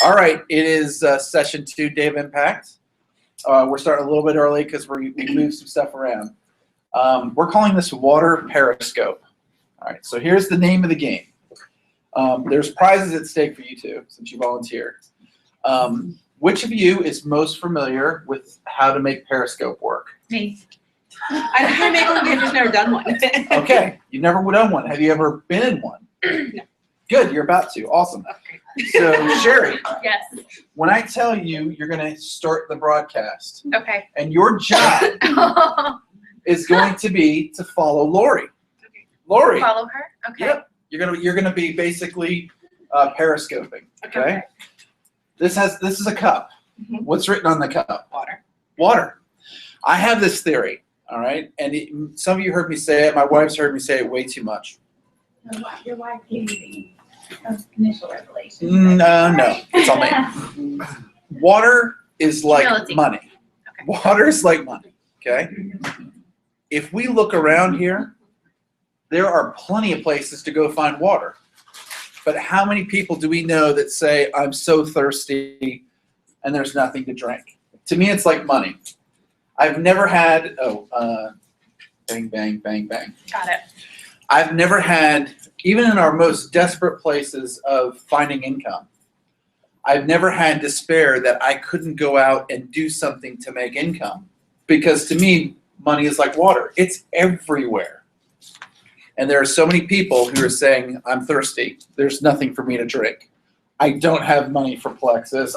All right, it is session 2, Day of Impact. We're starting a little bit early because we moved some stuff around. We're calling this Water Periscope. All right, so here's the name of the game. There's prizes at stake for you two since you volunteered. Which of you is most familiar with how to make Periscope work? Me. I know how to make one, but I've just never done one. Okay, you've never done one. Have you ever been in one? No. Good, you're about to. Awesome. Okay. So, Sherry, Yes. when I tell you, you're going to start the broadcast. Okay. And your job is going to be to follow Lori. Okay. Lori. Follow her? Okay. Yep. You're gonna be basically periscoping. Okay. This is a cup. Mhm. What's written on the cup? Water. Water. I have this theory. All right, and some of you heard me say it. My wife's heard me say it way too much. Your wife gave you the initial revelation. No, it's all me. Water is like Humility. money. Okay. Water is like money. Okay. If we look around here, there are plenty of places to go find water. But how many people do we know that say, I'm so thirsty and there's nothing to drink? To me, it's like money. I've never had, bang, bang, bang, bang. Got it. I've never had, even in our most desperate places of finding income, I've never had despair that I couldn't go out and do something to make income. Because to me, money is like water. It's everywhere. And there are so many people who are saying, I'm thirsty. There's nothing for me to drink. I don't have money for Plexus.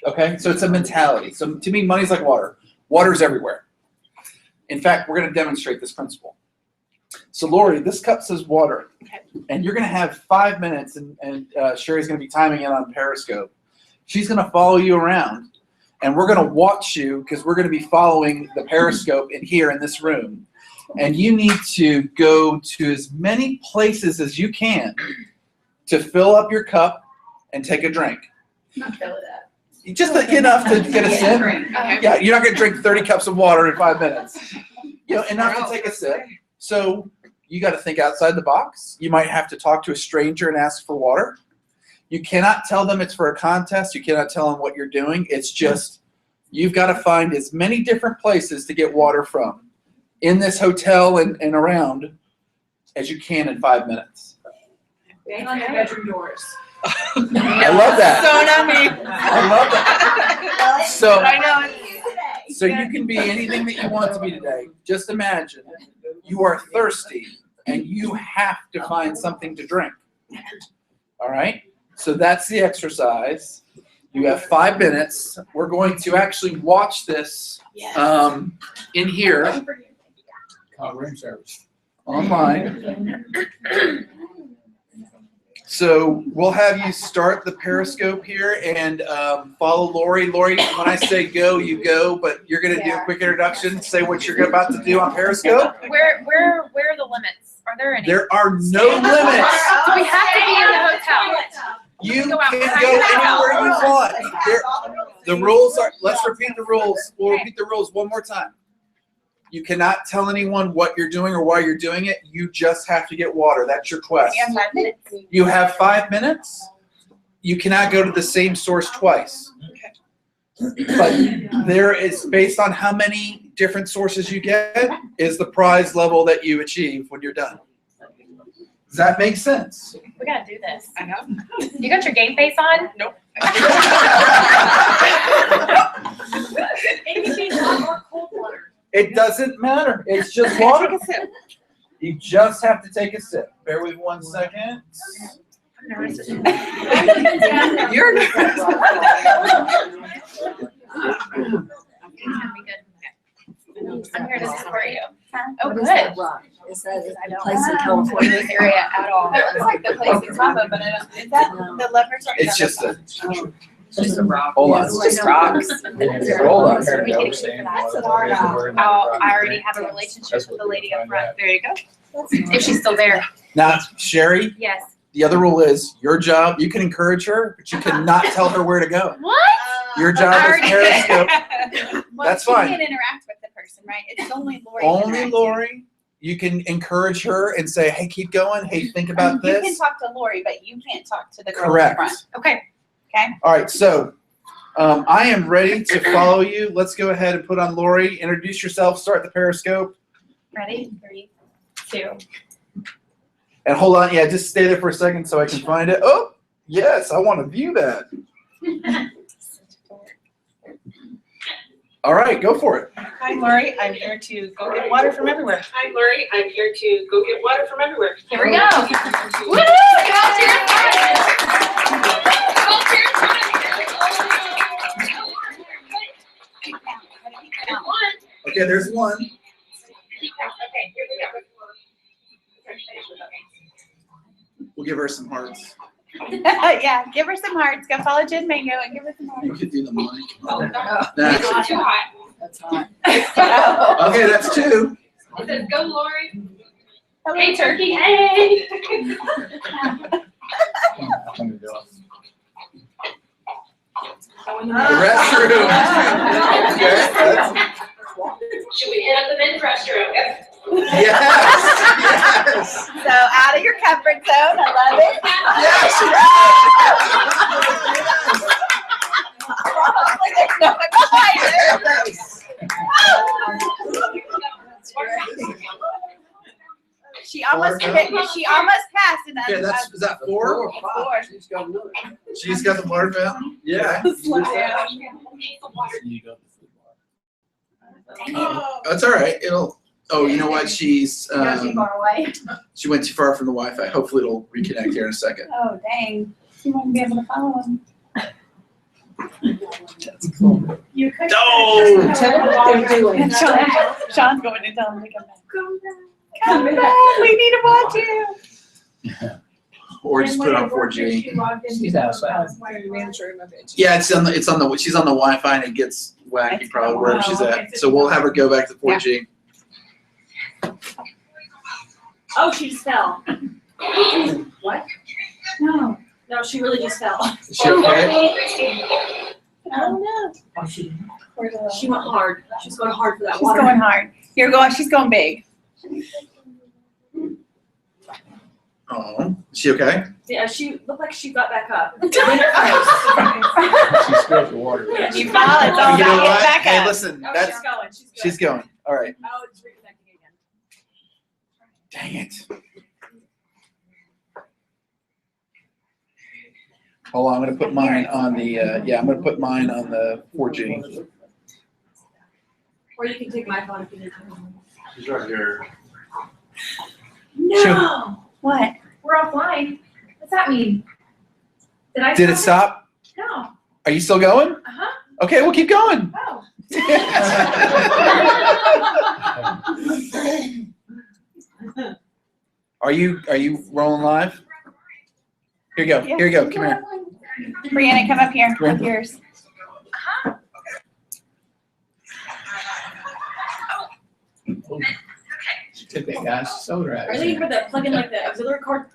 Okay, so it's a mentality. So to me, money's like water. Water's everywhere. In fact, we're going to demonstrate this principle. So Lori, this cup says water. Okay. And you're going to have 5 minutes, and Sherry's going to be timing in on Periscope. She's going to follow you around, and we're going to watch you because we're going to be following the Periscope in here in this room. And you need to go to as many places as you can to fill up your cup and take a drink. Not fill it up. Just enough to get a sip. Okay. Yeah, you're not going to drink 30 cups of water in 5 minutes. You know, enough to take a sip. So you got to think outside the box. You might have to talk to a stranger and ask for water. You cannot tell them it's for a contest. You cannot tell them what you're doing. It's just you've got to find as many different places to get water from in this hotel and around as you can in 5 minutes. Bang on your bedroom doors. I love that. So not me. I love that. So, I know. so you can be anything that you want to be today. Just imagine you are thirsty and you have to find something to drink. All right? So that's the exercise. You have 5 minutes. We're going to actually watch this in here Room service. online. So we'll have you start the Periscope here and follow Lori. Lori, when I say go, you go, but you're going to do a quick introduction, say what you're about to do on Periscope. Where are the limits? Are there any? There are no limits. Do we have to be in the hotel? You Go out can and go find out. anywhere you want. The rules are, let's repeat the rules. We'll repeat the rules one more time. You cannot tell anyone what you're doing or why you're doing it. You just have to get water. That's your quest. We have 5 minutes. You have 5 minutes. You cannot go to the same source twice. But there is, based on how many different sources you get, is the prize level that you achieve when you're done. Does that make sense? We gotta do this. I know. You got your game face on? Nope. It can be hot or cold water. It doesn't matter. It's just water. You just have to take a sip. Bear with 1 second. You're nervous. I'm here to support you. Oh, good. Is that I don't place in know California? this area at all. It looks like the place in Tampa, but I don't. Is that The levers are. It's just a. just a rock. Hold on. It's just rocks. Hold on. I already have a relationship with the lady up front. There you go. If she's still there. Now, Sherry, Yes. the other rule is your job, you can encourage her, but you cannot tell her where to go. What? Your job is Periscope. Well, That's she fine. can't interact with the person, right? It's only Lori. Only interacting. Lori. You can encourage her and say, hey, keep going. Hey, think about You can this. talk to Lori, but you can't talk to the girl in Correct. front. Okay. Okay. All right, so I am ready to follow you. Let's go ahead and put on Lori. Introduce yourself. Start the Periscope. Ready? 3, 2. And hold on. Yeah, just stay there for a second so I can find it. Oh, yes, I want to view that. All right, go for it. Hi, Lori. I'm here to go get water from everywhere. Hi, Lori. I'm here to go get water from everywhere. Here we go. Woo! Okay, there's one. Okay, here we go. We'll give her some hearts. Yeah, give her some hearts. Go follow Jen Mango and give her some We hearts. could do the mic. It's not too hot. That's hot. Okay, that's 2. It says, go, Lori. Hello, Hey, turkey. Hey. The restroom. Okay, that's- Should we hit up the men's restroom? yes, yes. So out of your comfort zone. I love it. Yes. Like there's no one behind her. She almost passed in Okay, that's is that 4? She's got another. She's got the water fountain. Yeah. That's all right. It'll. Oh, you know what? She's far away. she went too far from the Wi-Fi. Hopefully, it'll reconnect here in a second. Oh, dang. She won't be able to follow him. You could. Oh! Tell them what they're doing. Sean's going to tell him to come back. Come back. We need to watch you. Or just put it on 4G. She's outside. Yeah, it's on the. She's on the Wi-Fi and it gets wacky probably wherever she's at. So we'll have her go back to 4G. Oh, she just fell. What? No. No, she really just fell. Is she okay? Oh, no. She went hard. She's going hard for that She's water. going hard. She's going big. Oh, is she okay? Yeah, she looked like she got back up. She's scared for water. Yeah, You fall, it's all You know about what? getting back Hey, up. listen, Oh, that's she's going. going. All right. Oh, it's reconnecting again. Dang it. Hold on, I'm gonna put mine on the. I'm gonna put mine on the 4G. Or you can take my phone if you need to. She's right here. No. What? We're offline. What's that mean? Did it stop? No. Are you still going? Uh-huh. Okay, we'll keep going. Oh. Are you rolling live? Here you go. Here you go. Come here. Brianna, come up here. With yours. She took that guy's soda out. Are they for the plug in like the auxiliary cord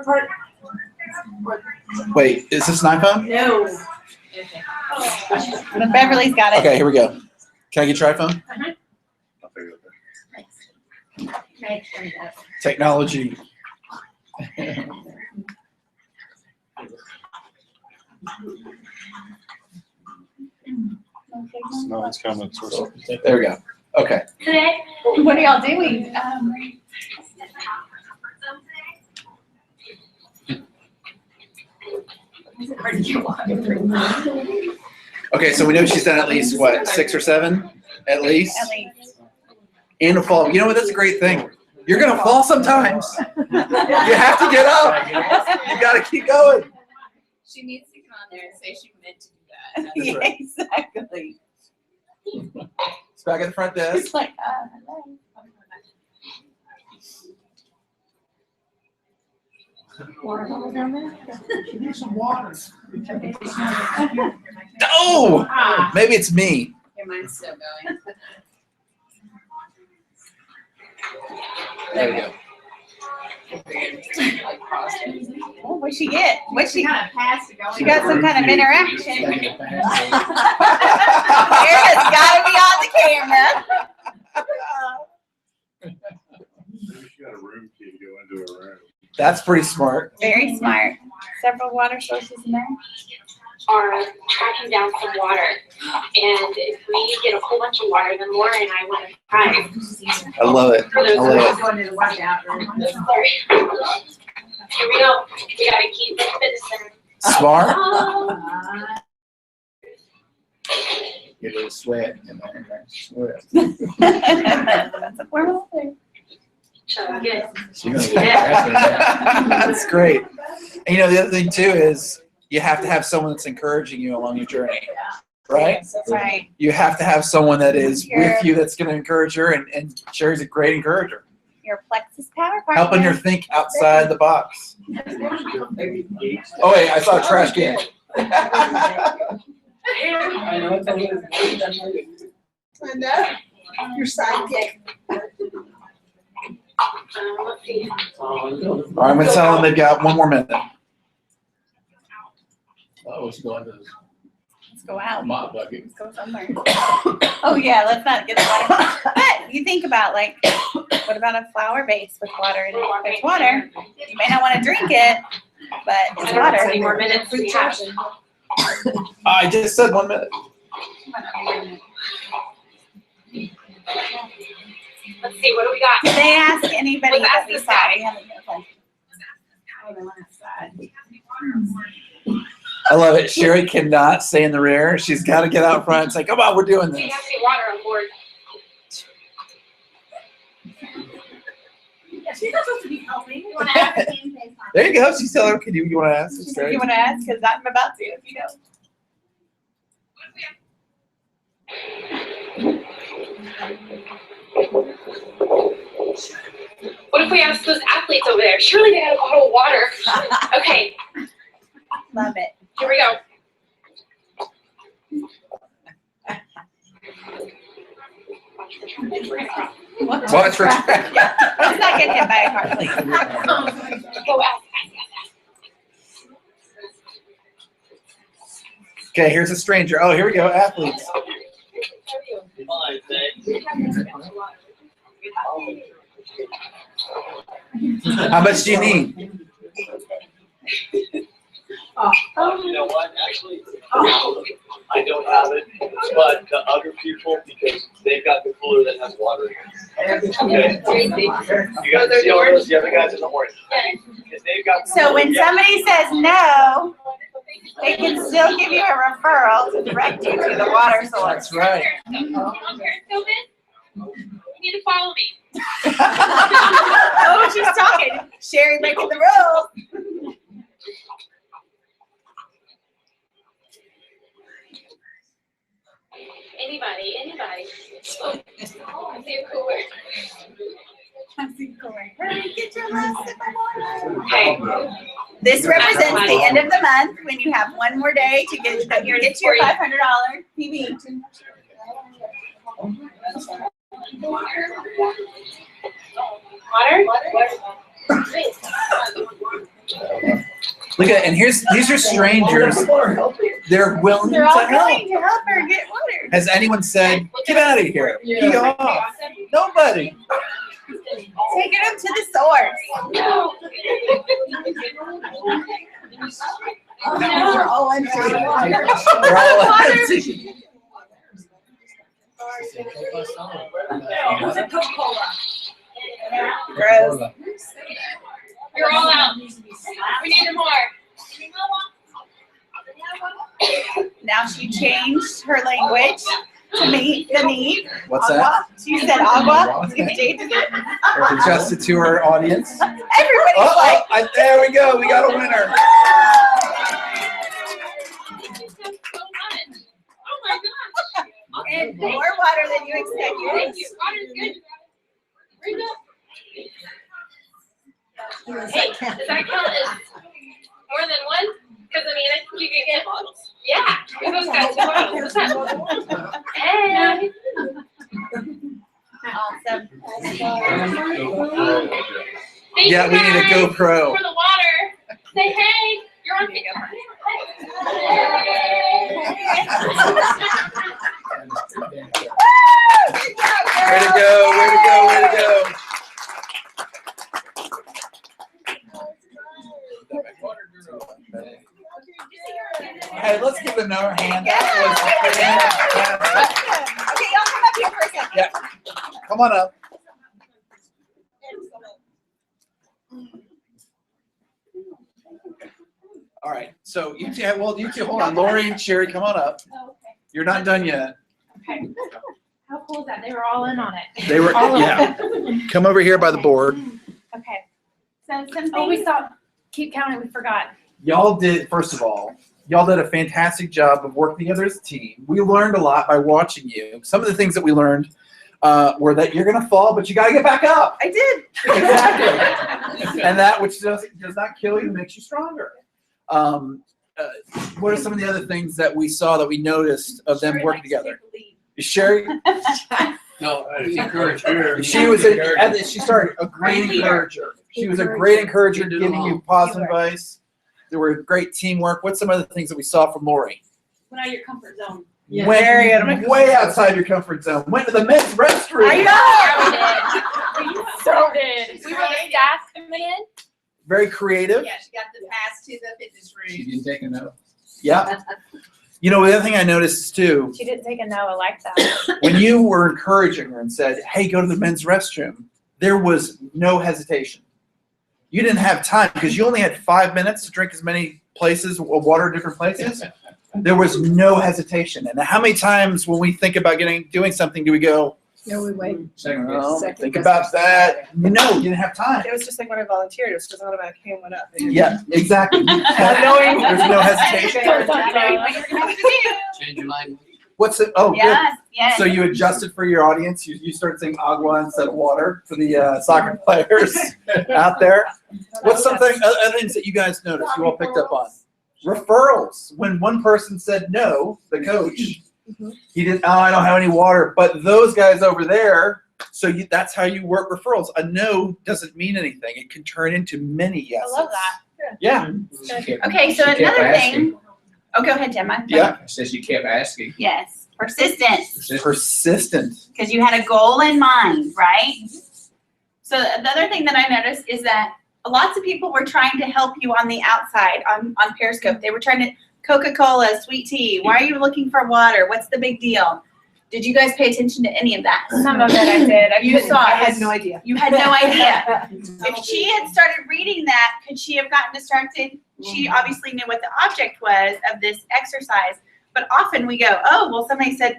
part? Wait, is this an iPhone? No. But Beverly's got it. Okay, here we go. Can I get your iPhone? I'll figure it out. Technology. No, it's coming. There we go. Okay. Today? What are y'all doing? Okay, so we know she's done at least what, 6 or 7? At least? At least. And a fall. You know what? That's a great thing. You're gonna fall sometimes. You have to get up. You gotta keep going. She needs to come on there and say she meant to do that. Yeah, right. exactly. It's back at the front desk. It's like, hello. Oh, maybe it's me. Your mind's still going. There we go. Oh, what'd she get? What'd she? Kind of passed it going. She got some kind of interaction. Back in the past. It's gotta be on the camera. Maybe she got a room key to go into her room. That's pretty smart. Very smart. several water sources in there? are tracking down some water. And if we get a whole bunch of water, then Laura and I want to try. I love it. For those I love it. Wanted to watch out. Sorry. Here we go. We gotta keep the fitness center. Smart. Get a little sweat in there. Sweat. That's a formal thing. So good. She's gonna get aggressive. That's great. And the other thing too is you have to have someone that's encouraging you along your journey, right? Right. You have to have someone that is with you that's going to encourage her, and Sherry's a great encourager, Your plexus power partner. helping her think outside the box. Oh wait, I saw a trash can. I know it's a little. I know. Your sidekick. Let's see. All right, I'm going to tell them they've got 1 more minute. Oh, it's going to Let's go the out. mop bucket. Let's go somewhere. Oh yeah, let's not get the water. But you think about what about a flower vase with water in it? There's water. You may not want to drink it, but I it's don't know how water. many more minutes we have. I just said 1 minute. Let's see, what do we got? Did they ask anybody Let's that ask we this saw? guy. We haven't- okay. I love it. Sherry cannot stay in the rear. She's got to get out front and say, come on, we're doing We this. have to get water on board. She's not supposed to be helping. You wanna ask the same thing? There you go. She's telling her, you want to ask? It's You great. want to ask? Because I'm about to. If you don't. What if we ask those athletes over there? Surely they got a bottle of water. Okay, Love it. here we go. Watch for trash. Let's not get hit by a car, please. Go ask. Okay, here's a stranger. Oh, here we go. Athletes. How much do you need? You know what, actually, I don't have it, but the other people, because they've got the cooler that has water in it. Okay? You got the others, the other guys in the morning. Because they've got. So when somebody says no, they can still give you a referral to direct you to the water source. That's right. You need to follow me. Oh, she's talking. Sherry breaking the rules. Anybody. I see a cooler. Hurry, get your last sip of water. Okay. This represents the end of the month when you have one more day to get your $500 PB. Water? Look at, and these are strangers. They're willing They're to all help. going to help her get water. Has anyone said, get out of here? Get off. Nobody. Taking them to the source. No. They're all empty. They're all empty. It's a Coca-Cola. Gross. You're all out. We need more. Now she changed her language to meet the need. What's that? Agua. She said agua. She changed it. Adjusted to our audience. Everybody's like, There we go. We got a winner. Oh my gosh. and more water than you expected. Thank you. Water's good. Bring it up. Hey, does that count as more than one? Because I mean, I think you can get bottles. Yeah, we both got 2 bottles. What's up? Hey. Awesome. Thank Yeah, you we need a guys GoPro. for the water. Say hey. You're on video. Way to go, way to go, way to go. Water girl. Hey, let's give another hand. Yeah. That Okay, y'all come up here for a second. Yeah. Come on up. All right, so you two, hold on. Lori and Sherry, come on up. You're not done yet. Okay. How cool is that? They were all in on it. They were, yeah. Come over here by the board. Okay. So some Oh, we things. saw, keep counting, we forgot. Y'all did, first of all, y'all did a fantastic job of working together as a team. We learned a lot by watching you. Some of the things that we learned were that you're gonna fall, but you gotta get back up. I did. Exactly. And that which does not kill you makes you stronger. What are some of the other things that we saw that we noticed of them working together? Sherry, No, it's encouraged here. she started a great encourager. She was a great encourager, giving you positive advice. There were great teamwork. What's some other things that we saw from Lori? Went out of your comfort zone. Went way outside your comfort zone. Went to the men's restroom. I know. We so did. We were the staff coming in. Very creative. Yeah, she got the pass to the fitness She room. didn't take a note. Yeah. You know, the other thing I noticed too, She didn't take a no, I like that. when you were encouraging her and said, hey, go to the men's restroom, there was no hesitation. You didn't have time because you only had 5 minutes to drink as many places of water in different places. There was no hesitation. And how many times when we think about doing something do we go, No, we wait. Second guess. well, Second think guess. about that. No, you didn't have time. It was just like when I volunteered, it was just automatic hand went up. Yeah, exactly. knowing- There's no hesitation. Knowing what you're gonna have to do. Change your language. What's it? Oh, good. Yes, yes. So you adjusted for your audience. You started saying agua instead of water for the soccer players out there. What's something other things that you guys noticed? You all picked up on referrals. When one person said no, the coach, he didn't. Oh, I don't have any water. But those guys over there. So that's how you work referrals. A no doesn't mean anything. It can turn into many yeses. I love that. Yeah. Okay, so She kept another asking. thing. Oh, go ahead, Gemma. Yeah. I said she kept asking. Yes, persistence, Persistent. because you had a goal in mind, right? So the other thing that I noticed is that lots of people were trying to help you on the outside on Periscope. They were trying to Coca-Cola, sweet tea. Why are you looking for water? What's the big deal? Did you guys pay attention to any of that? Some of it I did. You saw I it. had no idea. You had no idea. If she had started reading that, could she have gotten distracted? She obviously knew what the object was of this exercise, but often we go, oh, well, somebody said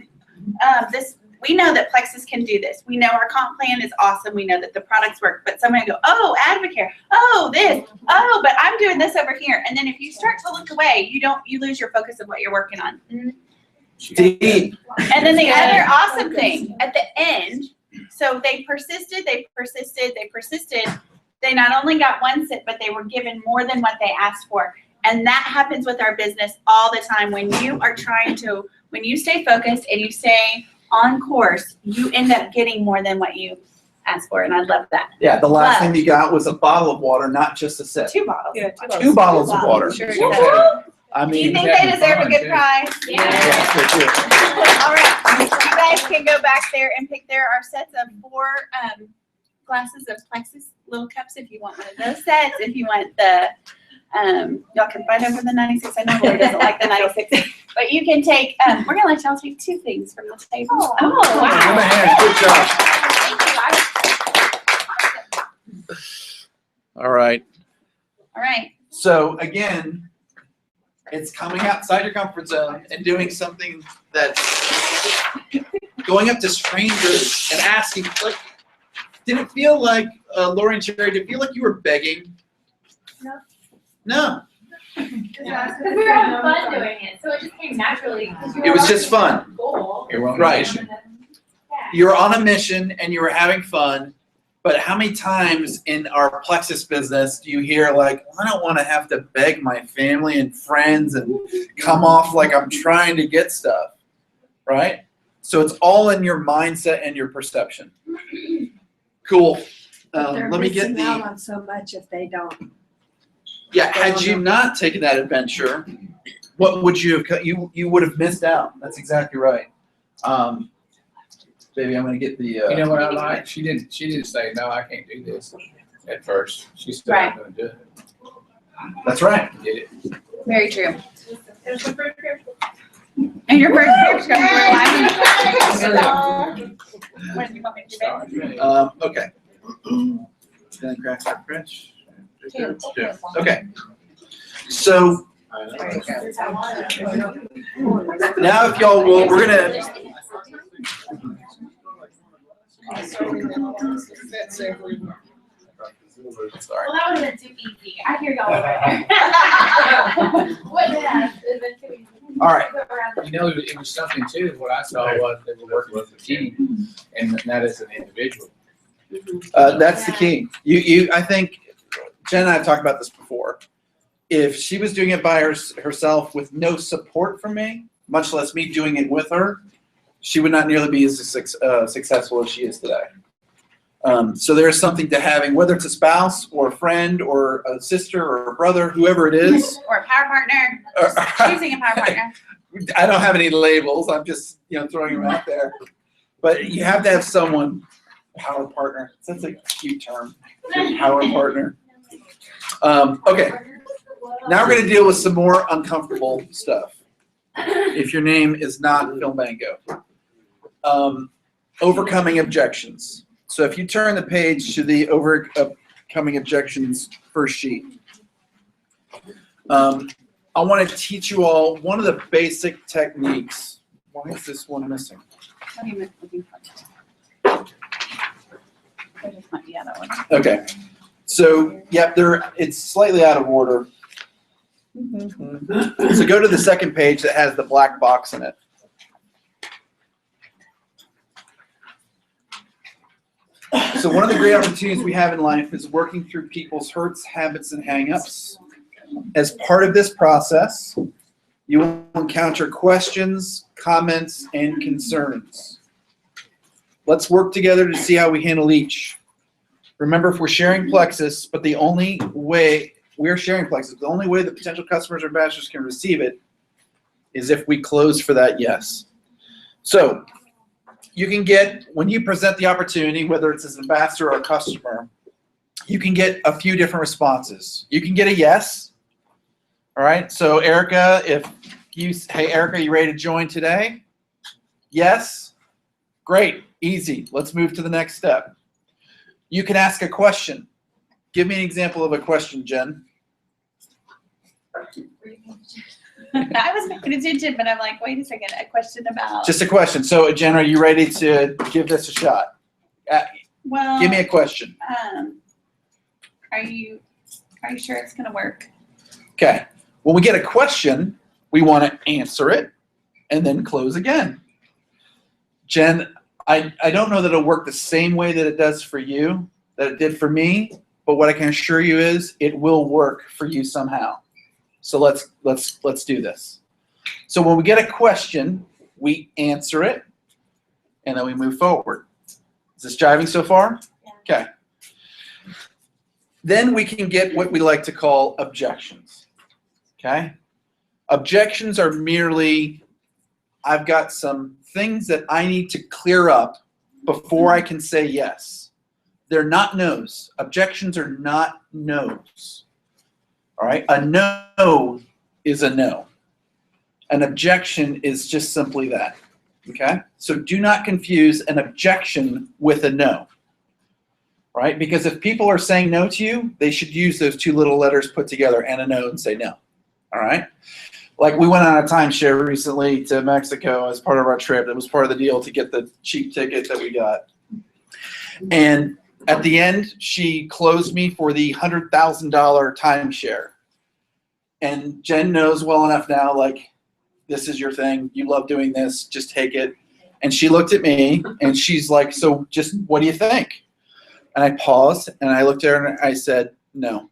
this. We know that Plexus can do this. We know our comp plan is awesome. We know that the products work, but somebody go, oh, Advocare, oh, this, oh, but I'm doing this over here. And then if you start to look away, you lose your focus of what you're working on. Deep. And then the other awesome thing at the end, so they persisted. They not only got one sit, but they were given more than what they asked for. And that happens with our business all the time. When you are when you stay focused and you stay on course, you end up getting more than what you asked for. And I love that. Yeah, the last But- thing you got was a bottle of water, not just a sip. 2 bottles. Yeah, 2 bottles of water. Sure. I Do you mean, think they deserve a good too. prize? yes, they do. All right, you guys can go back there and pick. There are sets of 4 glasses of Plexus little cups if you want one of those sets. If you want the, y'all can fight over the 96. I know Lori doesn't like the 96, but you can take. We're gonna let y'all take 2 things from the table. Oh, Give them a hand. Good job. Thank you. All right. All right. So again, it's coming outside your comfort zone and doing something that's going up to strangers and asking. Like, did it feel like Lori and Sherry? Did it feel like you were begging? No. No. Because we were having fun doing it, so it just came naturally. It was just fun. Goal. They were on a Right. mission. You were on a mission and you were having fun. But how many times in our Plexus business do you hear like, I don't want to have to beg my family and friends and come off like I'm trying to get stuff, right? So it's all in your mindset and your perception. Cool. They're Let me get missing out the, on so much if they don't. yeah, had you not taken that adventure, what would you have, you would have missed out. That's exactly right. Baby, I'm going to get the, You know what I like? She didn't say, no, I can't do this at first. She said, I'm gonna do it. that's right. Did it. Very true. There's the first group. And your first group's going to be What did you want me to do? Okay. Then cracks our French. Okay. So now if y'all will, we're gonna. Sorry. Well, that would have been too easy. I hear y'all over there. What did that? It been too easy. All right. You know, it was something too, what I saw was they were working with a team, and that is an individual. That's the key. I think Jen and I have talked about this before. If she was doing it by herself with no support from me, much less me doing it with her, she would not nearly be as successful as she is today. So there's something to having, whether it's a spouse or a friend or a sister or a brother, whoever it is. Or a power partner. Choosing a power partner. I don't have any labels. I'm just throwing them out there. But you have to have someone, power partner. That's a cute term. Power partner. Okay. Now we're going to deal with some more uncomfortable stuff. If your name is not Phil Mango. Overcoming objections. So if you turn the page to the overcoming objections first sheet, I want to teach you all one of the basic techniques. Why is this one missing? What are you looking for? There just might be other one. Okay. So, yep, it's slightly out of order. So go to the second page that has the black box in it. So one of the great opportunities we have in life is working through people's hurts, habits, and hang-ups. As part of this process, you will encounter questions, comments, and concerns. Let's work together to see how we handle each. Remember, if we're sharing Plexus, but the only way the potential customers or ambassadors can receive it is if we close for that yes. So you can get, when you present the opportunity, whether it's as an ambassador or a customer, you can get a few different responses. You can get a yes. All right. So Erica, hey Erica, you ready to join today? Yes. Great. Easy. Let's move to the next step. You can ask a question. Give me an example of a question, Jen. I was paying attention, but I'm like, wait a second, a question about. Just a question. So Jen, are you ready to give this a shot? Well. Give me a question. Are you sure it's gonna work? Okay. When we get a question, we want to answer it and then close again. Jen, I don't know that it'll work the same way that it does for you, that it did for me, but what I can assure you is it will work for you somehow. So let's do this. So when we get a question, we answer it, and then we move forward. Is this jiving so far? Yeah. Okay. Then we can get what we like to call objections. Okay? Objections are merely, I've got some things that I need to clear up before I can say yes. They're not no's. Objections are not no's. All right? A no is a no. An objection is just simply that. Okay? So do not confuse an objection with a no. Right? Because if people are saying no to you, they should use those two little letters put together and a no and say no. All right? Like we went on a timeshare recently to Mexico as part of our trip. It was part of the deal to get the cheap ticket that we got. And at the end, she closed me for the $100,000 timeshare. And Jen knows well enough now, like, this is your thing. You love doing this. Just take it. And she looked at me, and she's like, so just what do you think? And I paused, and I looked at her, and I said, no.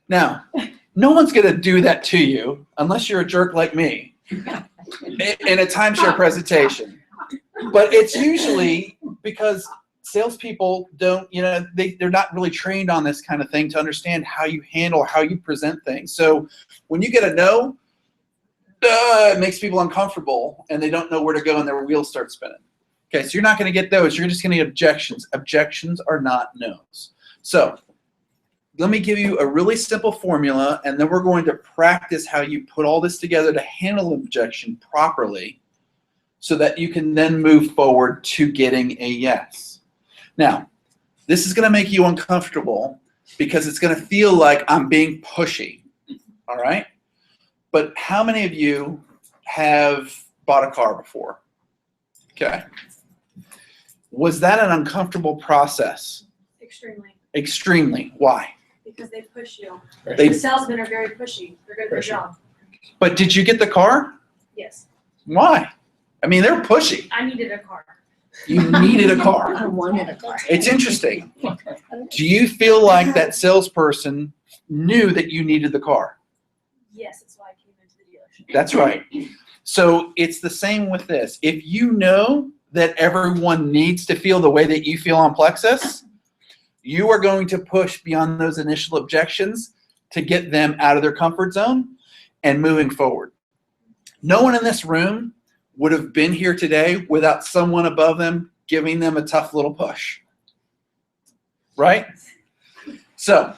Now, no one's going to do that to you unless you're a jerk like me in a timeshare presentation. But it's usually because salespeople don't, they're not really trained on this kind of thing to understand how you handle, how you present things. So when you get a no, it makes people uncomfortable and they don't know where to go and their wheels start spinning. Okay, so you're not going to get those. You're just going to get objections. Objections are not no's. So let me give you a really simple formula, and then we're going to practice how you put all this together to handle an objection properly so that you can then move forward to getting a yes. Now, this is going to make you uncomfortable because it's going to feel like I'm being pushy, all right? But how many of you have bought a car before? Okay. Was that an uncomfortable process? Extremely, Extremely. Why? because they push you. They- The salesmen are very pushy. They're good at their Pressure. job. But did you get the car? Yes, Why? I mean, they're pushy. I needed a car. You needed a car. I wanted a car. It's interesting. Do you feel like that salesperson knew that you needed the car? Yes, that's why I came into the dealership. That's right. So it's the same with this. If you know that everyone needs to feel the way that you feel on Plexus, you are going to push beyond those initial objections to get them out of their comfort zone and moving forward. No one in this room would have been here today without someone above them giving them a tough little push. Right? So,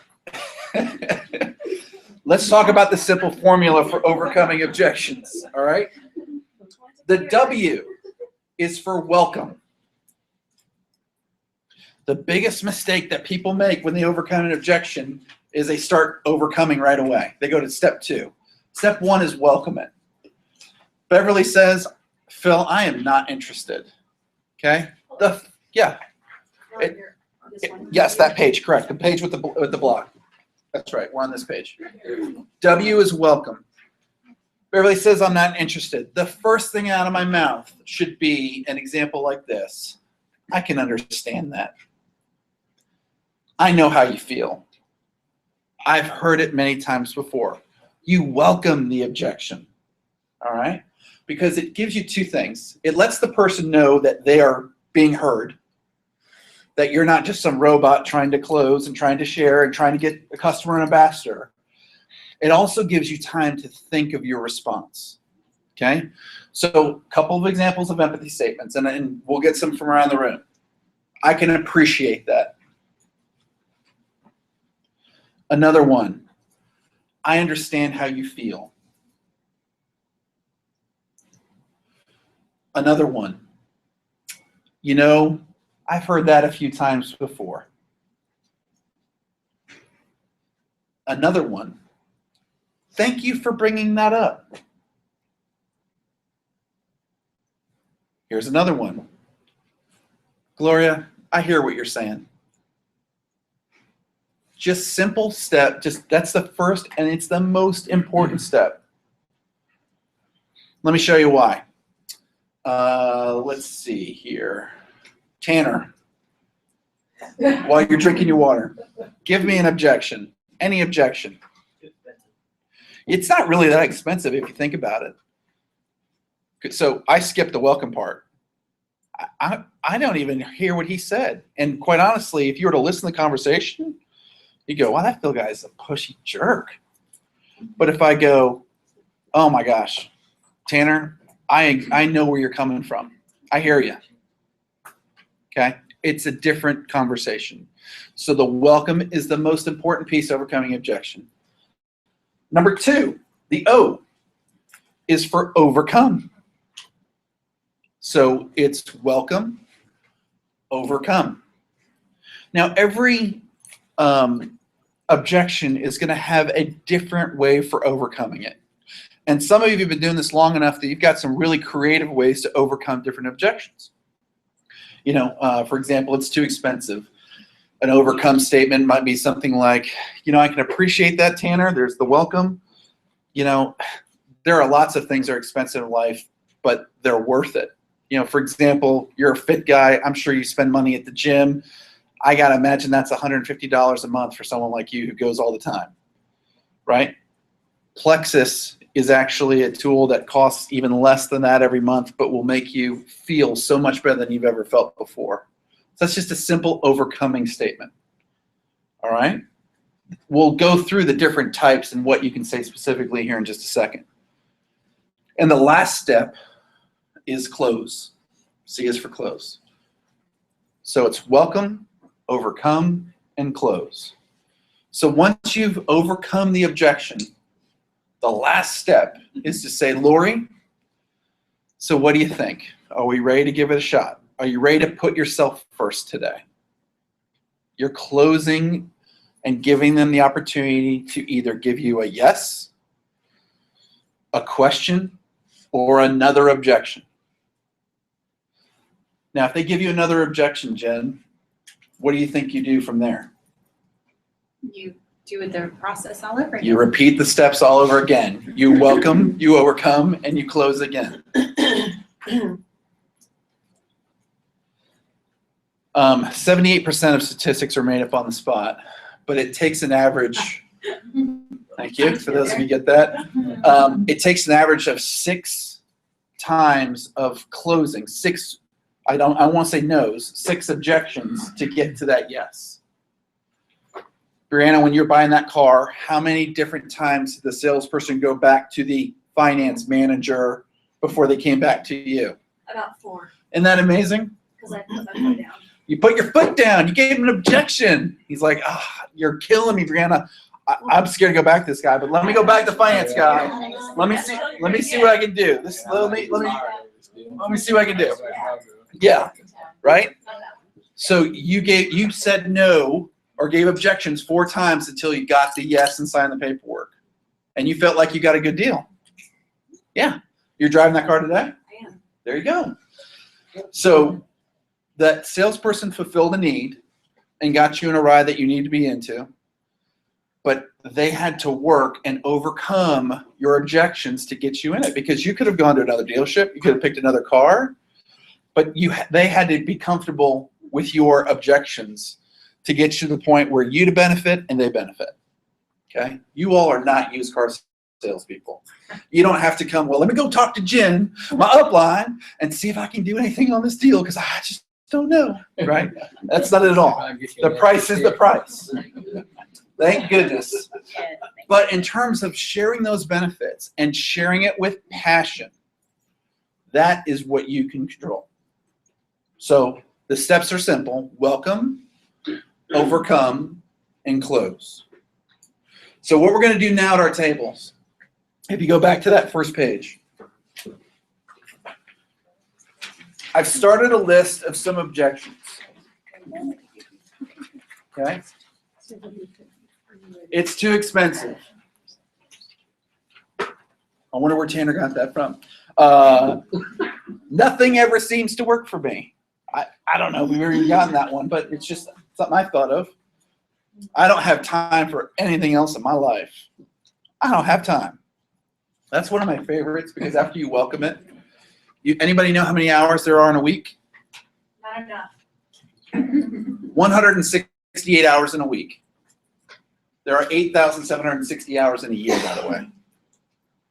let's talk about the simple formula for overcoming objections, all right? The W is for welcome. The biggest mistake that people make when they overcome an objection is they start overcoming right away. They go to step 2. Step 1 is welcome it. Beverly says, Phil, I am not interested. Okay? Yeah. Right here, on this one. Yes, that page, correct. The page with the block. That's right. We're on this page. W is welcome. Beverly says, I'm not interested. The first thing out of my mouth should be an example like this. I can understand that. I know how you feel. I've heard it many times before. You welcome the objection. All right? Because it gives you 2 things. It lets the person know that they are being heard, that you're not just some robot trying to close and trying to share and trying to get a customer and ambassador. It also gives you time to think of your response. Okay? So a couple of examples of empathy statements, and we'll get some from around the room. I can appreciate that. Another one, I understand how you feel. Another one, you know, I've heard that a few times before. Another one, thank you for bringing that up. Here's another one. Gloria, I hear what you're saying. Just simple step, that's the first and it's the most important step. Let me show you why. Let's see here. Tanner, while you're drinking your water, give me an objection. Any objection. It's not really that expensive if you think about it. So I skipped the welcome part. I don't even hear what he said. And quite honestly, if you were to listen to the conversation, you go, wow, that Phil guy is a pushy jerk. But if I go, oh my gosh, Tanner, I know where you're coming from. I hear you. Okay? It's a different conversation. So the welcome is the most important piece of overcoming objection. Number 2, the O is for overcome. So it's welcome, overcome. Now every objection is going to have a different way for overcoming it. And some of you have been doing this long enough that you've got some really creative ways to overcome different objections. You know, for example, it's too expensive. An overcome statement might be something like, you know, I can appreciate that, Tanner. There's the welcome. You know, there are lots of things that are expensive in life, but they're worth it. You know, for example, you're a fit guy. I'm sure you spend money at the gym. I got to imagine that's $150 a month for someone like you who goes all the time, right? Plexus is actually a tool that costs even less than that every month, but will make you feel so much better than you've ever felt before. So that's just a simple overcoming statement, all right? We'll go through the different types and what you can say specifically here in just a second. And the last step is close. C is for close. So it's welcome, overcome, and close. So once you've overcome the objection, the last step is to say, Lori, so what do you think? Are we ready to give it a shot? Are you ready to put yourself first today? You're closing and giving them the opportunity to either give you a yes, a question, or another objection. Now, if they give you another objection, Jen, what do you think you do from there? You do the process all over again. You repeat the steps all over again. You welcome, you overcome, and you close again. 78% of statistics are made up on the spot, but it takes an average. Thank you for those of you who get that. It takes an average of 6 times of closing. 6. I want to say no's. 6 objections to get to that yes. Brianna, when you're buying that car, how many different times did the salesperson go back to the finance manager before they came back to you? About 4, Isn't that amazing? because I put my foot down. You put your foot down. You gave him an objection. He's like, you're killing me, Brianna. I'm scared to go back to this guy, but let me go back to finance guy. Let me see what I can do. Let me see what I can do. Yeah, right? So you said no or gave objections 4 times until you got the yes and signed the paperwork. And you felt like you got a good deal. Yeah. You're driving that car today? I am. There you go. So that salesperson fulfilled a need and got you in a ride that you need to be into, but they had to work and overcome your objections to get you in it, because you could have gone to another dealership, you could have picked another car, but they had to be comfortable with your objections to get you to the point where you to benefit and they benefit. Okay? You all are not used car salespeople. You don't have to come, well, let me go talk to Jen, my upline, and see if I can do anything on this deal, because I just don't know, right? That's not it at all. The price is the price. Thank goodness. But in terms of sharing those benefits and sharing it with passion, that is what you can control. So the steps are simple: welcome, overcome, and close. So what we're going to do now at our tables, if you go back to that first page, I've started a list of some objections. Okay? It's too expensive. I wonder where Tanner got that from. Nothing ever seems to work for me. I don't know if we've already gotten that one, but it's just something I thought of. I don't have time for anything else in my life. I don't have time. That's one of my favorites, because after you welcome it, anybody know how many hours there are in a week? Not enough. 168 hours in a week. There are 8,760 hours in a year, by the way.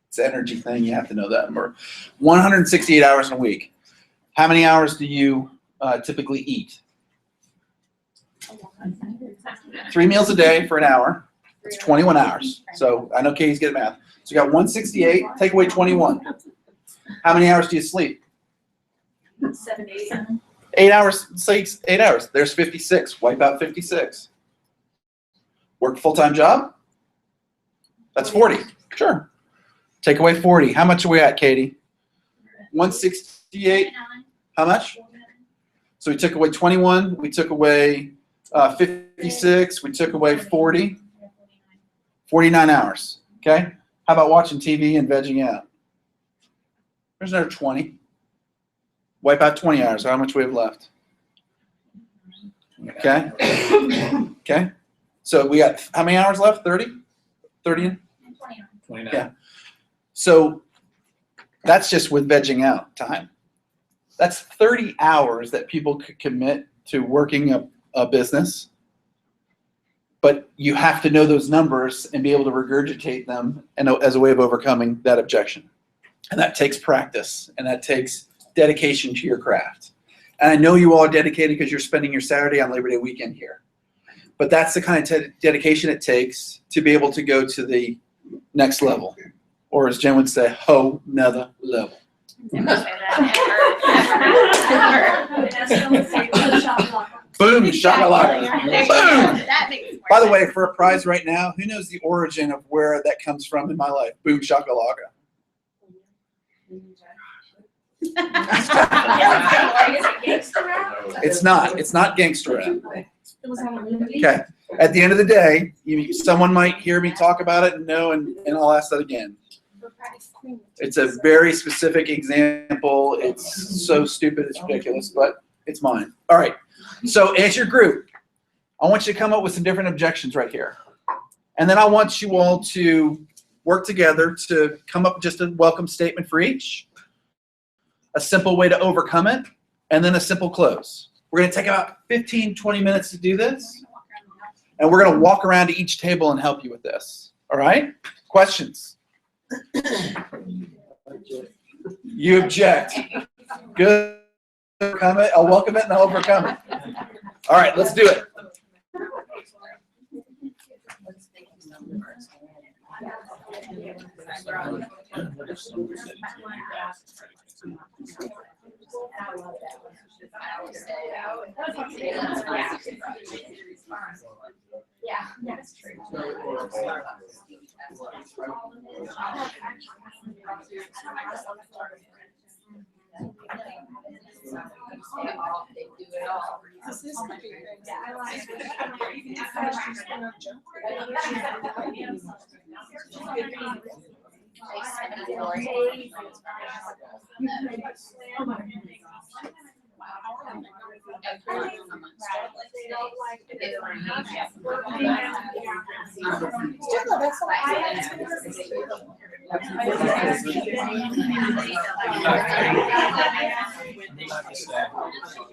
It's an energy thing. You have to know that number. 168 hours in a week. How many hours do you typically eat? 3 meals a day for an hour. It's 21 hours. So I know Katie's good at math. So you got 168, take away 21. How many hours do you sleep? 7 to 8. 8 hours, say 8 hours. There's 56. Wipe out 56. Work a full-time job? That's 40. Sure. Take away 40. How much are we at, Katie? 168. How much? So we took away 21. We took away 56. We took away 40. 49 hours. Okay? How about watching TV and vegging out? There's another 20. Wipe out 20 hours. How much we have left? Okay? Okay? So we got how many hours left? 30? 30? 29. Yeah. So that's just with vegging out time. That's 30 hours that people could commit to working a business. But you have to know those numbers and be able to regurgitate them as a way of overcoming that objection. And that takes practice, and that takes dedication to your craft. And I know you all are dedicated because you're spending your Saturday on Labor Day weekend here. But that's the kind of dedication it takes to be able to go to the next level. Or as Jen would say, ho, nother level. Boom, shakalaka. There you go. Boom. That makes more By the way, sense. for a prize right now, who knows the origin of where that comes from in my life? Boom, shakalaka. It's not. It's not gangster rap. Okay. At the end of the day, someone might hear me talk about it and know, and I'll ask that again. It's a very specific example. It's so stupid, it's ridiculous, but it's mine. All right. So as your group, I want you to come up with some different objections right here. And then I want you all to work together to come up with just a welcome statement for each, a simple way to overcome it, and then a simple close. We're going to take about 15, 20 minutes to do this. And we're going to walk around to each table and help you with this. All right? Questions? You object. Good. Overcome it. I'll welcome it and I'll overcome it. All right, let's do it. Yeah, that's true.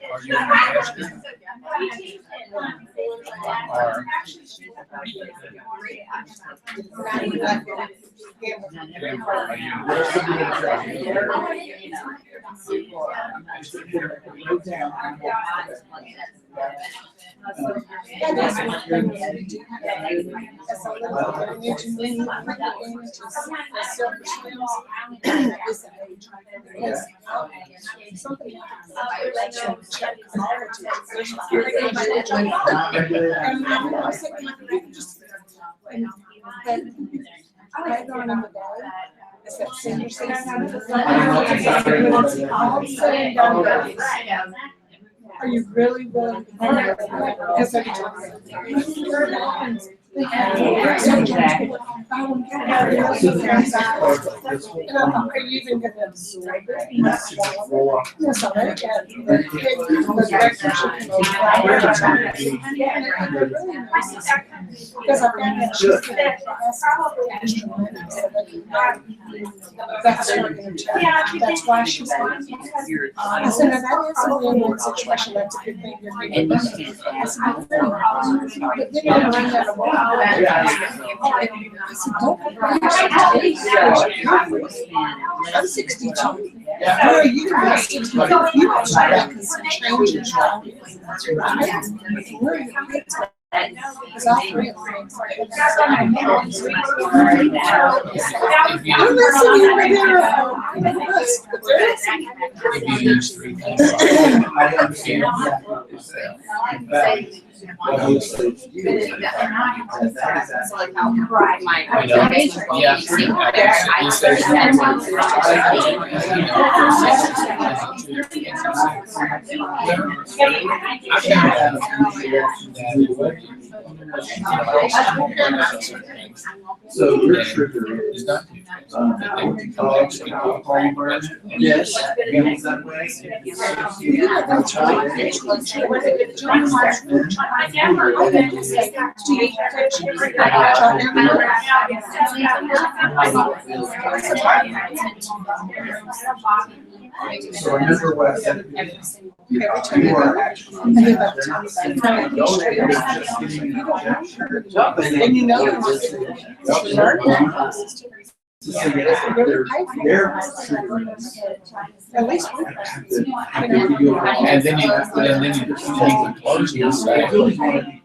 Are you an investor? Are you really willing to do that? Because every time are you even going to absorb it? Yes, I like because I found that she's that's her intent. That's why she's I said, now that is a win-win situation. That's a good thing. You're but then I ran out of water. I said, don't I'm 62. Where are you going to 62? You don't try to make some changes. Where are your kids? Because all three of them. So your trigger is not. Yes. That way. So remember what I said. Every time you are and you know at least and then you close your site.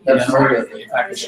That's part of the package.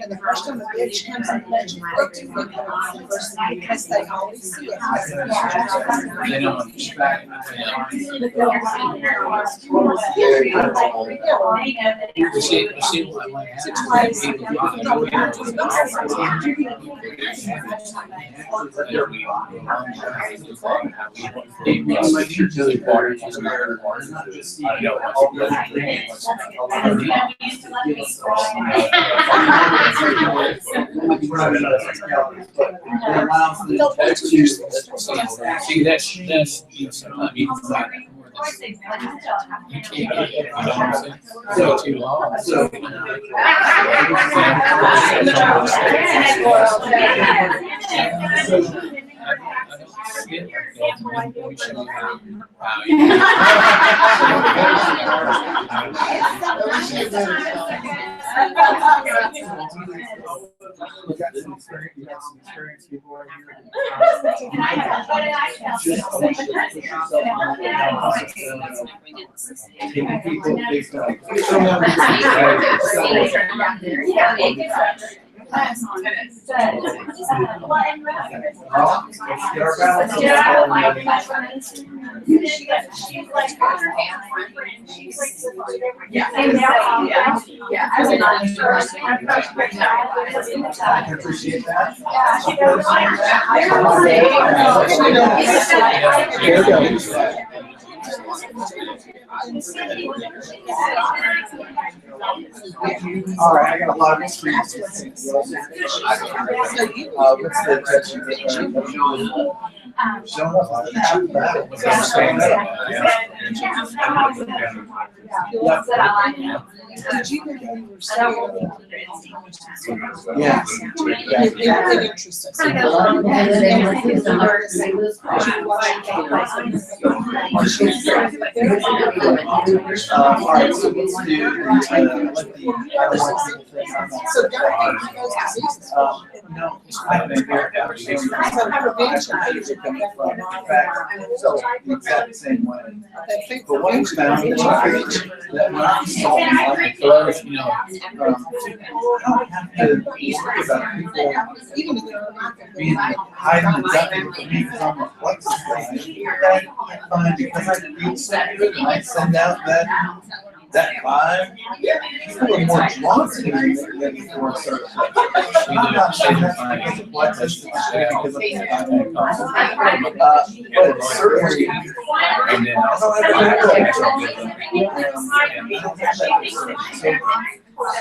And the first time the bitch comes in, because they always see it. They don't expect, we see what might see, that's, you know, sometimes you can find it more than you can't get it, you know what I'm saying? So too long. So, experience before I appreciate that. All right, I got a lot of experience. What's the yeah. All right, so let's do no, I think the exact same way. But what we found is that when I'm solving like you know, people being hiding and ducking for me because I'm a flexor. Because I feel so good and I send out that vibe, people are more drawn to me than before certain. I'm not saying that's because of flexors, because of the but certainly, and then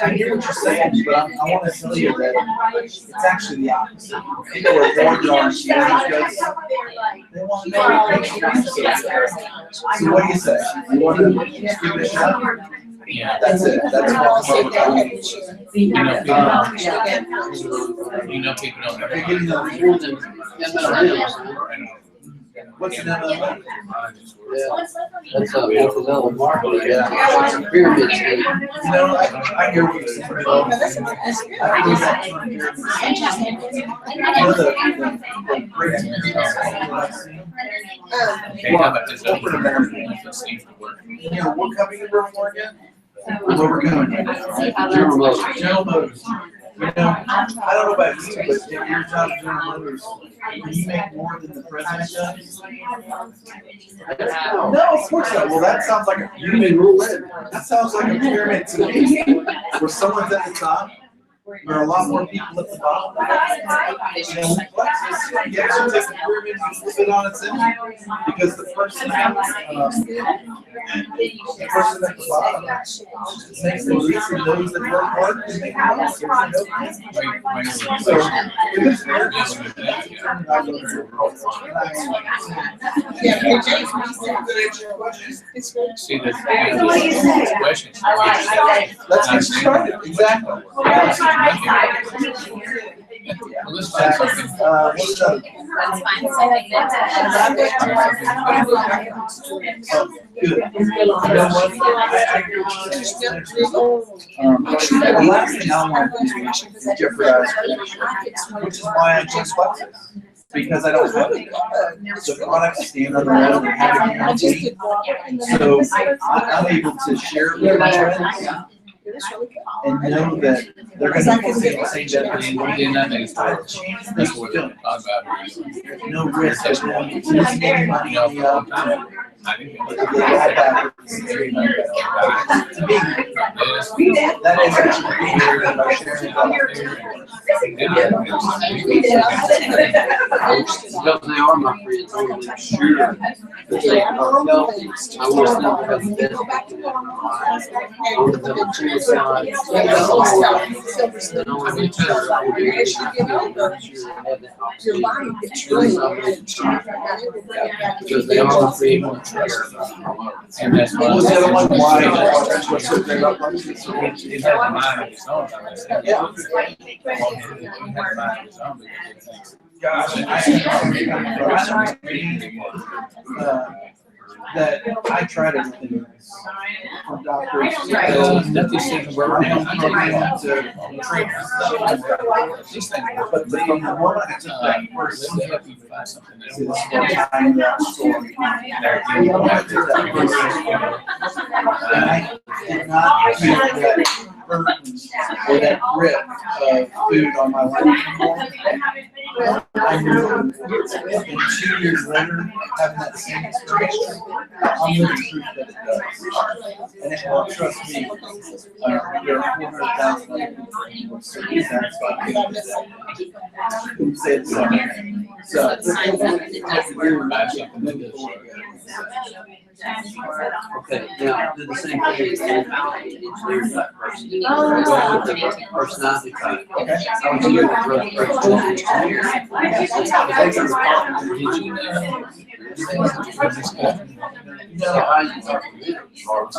I hear what you're saying, but I want to tell you that it's actually the opposite. People are more drawn to you because they want to know everything. So what do you say? You want to speak this up? Yeah, That's it. That's all. you know, people don't. If you're getting the what's an MLM? That's a multi-level marketing. Yeah, it's a pyramid scheme. You know, I hear what you're saying. I believe that. You know, the great Okay, how about this? Corporate America seems to work. you know, what company you work for again? Where we're going? General Motors. General Motors. You know, I don't know about you, but if your job at General Motors, can you make more than the president does? No, of course not. Well, that sounds like a pyramid. That sounds like a pyramid to me, where someone's at the top. There are a lot more people at the bottom. You know, Lexus gets to take the pyramid and sit on its end because the person at the bottom makes the least and those that work hard can make the most. So, See, the questions. let's get started. Exactly. Well, let's find something. What's up? Let's find something Good. You know what? The last thing I want to do is jeopardize, which is why I just Lexus. Because I don't have the products stand on their own and have a guarantee. So I'm able to share it with my friends and know that they're going to be the same definition. Then that makes sense. That's what I'm talking about. No risk of them losing money on the I think but they have that. To me, that is actually being here and by sharing about Because they are my friends, I'm sure that they are healthy. I wish them to have the best. I want them to choose sides. Because they are my friends. And that's why. What's the other one? Why? What's so great about Lexus? It has a mind of its own. Yeah. Gosh, that I tried everything from doctors Nothing seems to work now. to treatment. But from the moment I took that first Let me help you find something that to the works. story behind that story, and I did not feel that burden or that grip of food on my life anymore. I knew and 2 years later, having that same experience, I'm living proof that it does. And it will trust me. There are 400,000 other people who are certainly satisfied with that. Who say the same thing. So, Okay, now, do the same thing. There's that person. Personality type. I was here with the first here. Did you know? no, once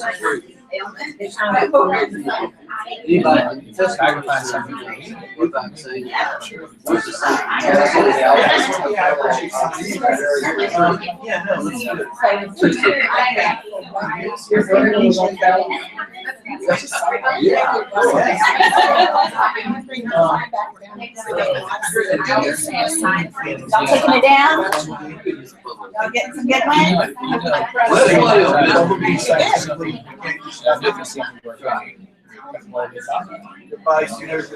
I Anybody, just Sacrifice something. without saying what's the yeah, no, let's do it. Taking it down? Y'all getting some good ones? Goodbye, students.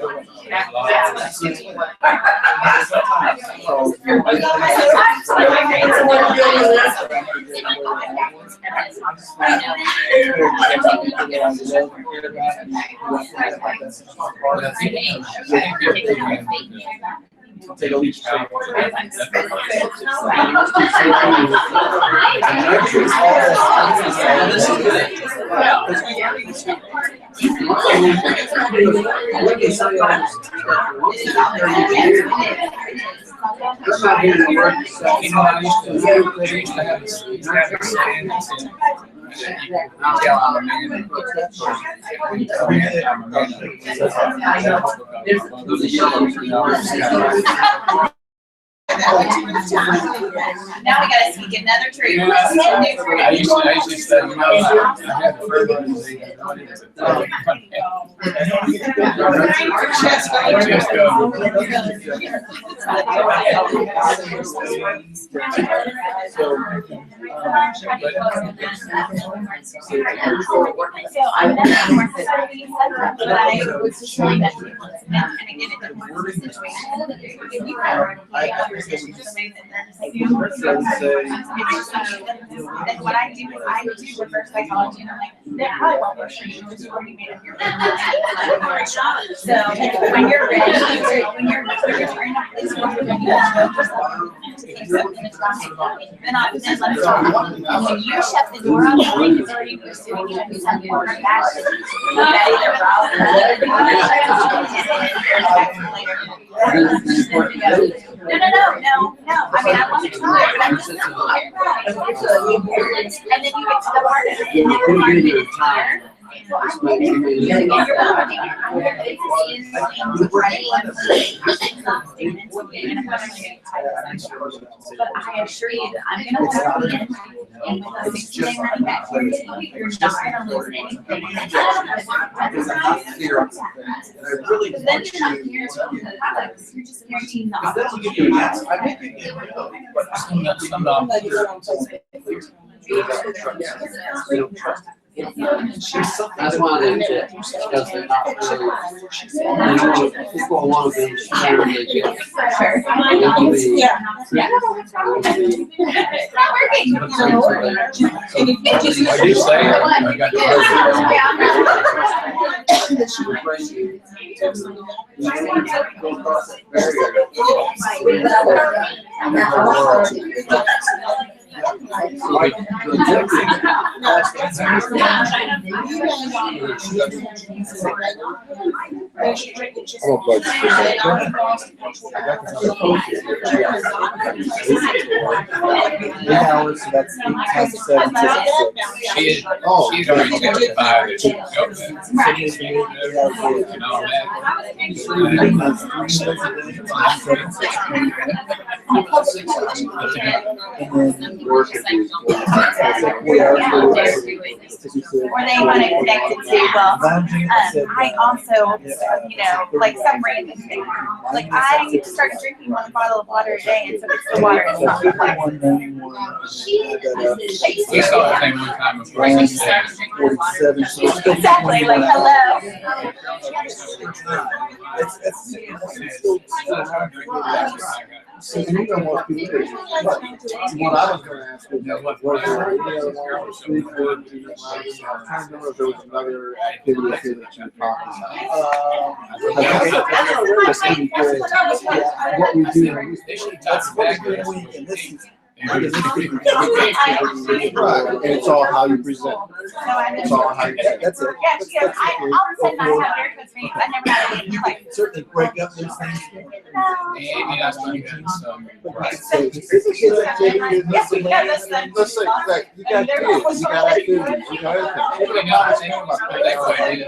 Take a leap. I'm not here to work. You know, I used to have a stand and said, you tell I'm a man. There's a yellow. Now we gotta speak another truth. I used to say, you know, I had the first one. So I'm not more facility setup, but I was just trying to, and I get it in one situation. Then what I do is I do reverse psychology, and I'm like, that probably won't work for you, it's already made up your mind. So when you're ready, when you're in a place where you're ready, then let it go. When you shut the door on the mind, it's already pursuing you and something more passion. That either route No. I mean, I want to try, but I'm just not tired. And then you get to the part of it, and then you're 5 minutes tired. So I'm like, but I assure you that I'm gonna work in, and with a 60-day money back guarantee, you're not gonna lose anything. But then you're not guaranteeing the products, you're just guaranteeing the That's why they do it, because they're not really, people want to be sure they get. I do say it, I got she's already testified that she can go and all that. Or they want to connect it to, well, I also, like some random thing. Like I started drinking 1 bottle of water a day, and so it's the water itself. We saw the thing one time before. Exactly, like hello. So you know what people do. What I was going to ask was, was there any other street food? I can't remember if there was another activity here that you were talking about. What we do. They should talk back to us. And it's all how you present. It's all how you present. That's it. Yeah, she goes, all of a sudden I have haircuts meetings. I never had any, like. Certainly break up those things. Maybe that's not good, so. Right. So it's a kid's activity. Let's say, like, you got kids, you got activities, you got everything. You know, I think about that way,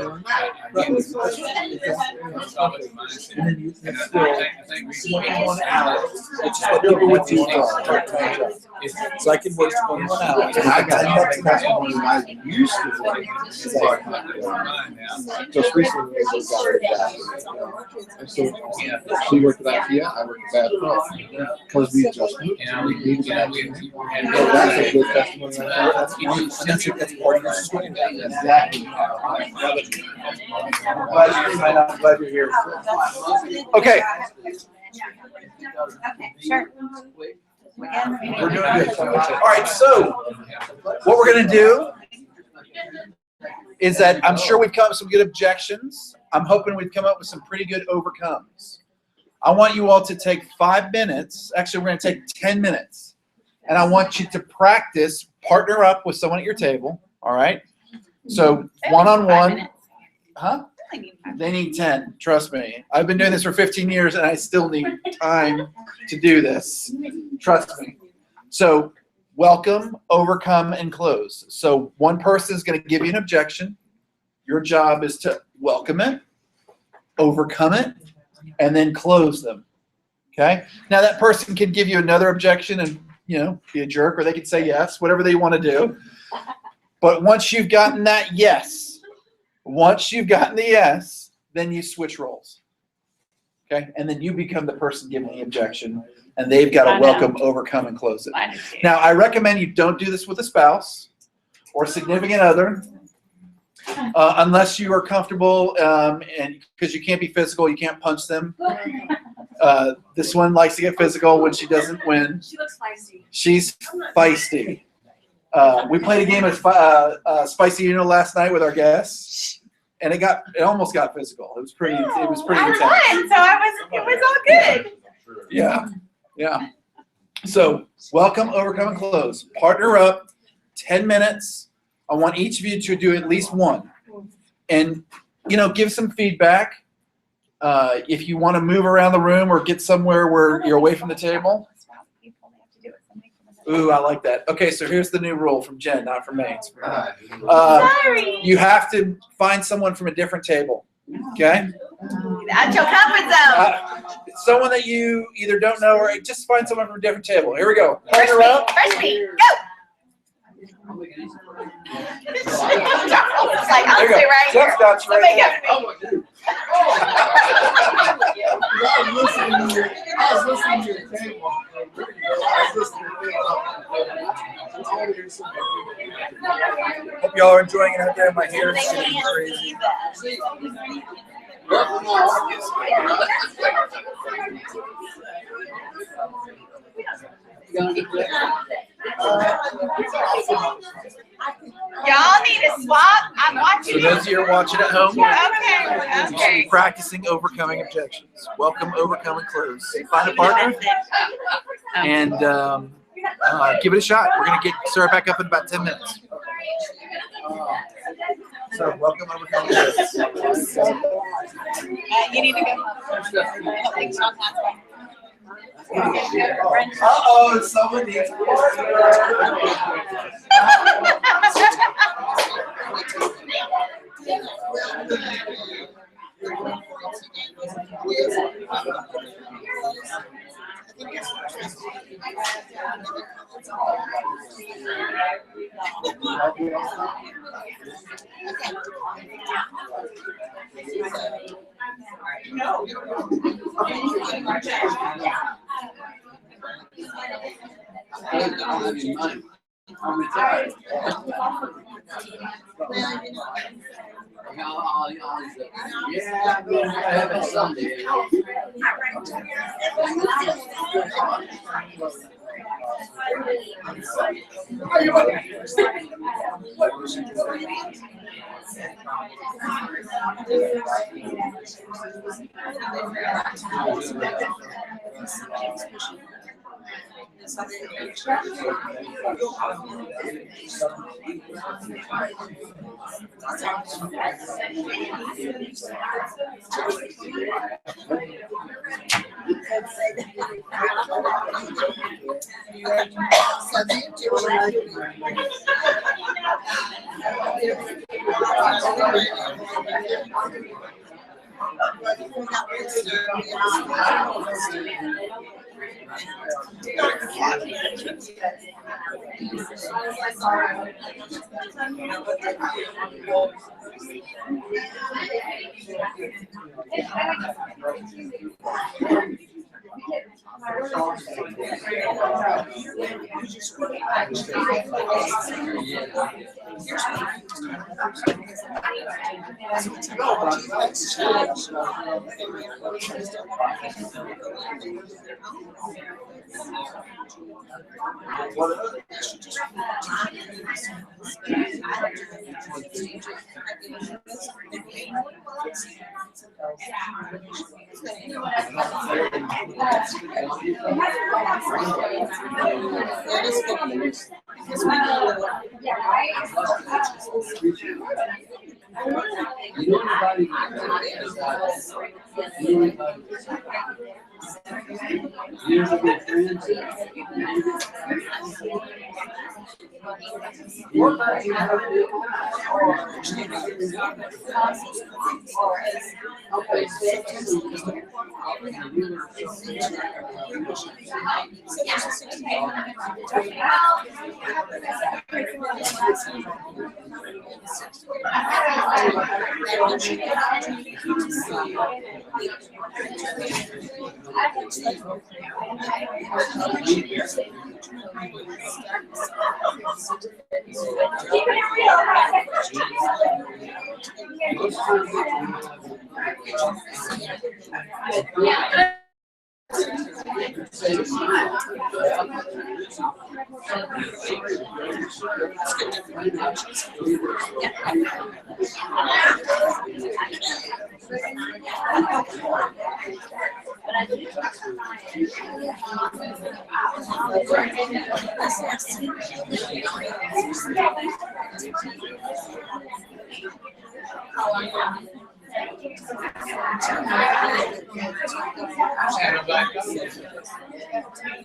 And then you and still. I think we 21 hours. It's what people want to do. So I can work 21 hours. And I got that's more than I used to work. Just recently, I was and so she worked at IKEA, I worked at Bad because we just moved. That's a good testimony. That's part of the story. Exactly. I'm glad you're here. Okay. Okay, sure. We're doing good. All right, so what we're going to do is that I'm sure we've come up with some good objections. I'm hoping we've come up with some pretty good overcomes. I want you all to take 5 minutes. Actually, we're going to take 10 minutes. And I want you to practice, partner up with someone at your table. All right? So one-on-one. Huh? They need 10. Trust me. I've been doing this for 15 years, and I still need time to do this. Trust me. So welcome, overcome, and close. So one person is going to give you an objection. Your job is to welcome it, overcome it, and then close them. Okay. Now that person can give you another objection and, you know, be a jerk, or they could say yes, whatever they want to do. But once you've gotten that yes, then you switch roles. Okay. And then you become the person giving the objection, and they've got to welcome, overcome, and close it. Now, I recommend you don't do this with a spouse or significant other. Unless you are comfortable, and because you can't be physical, you can't punch them. This one likes to get physical when she doesn't win. She looks feisty. She's feisty. We played a game of Spicy Uno last night with our guests, and it almost got physical. It was pretty intense. I won, so it was all good. Yeah. So welcome, overcome, and close. Partner up. 10 minutes. I want each of you to do at least one, and give some feedback. If you want to move around the room or get somewhere where you're away from the table. Ooh, I like that. Okay, so here's the new rule from Jen, not from me. It's from her. Sorry. You have to find someone from a different table. Okay. That's your comfort zone. Someone that you either don't know, or just find someone from a different table. Here we go. First Partner up. me, go. It's like, I'll stay right here. Jeff's got you right there. I was listening to your table. Hope y'all are enjoying it out there. My hair is getting crazy. Y'all need to swap. I'm watching So those of you who are watching at home, Okay. you should be practicing overcoming objections. Welcome, overcome, and close. Find a partner and give it a shot. We're going to start back up in about 10 minutes. So welcome, overcome, and close. You need to go. Uh-oh, someone needs a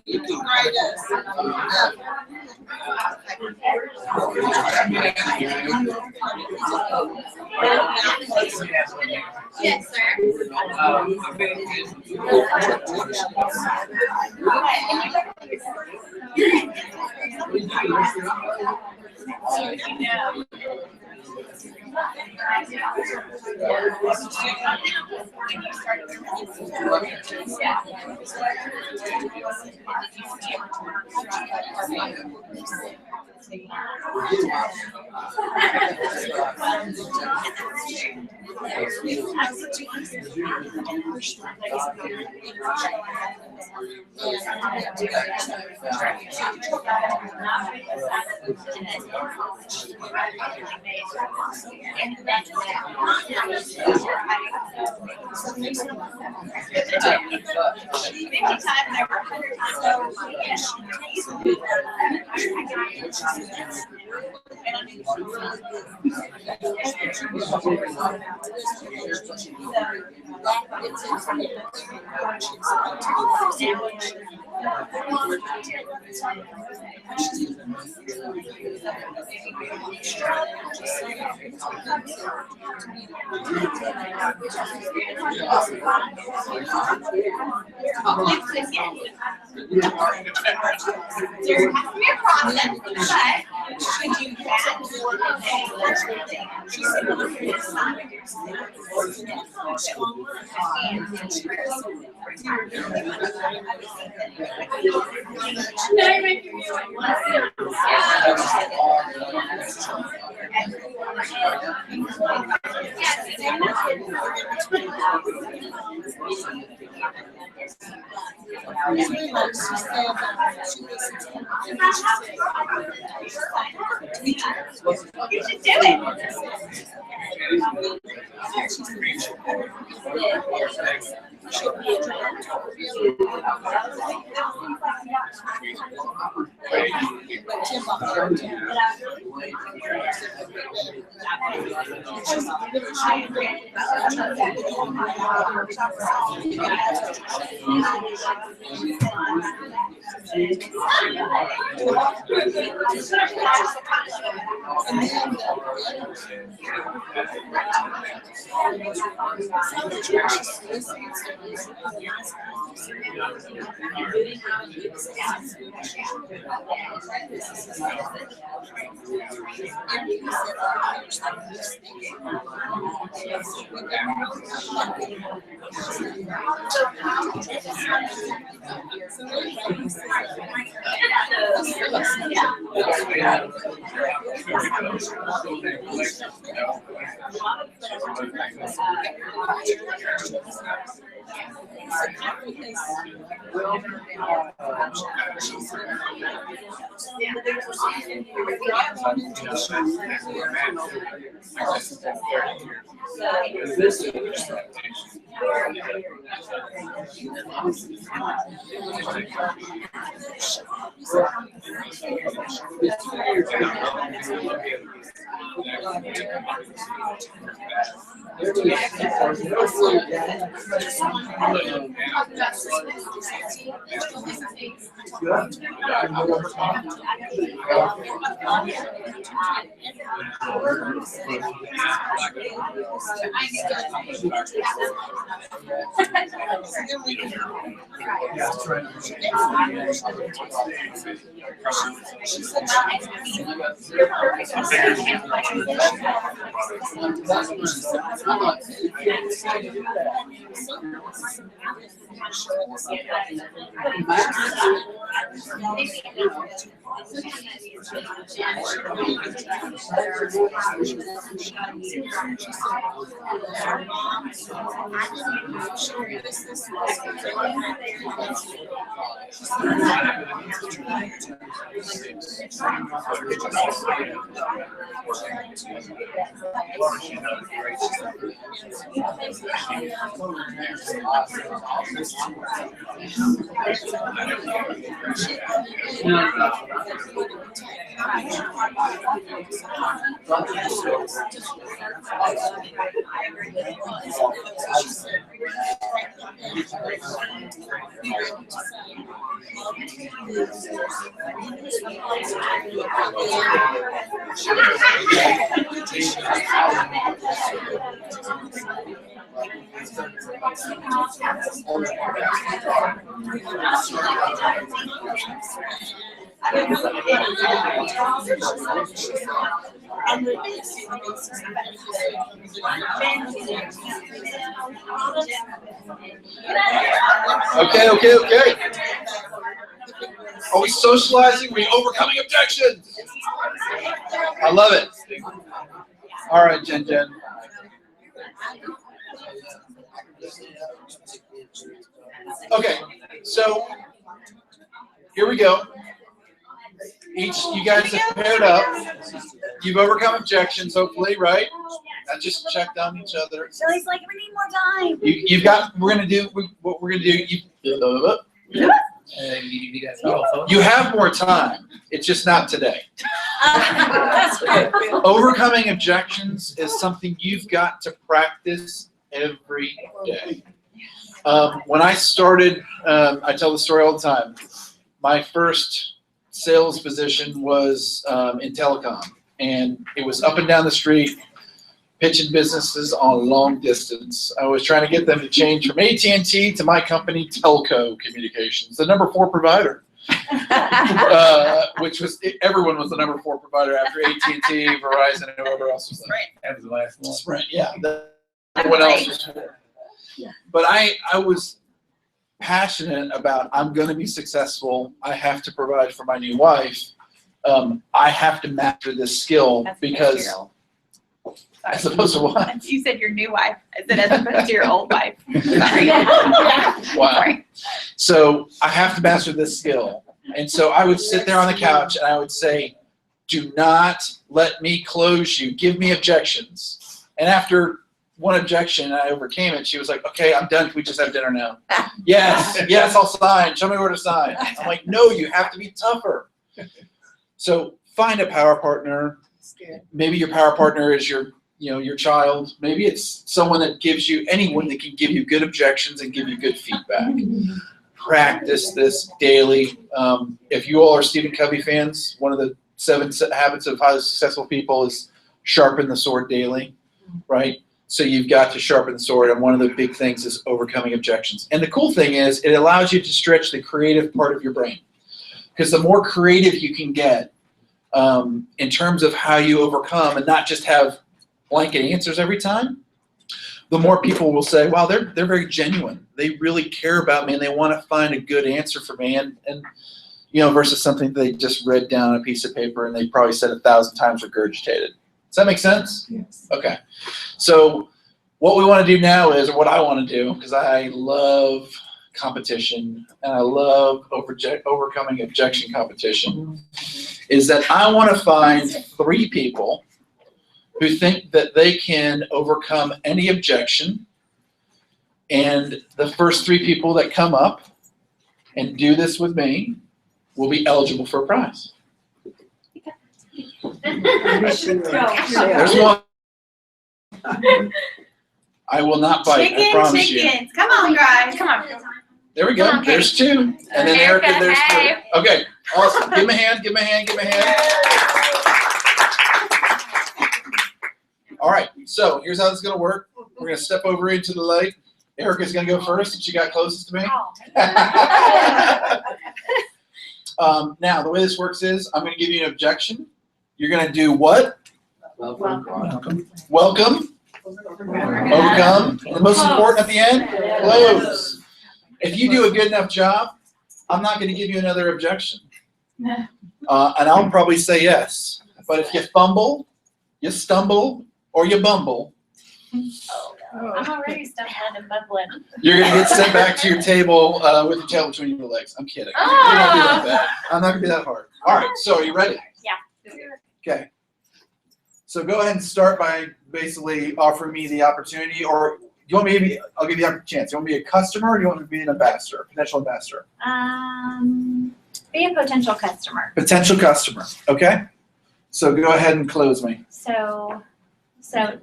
You can write us. Yes, sir. You should do it. Okay. Are we socializing? Are we overcoming objections? I love it. All right, Jen. Okay, so here we go. You guys have paired up. You've overcome objections, hopefully, right? Not just checked on each other. Shelly's like, we need more time. You've got. We're gonna do what we're gonna do. You have more time. It's just not today. That's good. Overcoming objections is something you've got to practice every day. When I started, I tell the story all the time. My first sales position was in telecom, and it was up and down the street, pitching businesses on long distance. I was trying to get them to change from AT&T to my company, Telco Communications, the number 4 provider, which was everyone was the number 4 provider after AT&T, Verizon, and whoever else was there. That was the last one. Sprint, yeah. Everyone else was there. But I was passionate about, I'm going to be successful. I have to provide for my new wife. I have to master this skill because. As opposed to what? You said your new wife. I said as opposed to your old wife. Sorry. Wow. Sorry. So I have to master this skill. And so I would sit there on the couch and I would say, do not let me close you. Give me objections. And after one objection, I overcame it. She was like, okay, I'm done. Can we just have dinner now? Yes, I'll sign. Show me where to sign. I'm like, no, you have to be tougher. So find a power partner. Maybe your power partner is your child. Maybe it's someone that anyone that can give you good objections and give you good feedback. Practice this daily. If you all are Stephen Covey fans, one of the 7 habits of highly successful people is sharpen the sword daily, right? So you've got to sharpen the sword, and one of the big things is overcoming objections. And the cool thing is it allows you to stretch the creative part of your brain, because the more creative you can get in terms of how you overcome and not just have blanket answers every time, the more people will say, wow, they're very genuine. They really care about me and they want to find a good answer for me, and versus something they just read down on a piece of paper and they probably said 1,000 times regurgitated. Does that make sense? Yes. Okay. So what we want to do now is, or what I want to do, because I love competition and I love overcoming objection competition, is that I want to find 3 people who think that they can overcome any objection, and the first 3 people that come up and do this with me will be eligible for a prize. There's one. I will not bite, I promise you. Chickens. Come on, guys. Come on. There we go. There's 2. And then Erica, there's 3. Okay. Awesome. Give him a hand, give him a hand, give him a hand. All right, so here's how this is gonna work. We're gonna step over into the light. Erica's gonna go first. She got closest to me. Now, the way this works is I'm gonna give you an objection. You're gonna do what? Welcome. Welcome. Overcome. And the most important at the end, close. If you do a good enough job, I'm not going to give you another objection. And I'll probably say yes. But if you fumble, you stumble, or you bumble, I'm already stumbling and bubbling. you're going to get sent back to your table with your tail between your legs. I'm kidding. You're not gonna be that bad. I'm not going to be that hard. All right, so are you ready? Yeah. Okay. So go ahead and start by basically offering me the opportunity, or you want me to be, I'll give you a chance. You want me to be a customer, or do you want me to be an ambassador, potential ambassador? Be a potential customer. Potential customer, okay? So go ahead and close me. So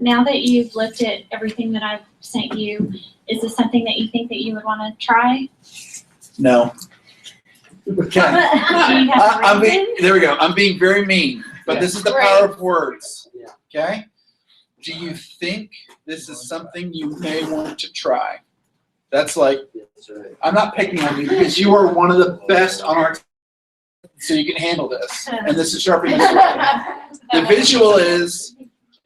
now that you've looked at everything that I've sent you, is this something that you think that you would want to try? No. Okay. Do you have a reason? There we go. I'm being very mean, but this is the power of words. Okay? Do you think this is something you may want to try? That's like, I'm not picking on you because you are one of the best on our team, so you can handle this. And this is sharpening the sword. The visual is,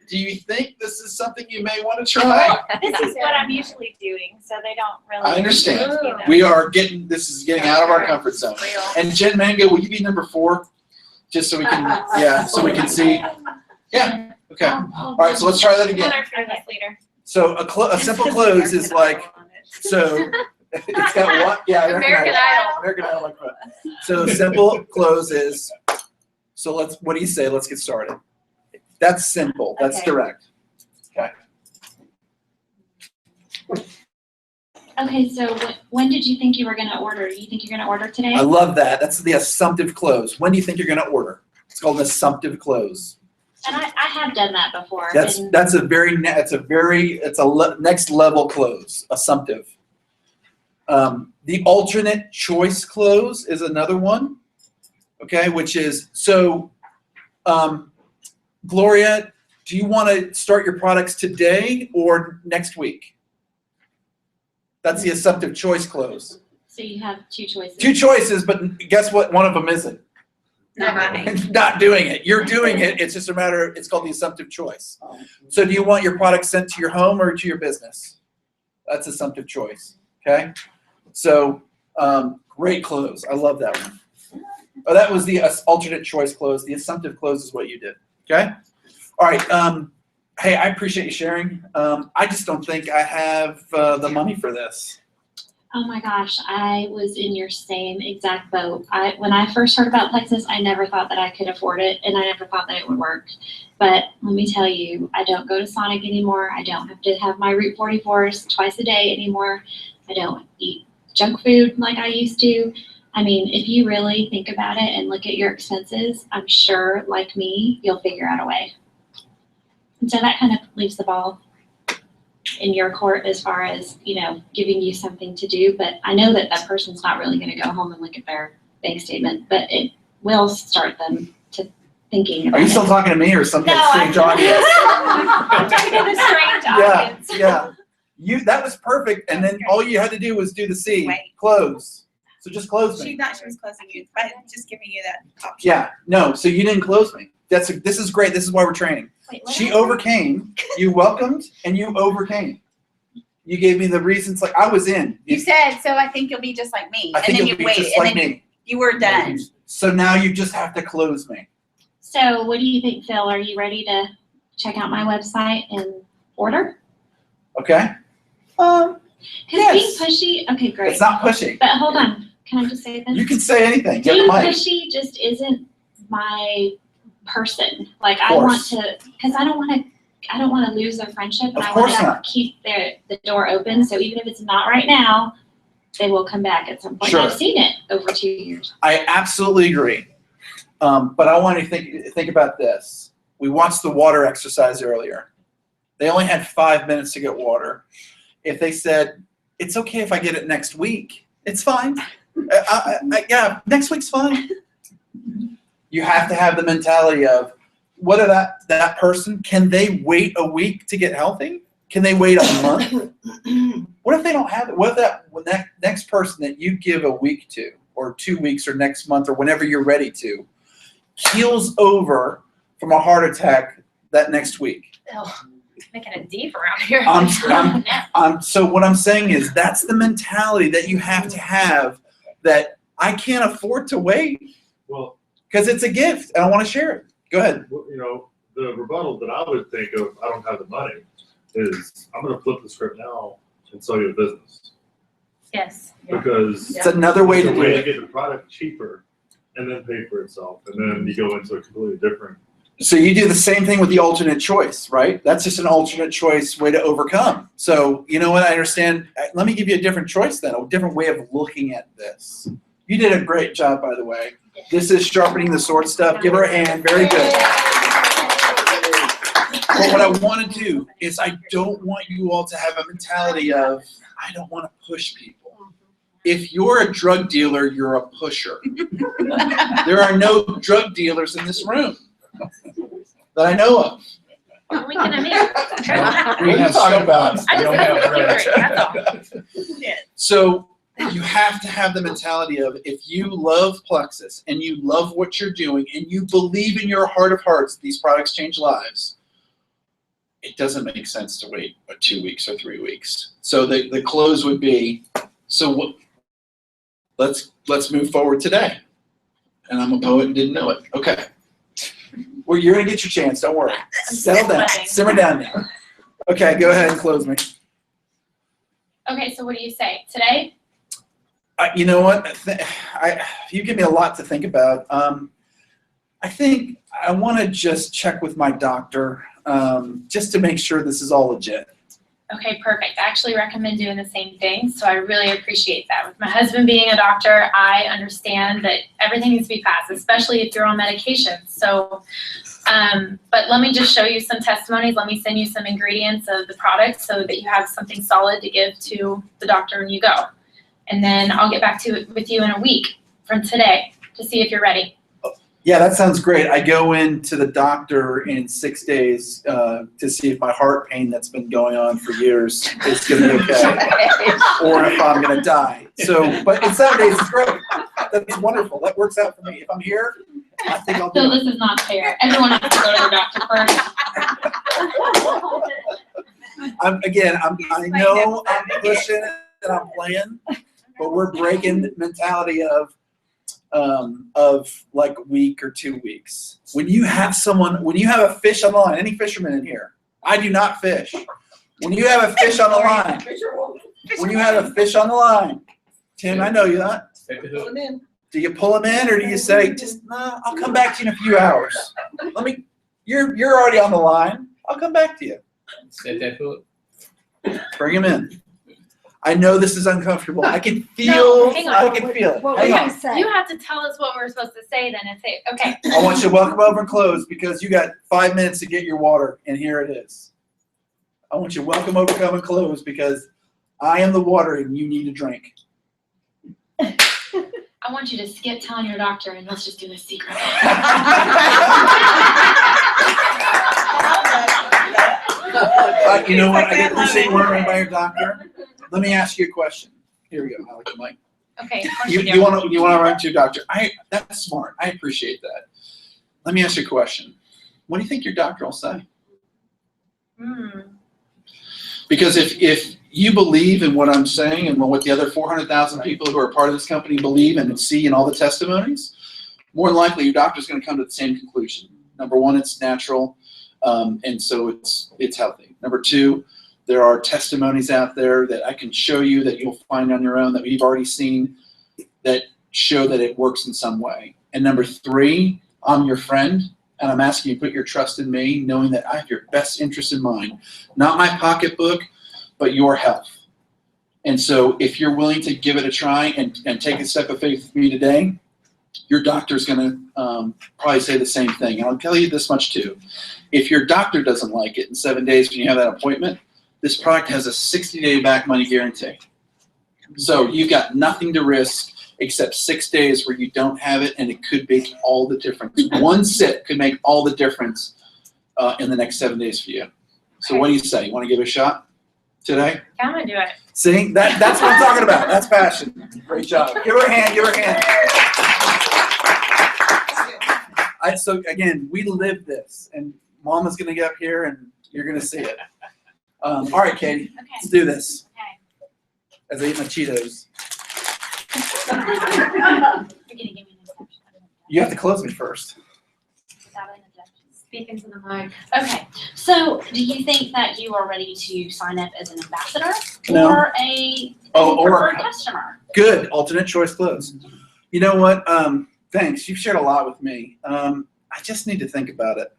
do you think this is something you may want to try? This is what I'm usually doing, so they don't really. I understand. You know. We are getting, this is getting out of our comfort zone. And Jen Mango, will you be number 4? Just so we can, yeah, so we can see. Yeah, okay. All right, so let's try that again. So a simple close is like, so it's got what? Yeah, American Idol. American Idol like that. So simple close is, so what do you say? Let's get started. That's simple. That's Okay. direct. Okay. Okay, so when did you think you were going to order? You think you're going to order today? I love that. That's the assumptive close. When do you think you're going to order? It's called an assumptive close. And I have done that before. That's and it's a next level close, assumptive. The alternate choice close is another one. Okay, which is so. Gloria, do you want to start your products today or next week? That's the assumptive choice close. So you have two choices. Two choices, but guess what? One of them isn't. Not doing it. You're doing it. It's just a matter. It's called the assumptive choice. So do you want your product sent to your home or to your business? That's assumptive choice. Okay. So great close. I love that one. Oh, that was the alternate choice close. The assumptive close is what you did. Okay. All right. Hey, I appreciate you sharing. I just don't think I have the money for this. Oh my gosh, I was in your same exact boat. When I first heard about Plexus, I never thought that I could afford it, and I never thought that it would work. But let me tell you, I don't go to Sonic anymore. I don't have to have my Route 44s twice a day anymore. I don't eat junk food like I used to. I mean, if you really think about it and look at your expenses, I'm sure, like me, you'll figure out a way. And so that kind of leaves the ball in your court as far as, giving you something to do. But I know that that person's not really going to go home and look at their bank statement, but it will start them to thinking about it. Are you still talking to me or something? No, Strange audience? I'm talking to the strange audience. Yeah. That was perfect. And then all you had to do was do the C, Wait. Close. So just close me. She thought she was closing you, but just giving you that option. Yeah. No. So you didn't close me. This is great. This is why we're training. Wait, what She happened? overcame. You welcomed and you overcame. You gave me the reasons. Like I was in. You said, so I think you'll be just like me. I And think then you'll you be wait, just and like then me. you were done. So now you just have to close me. So what do you think, Phil? Are you ready to check out my website and order? Okay. Because Yes. being pushy, okay, great. It's not pushing. But hold on, can I just say this? You can say anything. Get Being the mic. pushy just isn't my person. Like I Course. want to, because I don't want to lose their friendship, and Of I course want to not. keep the door open. So even if it's not right now, they will come back at some point. Sure. I've seen it over 2 years. I absolutely agree. But I want to think about this. We watched the water exercise earlier. They only had 5 minutes to get water. If they said, it's okay if I get it next week, it's fine. Yeah, next week's fine. You have to have the mentality of whether that person, can they wait a week to get healthy? Can they wait a month? What if they don't have it? What if that next person that you give a week to, or 2 weeks, or next month, or whenever you're ready to, keels over from a heart attack that next week? Making it deep around here. So what I'm saying is that's the mentality that you have to have, that I can't afford to wait. Well, because it's a gift and I want to share it. Go ahead. you know, the rebuttal that I would think of, I don't have the money, is I'm going to flip the script now and sell you a business. Yes. Because it's another way it's to a way do to it. get the product cheaper and then pay for itself. And then you go into a completely different. So you do the same thing with the alternate choice, right? That's just an alternate choice way to overcome. So you know what? I understand. Let me give you a different choice then, a different way of looking at this. You did a great job, by the way. This is sharpening the sword stuff. Give her a hand. Very good. But what I want to do is I don't want you all to have a mentality of, I don't want to push people. If you're a drug dealer, you're a pusher. There are no drug dealers in this room that I know of. We can admit. We have talking about. I just got that's all. So you have to have the mentality of, if you love Plexus and you love what you're doing and you believe in your heart of hearts these products change lives, it doesn't make sense to wait 2 weeks or 3 weeks. So the close would be, so what? Let's move forward today. And I'm a poet and didn't know it. Okay. Well, you're gonna get your chance. Don't worry. Settle down. Simmer down now. Okay, go ahead and close me. Okay, so what do you say? Today? You know what? You give me a lot to think about. I think I want to just check with my doctor just to make sure this is all legit. Okay, perfect. I actually recommend doing the same thing, so I really appreciate that. With my husband being a doctor, I understand that everything needs to be fast, especially if you're on medication. So, but let me just show you some testimonies. Let me send you some ingredients of the product so that you have something solid to give to the doctor when you go. And then I'll get back to it with you in a week from today to see if you're ready. Yeah, that sounds great. I go into the doctor in 6 days to see if my heart pain that's been going on for years is going to be okay, or if I'm going to die. So, but in 7 days, it's great. That's wonderful. That works out for me. If I'm here, I think I'll do So it. this is not fair. Everyone has to go to their doctor first. I know I'm pushing it and I'm playing, but we're breaking the mentality of like a week or 2 weeks. When you have a fish on the line, any fisherman in here, I do not fish. When you have a fish on the line, Tim, I know you're not. Do you pull him in, or do you say, just, nah, I'll come back to you in a few hours? You're already on the line. I'll come back to you. Bring him in. I know this is uncomfortable. I can feel. hang on. I can feel it. Hang on. You have to tell us what we're supposed to say then and say, okay. I want you to welcome over and close because you got 5 minutes to get your water, and here it is. I want you to welcome over, come and close because I am the water and you need a drink. I want you to skip telling your doctor and let's just do this secret. You know what? I appreciate you learning by your doctor. Let me ask you a question. Here we go. I like the mic. Okay. You want to run to your doctor? That's smart. I appreciate that. Let me ask you a question. What do you think your doctor will say? Because if you believe in what I'm saying and what the other 400,000 people who are part of this company believe and see in all the testimonies, more than likely your doctor's going to come to the same conclusion. Number one, it's natural, and so it's healthy. Number two, there are testimonies out there that I can show you that you'll find on your own that we've already seen that show that it works in some way. And number three, I'm your friend, and I'm asking you to put your trust in me, knowing that I have your best interest in mind. Not my pocketbook, but your health. And so if you're willing to give it a try and take a step of faith with me today, your doctor's going to probably say the same thing. And I'll tell you this much too. If your doctor doesn't like it in 7 days when you have that appointment, this product has a 60-day back money guarantee. So you've got nothing to risk except 6 days where you don't have it, and it could make all the difference. One sit could make all the difference in the next 7 days for you. So what do you say? You want to give it a shot today? I'm gonna do it. See, that's what I'm talking about. That's passion. Great job. Give her a hand. Give her a hand. So again, we live this, and Mama's gonna get up here, and you're gonna see it. All right, Katie, let's do this. Okay. As I eat my Cheetos. You're gonna give me an exception. You have to close me first. Without an objection. Speak into the mic. Okay, so do you think that you are ready to sign up as an ambassador No. or a Or preferred customer? good alternate choice close. You know what? Thanks. You've shared a lot with me. I just need to think about it.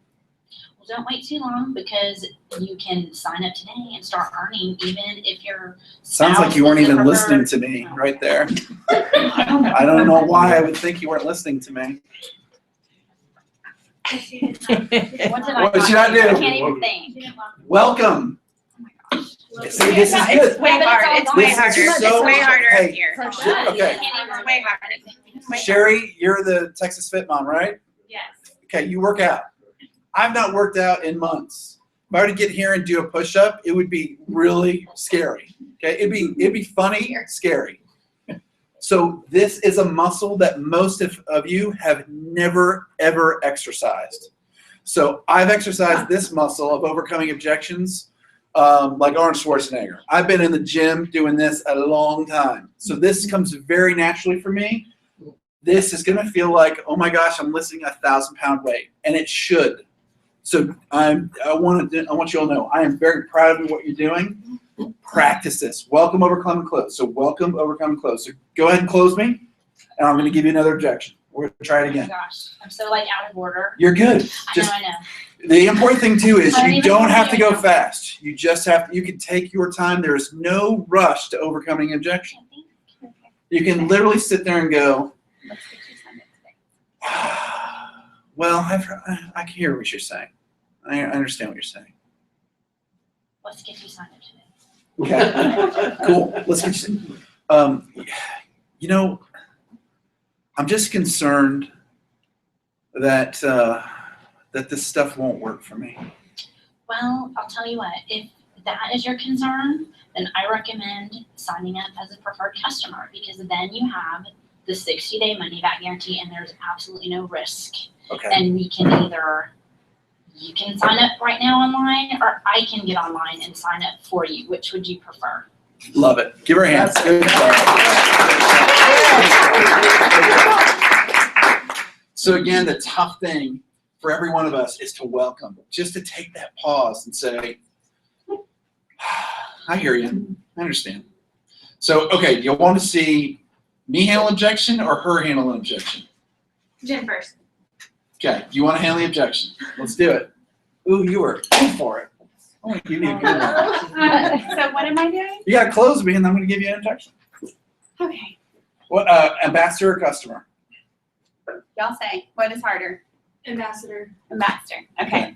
Well, don't wait too long because you can sign up today and start earning even if your Sounds like you weren't even listening to me right there. I don't know why I would think you weren't listening to me. What did I What should I do? I can't even think. Welcome. See, this is good. It's way hard. It's way This is harder. so- It's way harder Hey, up here. Okay. It's way harder. It's way Sherry, you're the Texas Fit Mom, right? Yes. Okay, you work out. I've not worked out in months. If I were to get here and do a push-up, it would be really scary. Okay, it'd be funny, scary. So this is a muscle that most of you have never ever exercised. So I've exercised this muscle of overcoming objections, like Arnold Schwarzenegger. I've been in the gym doing this a long time. So this comes very naturally for me. This is gonna feel like, oh my gosh, I'm lifting 1,000-pound weight, and it should. So I want you all to know I am very proud of what you're doing. Practice this. Welcome, overcome, and close. So welcome, overcome, and close. So go ahead and close me, and I'm going to give you another objection. We're going to try it Oh my again. gosh, I'm so like out of order. You're good. I know. The important thing too is I don't you even don't know have to you go know. fast. You just have to. You can take your time. There is no rush to overcoming objection. You can literally sit there and go, Let's get you signed up today. well, I can hear what you're saying. I understand what you're saying. Let's get you signed up today. Okay, cool. Let's get you. You know, I'm just concerned that that this stuff won't work for me. Well, I'll tell you what, if that is your concern, then I recommend signing up as a preferred customer because then you have the 60-day money-back guarantee and there's absolutely no risk. Okay. And we can either, you can sign up right now online or I can get online and sign up for you. Which would you prefer? Love it. Give her a hand. Good job. So again, the tough thing for every one of us is to welcome, just to take that pause and say, I hear you. I understand. So, okay, do you want to see me handle objection or her handle an objection? Jen first. Okay, do you want to handle the objection? Let's do it. Ooh, you were in for it. I'm going to give you a good one. So what am I doing? You got to close me, and I'm going to give you an objection. Okay. What, ambassador or customer? Y'all say, what is harder? Ambassador. Ambassador. Okay.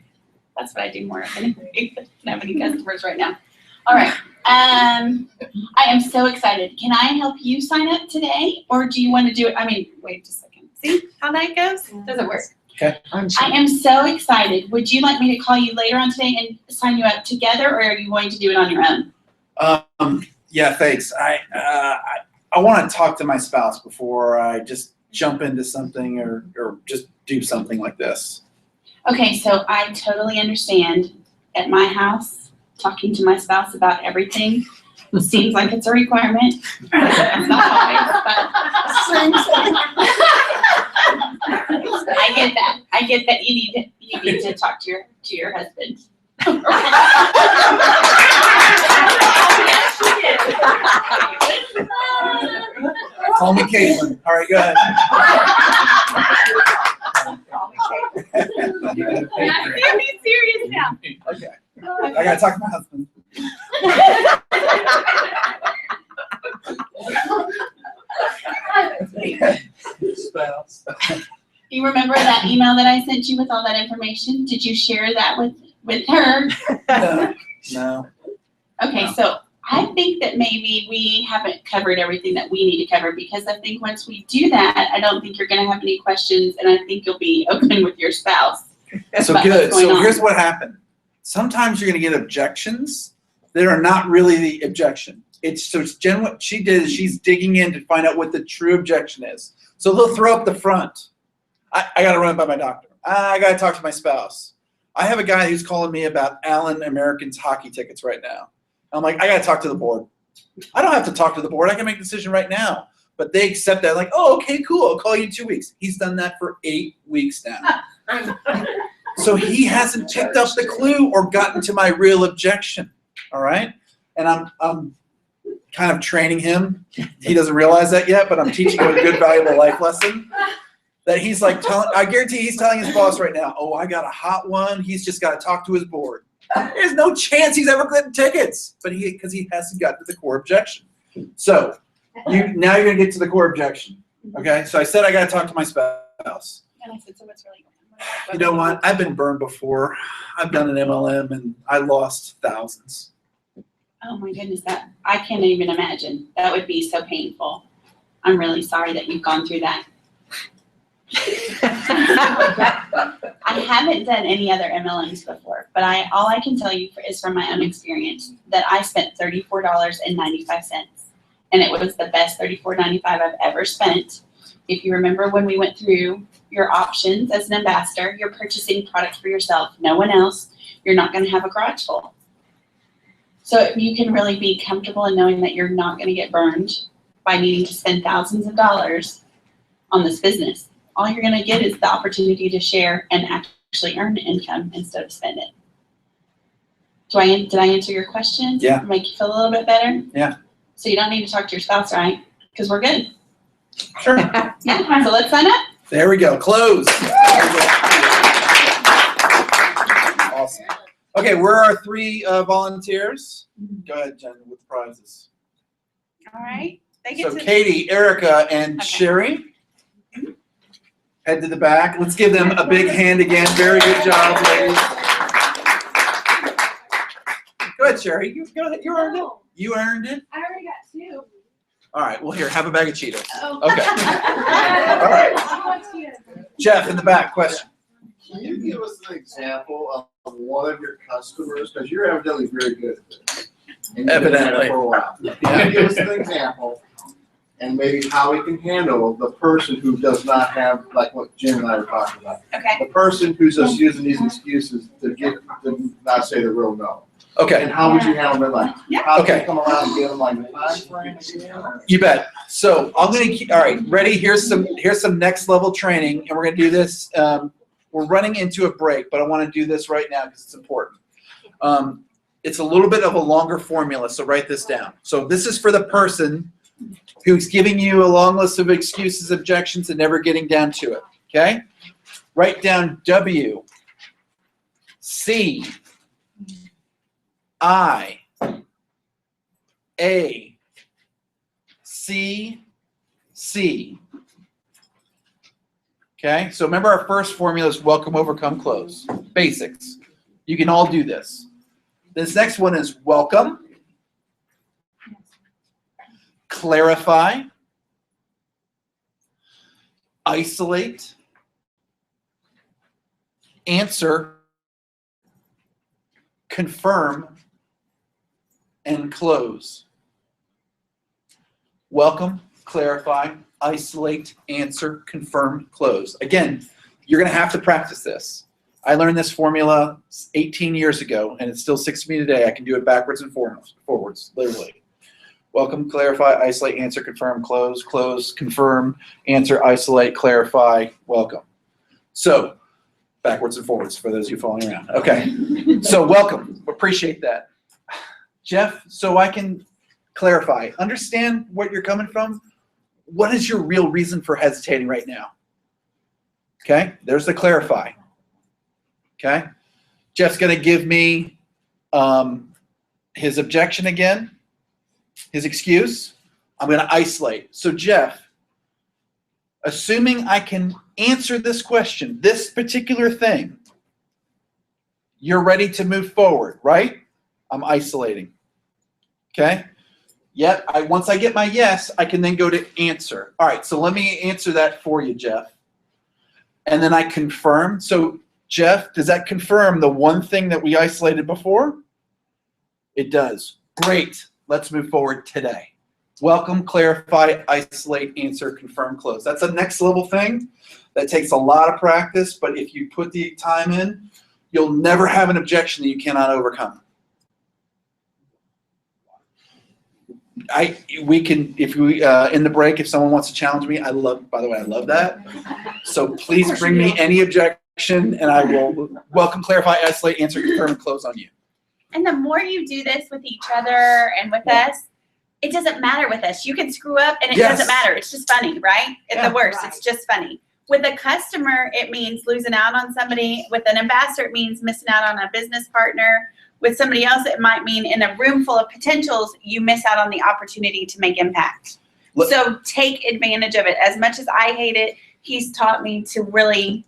That's what I do more of anyway. I don't have any customers right now. All right. I am so excited. Can I help you sign up today? Or do you want to do it? I mean, wait just a second. See how that goes? Doesn't work. Okay. I am so excited. Would you like me to call you later on today and sign you up together, or are you going to do it on your own? Yeah, thanks. I want to talk to my spouse before I just jump into something or just do something like this. Okay, so I totally understand. At my house, talking to my spouse about everything seems like it's a requirement. It's not always, but I get that. I get that you need to talk to your husband. Call me Caitlin. All right, go ahead. You're being serious now. Okay. I gotta talk to my husband. Spouse. You remember that email that I sent you with all that information? Did you share that with her? No. Okay, so I think that maybe we haven't covered everything that we need to cover, because I think once we do that, I don't think you're gonna have any questions, and I think you'll be open with your spouse. So about good. what's going So on. here's what happened. Sometimes you're gonna get objections that are not really the objection. It's Jen, what she did is she's digging in to find out what the true objection is. So they'll throw up the front. I gotta run by my doctor. I gotta talk to my spouse. I have a guy who's calling me about Allen Americans hockey tickets right now. I'm like, I gotta talk to the board. I don't have to talk to the board. I can make a decision right now. But they accept that, like, oh, okay, cool. I'll call you in 2 weeks. He's done that for 8 weeks now. So he hasn't picked up the clue or gotten to my real objection. All right? And I'm kind of training him. He doesn't realize that yet, but I'm teaching him a good, valuable life lesson. That he's like telling, I guarantee he's telling his boss right now, oh, I got a hot one. He's just got to talk to his board. There's no chance he's ever getting tickets, but because he hasn't gotten to the core objection. So now you're gonna get to the core objection. Okay. So I said I got to talk to my spouse. And I said, so what's really going on? You know what? I've been burned before. I've done an MLM and I lost thousands. Oh my goodness, that I can't even imagine. That would be so painful. I'm really sorry that you've gone through that. I haven't done any other MLMs before, but all I can tell you is from my own experience that I spent $34.95, and it was the best $34.95 I've ever spent. If you remember when we went through your options as an ambassador, you're purchasing product for yourself, no one else. You're not going to have a garage full. So you can really be comfortable in knowing that you're not going to get burned by needing to spend thousands of dollars on this business. All you're going to get is the opportunity to share and actually earn income instead of spend it. Did I answer your questions? Yeah. Make you feel a little bit better? Yeah. So you don't need to talk to your spouse, right? Because we're good. Sure. Yeah. So let's sign up. There we go. Close. Awesome. Okay, where are 3 volunteers? Go ahead, Jen, with the prizes. All right. They get So to Katie, Erica, and Okay. Sherry. Head to the back. Let's give them a big hand again. Very good job, ladies. Go ahead, Sherry. Go ahead. You earned it. You earned it. I already got 2. All right. Well, here, have a bag of Cheetos. Oh. Okay. All right. Jeff, in the back, question. Can you give us an example of one of your customers, because you're evidently very good at this. And you've been at it for a while. Can you give us an example and maybe how we can handle the person who does not have, like what Jim and I were talking about. Okay. The person who's just using these excuses to not say the real no. Okay. And how would you handle them? Like, Yeah. how do Okay. you come around and give them like a time frame again? Or- You bet. So I'm gonna keep. All right, ready? Here's some next level training, and we're gonna do this. We're running into a break, but I want to do this right now because it's important. It's a little bit of a longer formula, so write this down. So this is for the person who's giving you a long list of excuses, objections, and never getting down to it. Okay? Write down W, C, I, A, C, C. Okay, so remember our first formula is welcome, overcome, close. Basics. You can all do this. This next one is welcome, clarify, isolate, answer, confirm, and close. Welcome, clarify, isolate, answer, confirm, close. Again, you're going to have to practice this. I learned this formula 18 years ago, and it still sticks to me today. I can do it backwards and forwards, literally. Welcome, clarify, isolate, answer, confirm, close, close, confirm, answer, isolate, clarify, welcome. So, backwards and forwards for those of you following around. Okay, so welcome. Appreciate that. Jeff, so I can clarify, understand what you're coming from. What is your real reason for hesitating right now? Okay, there's the clarify. Okay, Jeff's going to give me his objection again, his excuse. I'm going to isolate. So Jeff, assuming I can answer this question, this particular thing, you're ready to move forward, right? I'm isolating. Okay? Yep, once I get my yes, I can then go to answer. All right, so let me answer that for you, Jeff. And then I confirm. So, Jeff, does that confirm the one thing that we isolated before? It does. Great. Let's move forward today. Welcome, clarify, isolate, answer, confirm, close. That's a next level thing that takes a lot of practice, but if you put the time in, you'll never have an objection that you cannot overcome. We can, if we, in the break, if someone wants to challenge me, by the way, I love that. So please bring me any objection and I will welcome, clarify, isolate, answer, confirm, and close on you. And the more you do this with each other and with us, it doesn't matter with us. You can screw up and it doesn't matter. It's just funny, right? At the worst, it's just funny. With a customer, it means losing out on somebody. With an ambassador, it means missing out on a business partner. With somebody else, it might mean in a room full of potentials, you miss out on the opportunity to make impact. So take advantage of it. As much as I hate it, he's taught me to really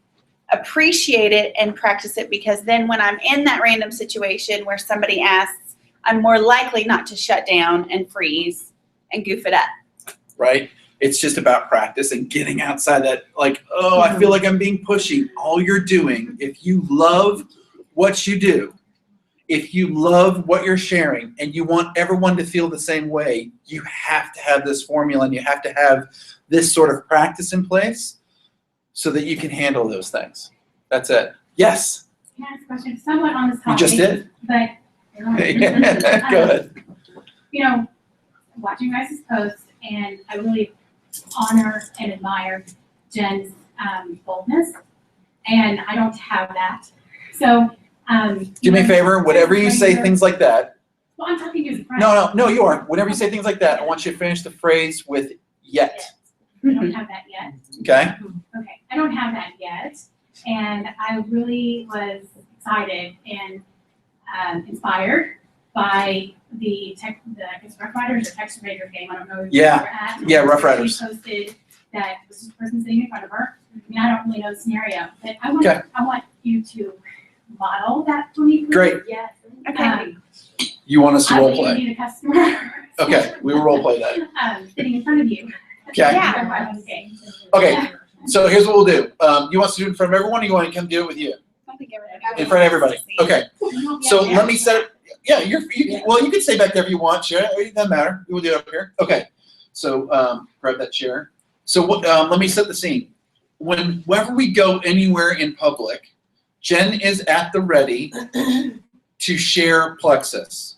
appreciate it and practice it, because then when I'm in that random situation where somebody asks, I'm more likely not to shut down and freeze and goof it up. Right? It's just about practice and getting outside that, like, oh, I feel like I'm being pushy. All you're doing, if you love what you do, if you love what you're sharing and you want everyone to feel the same way, you have to have this formula and you have to have this sort of practice in place so that you can handle those things. That's it. Yes? Can I ask a question? Somewhat on this topic. You just did. But Go ahead. You know, watching you guys' posts, and I really honor and admire Jen's boldness, and I don't have that. So, do me a favor. Whenever you say things like that. Well, I'm talking to you as a friend. No, you aren't. Whenever you say things like that, I want you to finish the phrase with yet. I don't have that yet. Okay. Okay, I don't have that yet, and I really was excited and inspired by the I guess Rough Riders or Texas Raiders game. I don't know if you were at. Yeah, Rough Riders. She posted that this is the person sitting in front of her. I mean, I don't really know the scenario, but I want you to model that for me, please. Great. Yes. Okay. You want us to role I will play? be the customer. Okay, we will role play that. Sitting in front of you. Okay. Yeah. Okay, so here's what we'll do. You want us to do it in front of everyone, or you want to come do it with you? In front of everybody. Okay. So let me set it. Yeah, you can stay back there if you want. Share it. It doesn't matter. We'll do it up here. Okay. So grab that chair. So let me set the scene. Whenever we go anywhere in public, Jen is at the ready to share Plexus.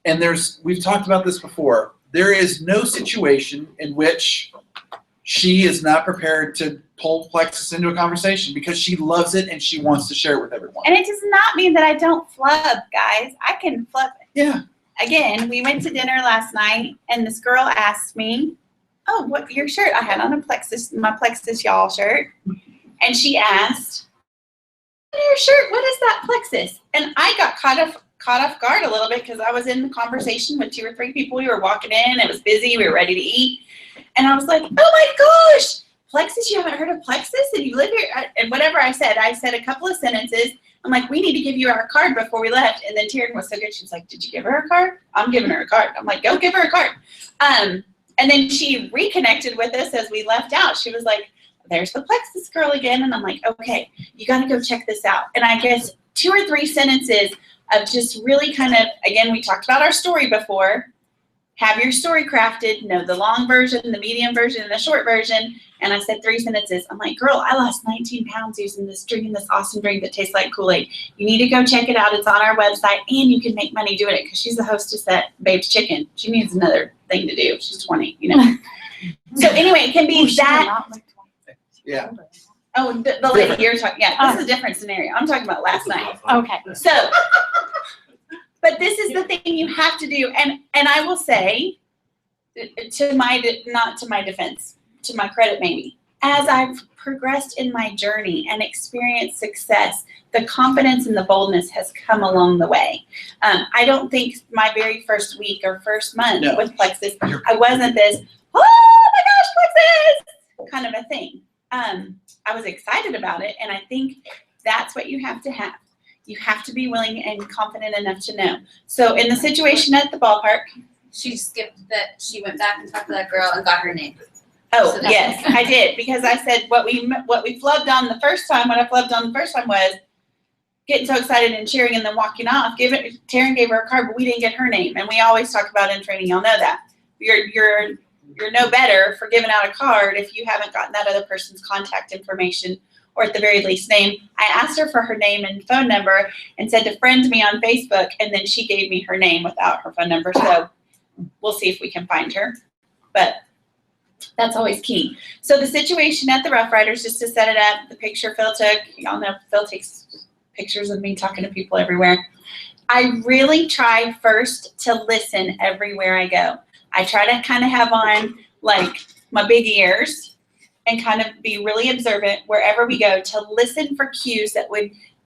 And we've talked about this before. There is no situation in which she is not prepared to pull Plexus into a conversation because she loves it and she wants to share it with everyone. And it does not mean that I don't flub, guys. I can flub it. Yeah. Again, we went to dinner last night and this girl asked me, oh, what your shirt? I had on my Plexus y'all shirt. And she asked, your shirt, what is that Plexus? And I got caught off guard a little bit because I was in the conversation with 2 or 3 people. We were walking in, it was busy, we were ready to eat. And I was like, oh my gosh, Plexus, you haven't heard of Plexus? And you live here? And whatever I said a couple of sentences. I'm like, we need to give you our card before we left. And then Taryn was so good. She was like, did you give her a card? I'm giving her a card. I'm like, go give her a card. And then she reconnected with us as we left out. She was like, there's the Plexus girl again. And I'm like, okay, you got to go check this out. And I guess 2 or 3 sentences of just really kind of, again, we talked about our story before. Have your story crafted, know the long version, the medium version, and the short version. And I said 3 sentences. I'm like, girl, I lost 19 pounds drinking this awesome drink that tastes like Kool-Aid. You need to go check it out. It's on our website, and you can make money doing it because she's the hostess at Babe's Chicken. She needs another thing to do. She's 20, you know. So anyway, it can be that. Yeah. Oh, the lady you're talking. Yeah, this is a different scenario. I'm talking about last night. Okay. So, but this is the thing you have to do, and I will say, not to my defense, to my credit maybe, as I've progressed in my journey and experienced success, the confidence and the boldness has come along the way. I don't think my very first week or first month with Plexus, I wasn't this, oh my gosh, Plexus, kind of a thing. I was excited about it, and I think that's what you have to have. You have to be willing and confident enough to know. So in the situation at the ballpark, She skipped that, she went back and talked to that girl and got her name. oh, So that's- yes, I did, because I said what we flubbed on the first time, what I flubbed on the first time was getting so excited and cheering and then walking off. Taryn gave her a card, but we didn't get her name. And we always talk about in training, y'all know that. You're no better for giving out a card if you haven't gotten that other person's contact information, or at the very least name. I asked her for her name and phone number and said to friend me on Facebook, and then she gave me her name without her phone number. So we'll see if we can find her. But that's always key. So the situation at the Rough Riders, just to set it up, the picture Phil took, y'all know Phil takes pictures of me talking to people everywhere. I really try first to listen everywhere I go. I try to kind of have on like my big ears and kind of be really observant wherever we go to listen for cues that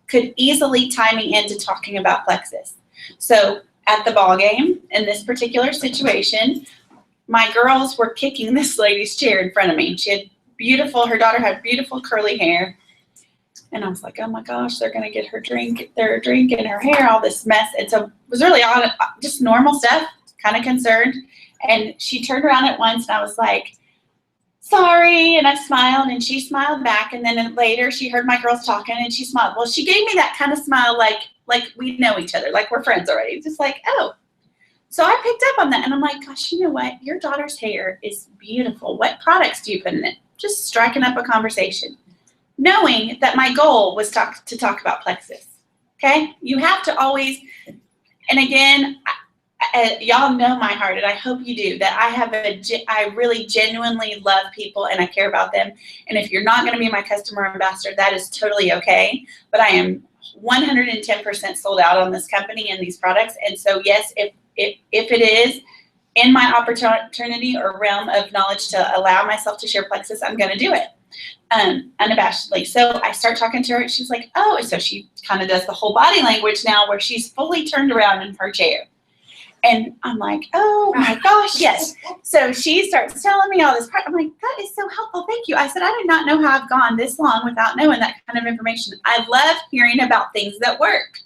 could easily tie me into talking about plexus. So at the ball game, in this particular situation, my girls were kicking this lady's chair in front of me. Her daughter had beautiful curly hair. And I was like, oh my gosh, they're gonna get their drink in her hair, all this mess. And so it was really on just normal stuff, kind of concerned. And she turned around at once and I was like, sorry. And I smiled and she smiled back. And then later she heard my girls talking and she smiled. Well, she gave me that kind of smile like we know each other, like we're friends already. Just like, oh. So I picked up on that and I'm like, gosh, you know what? Your daughter's hair is beautiful. What products do you put in it? Just striking up a conversation. Knowing that my goal was to talk about plexus, okay? You have to always, and again, y'all know my heart, and I hope you do, that I really genuinely love people and I care about them. And if you're not gonna be my customer ambassador, that is totally okay. But I am 110% sold out on this company and these products. And so yes, if it is in my opportunity or realm of knowledge to allow myself to share plexus, I'm gonna do it. Unabashedly. So I start talking to her and she's like, oh, so she kind of does the whole body language now where she's fully turned around in her chair. And I'm like, oh my gosh, yes. So she starts telling me all this part. I'm like, that is so helpful. Thank you. I said, I did not know how I've gone this long without knowing that kind of information. I love hearing about things that work.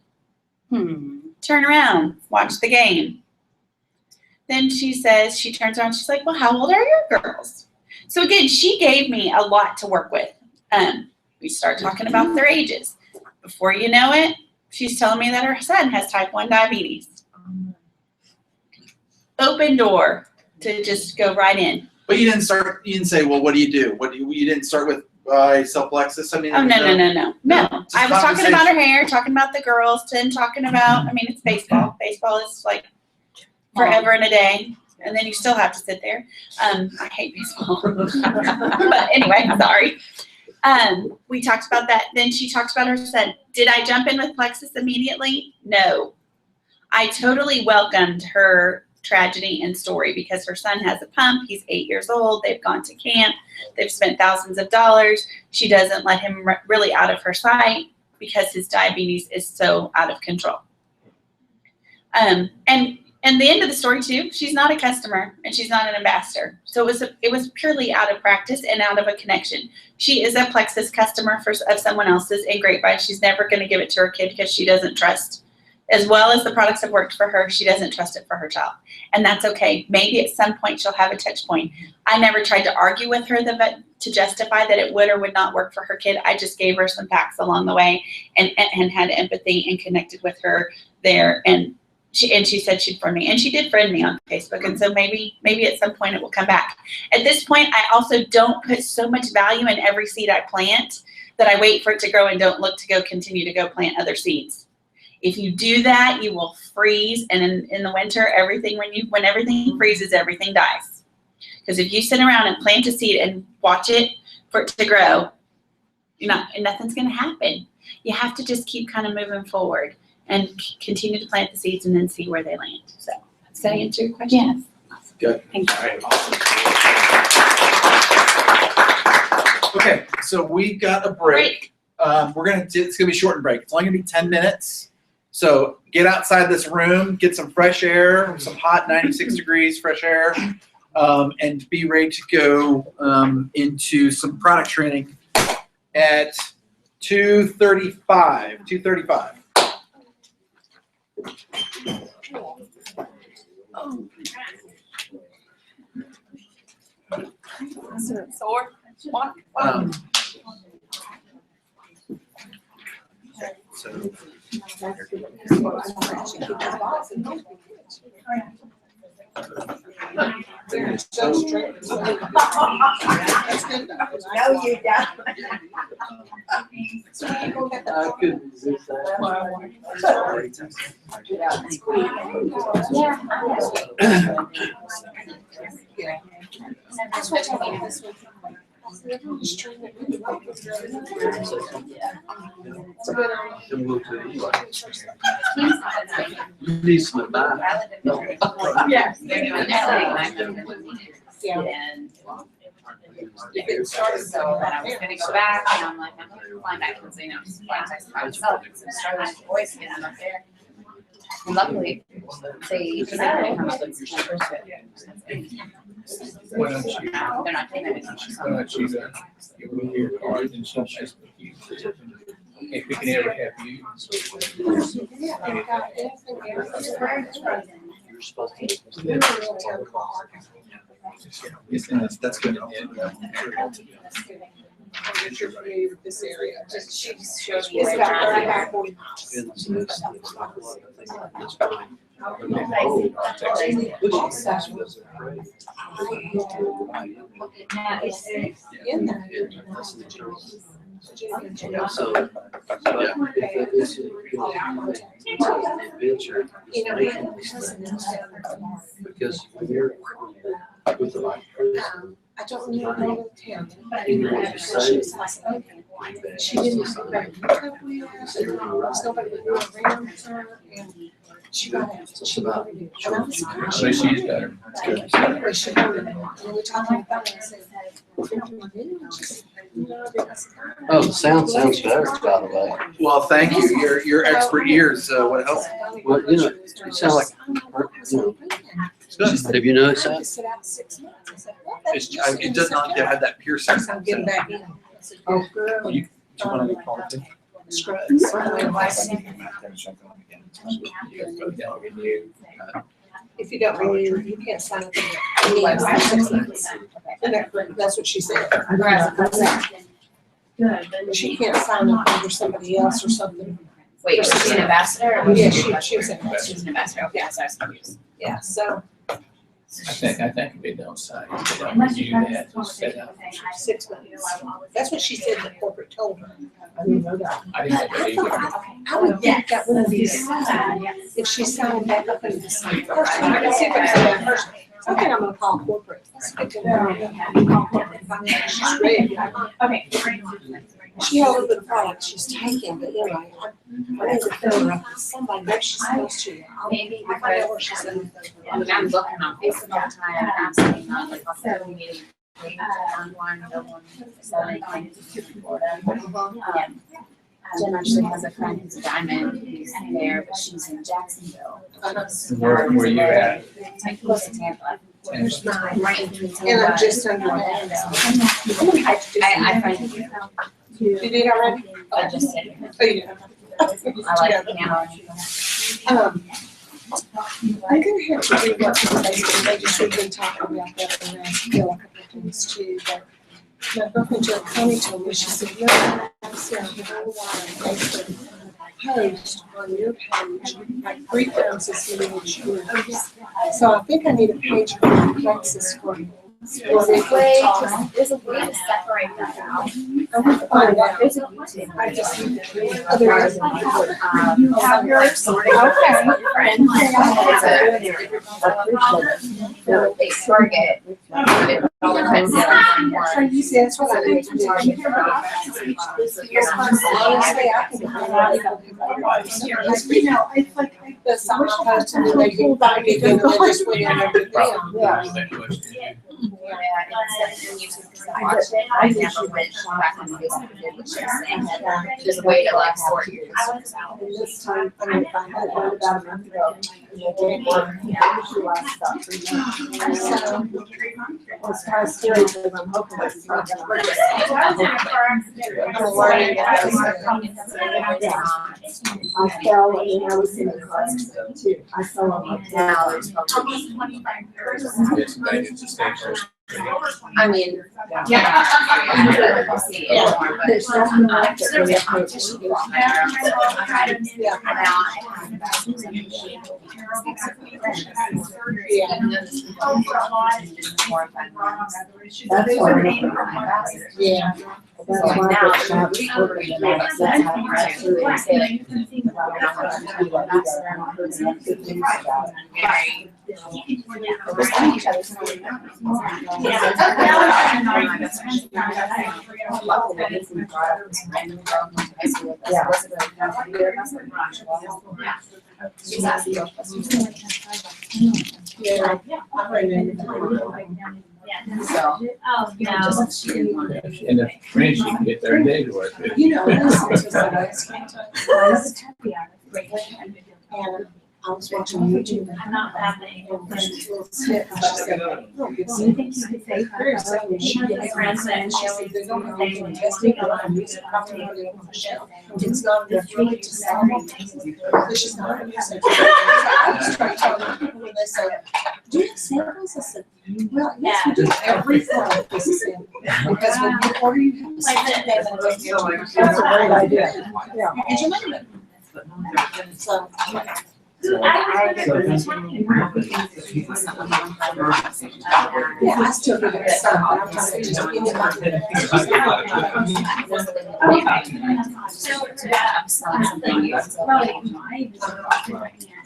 Turn around, watch the game. Then she says, she turns around, she's like, well, how old are your girls? So again, she gave me a lot to work with. We start talking about their ages. Before you know it, she's telling me that her son has type 1 diabetes. Open door to just go right in. But you didn't say, well, what do you do? You didn't start with self-plexus? I mean, Oh, no. I was talking about her hair, talking about the girls, then talking about, I mean, it's baseball. Baseball is like forever and a day. And then you still have to sit there. I hate baseball. But anyway, sorry. We talked about that. Then she talks about her son. Did I jump in with plexus immediately? No. I totally welcomed her tragedy and story because her son has a pump. He's 8 years old. They've gone to camp. They've spent thousands of dollars. She doesn't let him really out of her sight because his diabetes is so out of control. And the end of the story too, she's not a customer and she's not an ambassador. So it was purely out of practice and out of a connection. She is a plexus customer of someone else's in Grapevine. She's never going to give it to her kid because she doesn't trust. As well as the products have worked for her, she doesn't trust it for her child. And that's okay. Maybe at some point she'll have a touch point. I never tried to argue with her to justify that it would or would not work for her kid. I just gave her some facts along the way and had empathy and connected with her there. And she said she'd friend me, and she did friend me on Facebook, and so maybe at some point it will come back. At this point, I also don't put so much value in every seed I plant that I wait for it to grow and don't look to continue to plant other seeds. If you do that, you will freeze, and in the winter, when everything freezes, everything dies. Because if you sit around and plant a seed and watch it for it to grow, nothing's going to happen. You have to just keep kind of moving forward and continue to plant the seeds and then see where they land. So, does that answer your question? Yes. Awesome. Good. Thank you. All right, awesome. Okay, so we've got a break. It's gonna be a shortened break. It's only gonna be 10 minutes. So get outside this room, get some fresh air, some hot 96 degrees fresh air, and be ready to go into some product training at 2:35. Sore? What? So, So strict. That's good though. No, you don't. I couldn't resist that. That's what I mean, this one. Just trying to really like this girl. It's a good You need some advice. Yes. You can start it So then I was gonna go back and I'm like, I'm gonna fly back and say no, just fly back by myself, because I'm struggling with voice and I'm up there. And luckily, they, because I don't have Why don't you, they're not taking it. why don't you, give me your card and she'll just book you. If we can ever help you. You're supposed to. That's good. If you're familiar with this area, Just, she just showed me. it's about where 35, 40 miles. In there. So, yeah, if this is adventure, because when you're with the right person, I don't know all the town, but you know what you she was say. like, okay. She didn't come back. There's nobody around her, and she got out. It's about So she's better. Anyway, she got it. And we talked on the phone, and I said, Oh, the sound sounds better, by the way. well, thank you. Your expert ears would help. Well, you know, it sounds like, have you noticed that? Sit out 6 months. I said, what? It does not have that piercing. So I'm getting back in. I said, oh, girl. Do you want to call it? Scrubs. If you don't renew, you can't sign up. That's what she said. Good. She can't sign up under somebody else or something. Wait, was she an ambassador? Or was Yeah, she she was an She was an ambassador, okay, so I was confused. Yeah, so I think we don't say, we don't review that, just set up. 6 months. That's what she said the corporate told her. I didn't know that. I didn't know that either. I would think that would be if she signed back up into the same person. I can see if I can say that first. I think I'm gonna call corporate. Call corporate. She's great. Okay. She had a little bit of product she's taking, but anyway, I need to fill her up with somebody, maybe she's supposed to. Maybe I'll find out where because, she's in. I mean, I'm looking on Facebook all the time, and I'm seeing on like, also meeting, online, no one, selling, like, Florida. Jen actually has a friend who's a diamond, who's there, but she's in Jacksonville. Where you at? It's like close to Tampa. There's nine. Right in between Tampa. And I'm just under that. I find it. You did already? I just said, Oh, you did. I like camera. I'm gonna have to rework the Facebook pages, we've been talking about that, and I feel a couple of things too, but my girlfriend Jill Connie told me, she said, you're gonna have to see a whole lot of Facebook post on your page, like 3 times as many as yours. So I think I need a page for Lexus for you. There's a way to separate that out. I want to find out. There's a YouTube. I just need to read There is you have your sorting friend. They target. All the friends that You see, that's what I need to do. Honestly, I can. That's something I posted, and they get, I get them, and they just went in and did them. That question. instead of YouTube because I watched it, I never went back on Facebook and did what she was saying. There's a way to like sort your answers out. And this time, I mean, I had one about a month ago, and it didn't work, usually lasts about 3 months. So, it's kind of scary because I'm hoping it's not gonna work. I'm learning that. I fell, and I was in the car accident too. I fell on my Now there's probably 25 I mean, yeah. We'll see it more, but There's nothing like it when there's a you competition. That's why. Yeah. That's why I got shot over the neck. That's how I got through it. So, Oh, she didn't want to. And the friends you can get there in day to work. You know, this is and I was watching YouTube. I'm not laughing. And she said, "Oh, you think you could say first?" So she did it, and she said, "They're going to investigate a lot of music, probably put it on the shelf. It's not enough really to sell it. This is not enough." So I just started telling people, and they said, "Do you have samples?" I said, "Well, yes, we do. Every product is a sample. Because when you order, you have to say that they have to give you." That's a great idea. Yeah. And you name it. So. Yeah, I still do that stuff, but I'm trying to just give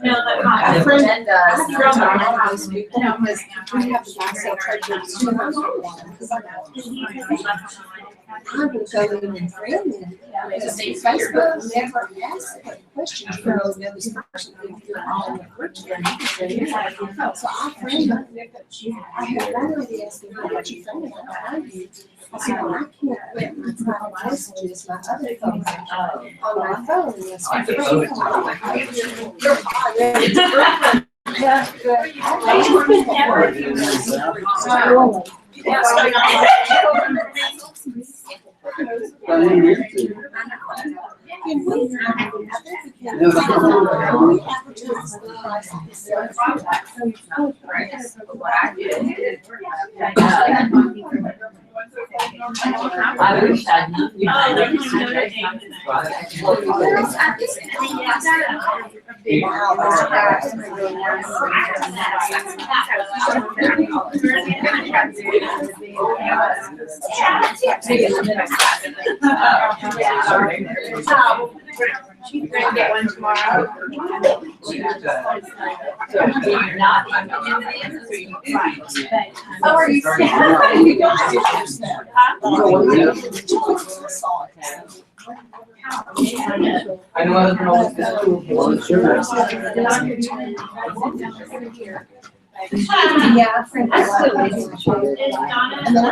A friend does. because we have to buy some treasures too. I will go in and friend them. Because Facebook never asks questions from the other person if you're on the group together. So I friend them. I had one lady ask me, "How did you friend them?" I do. I said, "Well, I can't put my private messages, my other phone on my phone unless my friend." Yeah, good. I wish I'd known you. She's gonna get one tomorrow. How are you? I know I don't know. Yeah, friend. And then I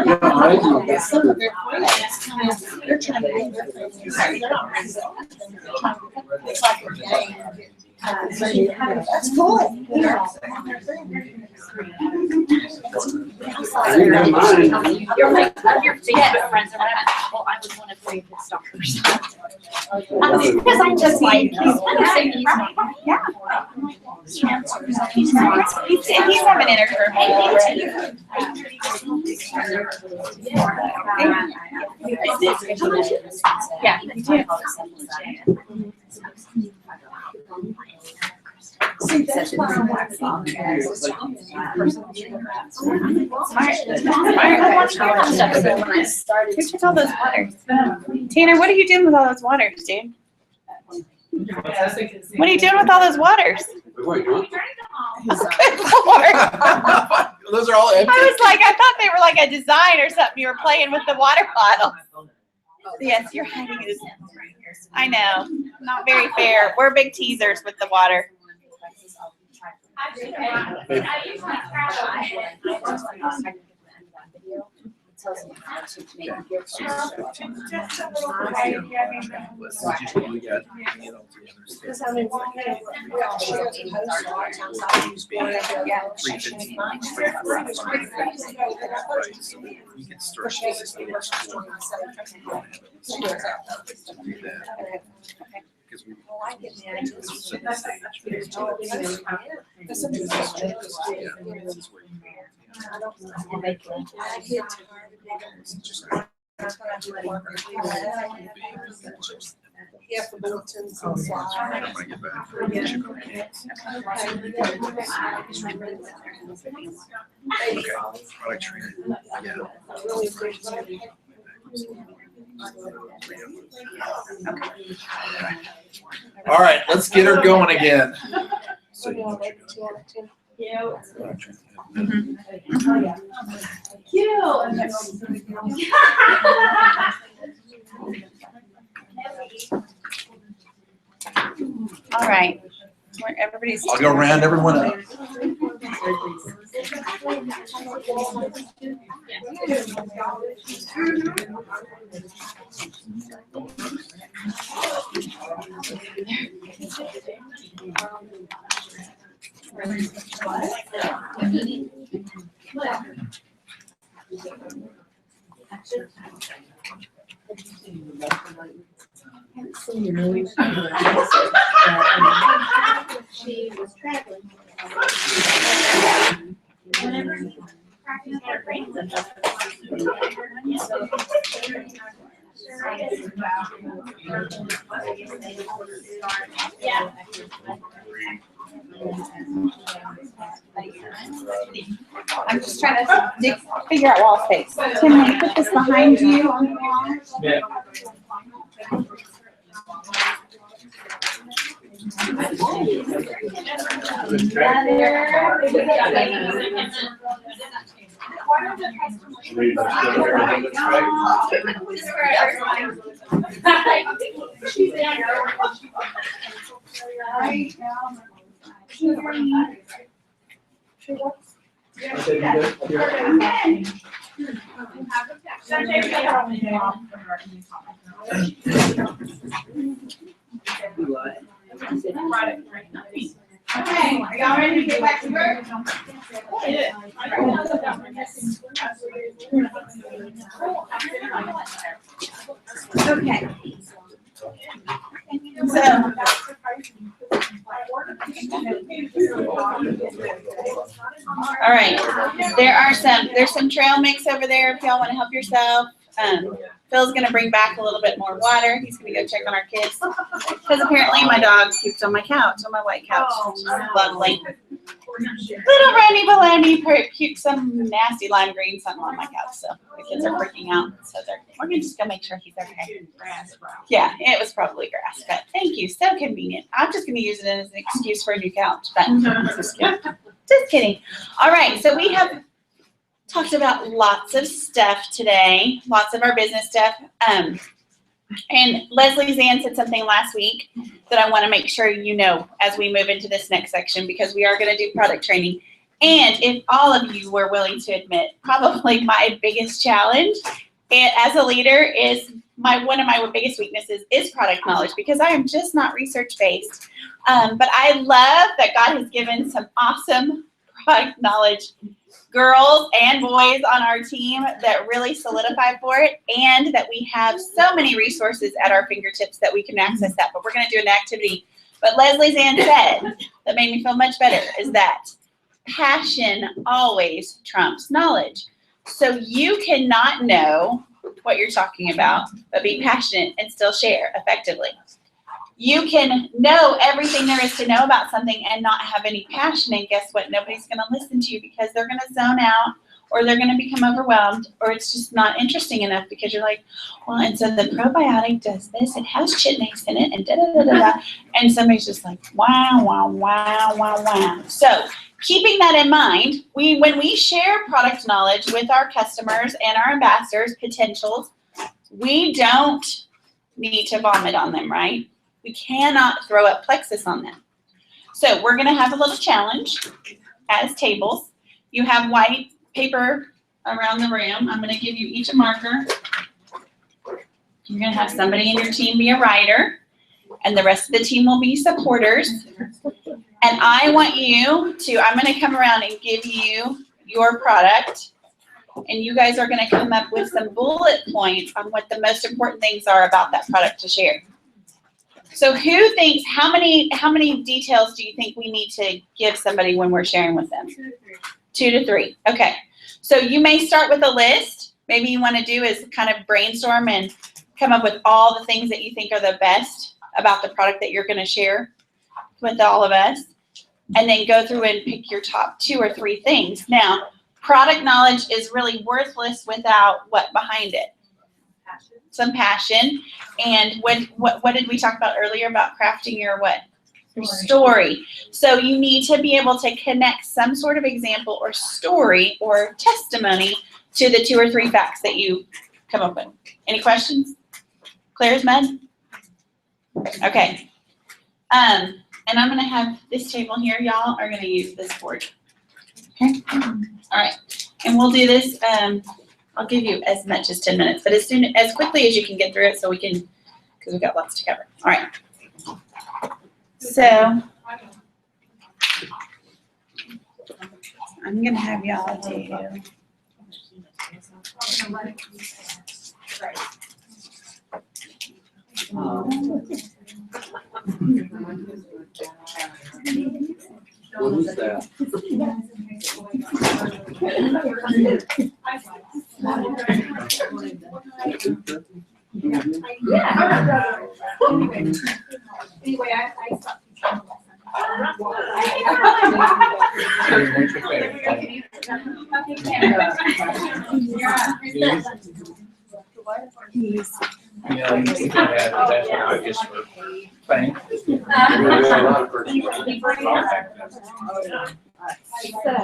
have some of their friends, they're trying to make their friends. They're not friends. They're trying to, it's like a game. That's cool. Yeah. Your Facebook friends are not, well, I was one of three of his stalkers. Because I'm just like, yeah. He's having interference. Yeah, you do. See, that's why I'm like, Who took all those waters? Tanner, what are you doing with all those waters, dude? What are you doing with all those waters? Good Lord. Those are all empty. I was like, I thought they were like a design or something. You were playing with the water bottle. Yes, you're hiding it. I know. Not very fair. We're big teasers with the water. video. It tells me how to make your So Because I mean, we all share the post a lot of times. I use one of the, yeah. you can start this to explore. Because we set the stage. Yeah, for bulletins and slides. Product training. Yeah. Really appreciate it. All right, let's get her going again. So you want to make it 2 out of 10? All right. Where everybody's. I'll go round everyone up. She was traveling. Whenever he practiced their brains and stuff. Yeah. I'm just trying to figure out wall space. Tim, will you put this behind you on the wall? Yeah. Okay, are y'all ready to get back to work? Okay. So. All right, there's some trail mix over there if y'all want to help yourself. Phil's gonna bring back a little bit more water. He's gonna go check on our kids. Because apparently my dog puked on my couch, on my white couch. Lovely. Little Randy Baloney puked some nasty lime green something on my couch, so the kids are freaking out. So we're gonna just go make sure he's okay. Yeah, it was probably grass, but thank you, so convenient. I'm just gonna use it as an excuse for a new couch, but just kidding. Just kidding. All right, so we have talked about lots of stuff today, lots of our business stuff. And Leslie Zan said something last week that I want to make sure you know as we move into this next section, because we are going to do product training. And if all of you were willing to admit, probably my biggest challenge as a leader is one of my biggest weaknesses is product knowledge, because I am just not research based. But I love that God has given some awesome product knowledge girls and boys on our team that really solidify for it, and that we have so many resources at our fingertips that we can access that. But we're going to do an activity. But Leslie Zan said that made me feel much better is that passion always trumps knowledge. So you cannot know what you're talking about, but be passionate and still share effectively. You can know everything there is to know about something and not have any passion, and guess what? Nobody's going to listen to you because they're going to zone out, or they're going to become overwhelmed, or it's just not interesting enough because you're like, well, and so the probiotic does this, it has chitinase in it, and da-da-da-da-da, and somebody's just like, wow, wow, wow, wow, wow. So keeping that in mind, when we share product knowledge with our customers and our ambassadors, potentials, we don't need to vomit on them, right? We cannot throw up plexus on them. So we're going to have a little challenge as tables. You have white paper around the room. I'm gonna give you each a marker. You're gonna have somebody in your team be a writer, and the rest of the team will be supporters. And I want you to, I'm gonna come around and give you your product, and you guys are gonna come up with some bullet points on what the most important things are about that product to share. So who thinks, how many details do you think we need to give somebody when we're sharing with them? 2 to 3. Okay. So you may start with a list. Maybe you want to do is kind of brainstorm and come up with all the things that you think are the best about the product that you're going to share with all of us. And then go through and pick your top 2 or 3 things. Now, product knowledge is really worthless without what behind it? Some passion. And what did we talk about earlier about crafting your what? Your story. So you need to be able to connect some sort of example or story or testimony to the 2 or 3 facts that you come up with. Any questions? Clear as mud? Okay. And I'm going to have this table here. Y'all are going to use this board. Okay? All right. And we'll do this. I'll give you as much as 10 minutes, but as quickly as you can get through it so we can, because we've got lots to cover. All right. So I'm going to have y'all do. What is that? Anyway, I stopped. Yeah, you can add that just for fame.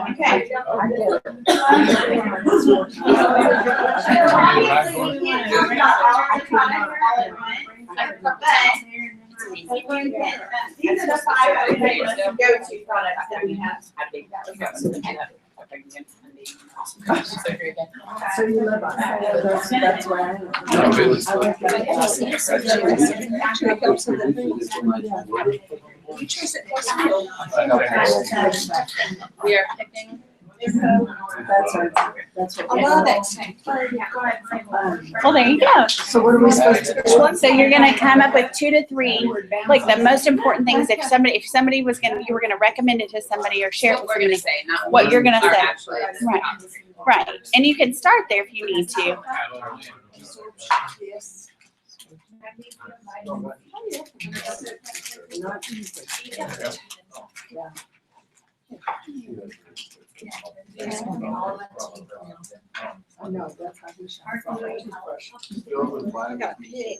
Okay. These are the 5 go-to products that we have. So you live on that. That's where I live. Actually, it helps with the things. You trace it. We are picking. That's right. That's what. I love Well, there you go. So what are we supposed to do? So you're gonna come up with 2 to 3, like the most important things. If somebody was gonna, you were gonna recommend it to somebody or share it with What we're gonna somebody. say, not What you're gonna our say. actual- Right. Right. And you can start there if you need to. Yes. I know, that's how we should. I got a pig.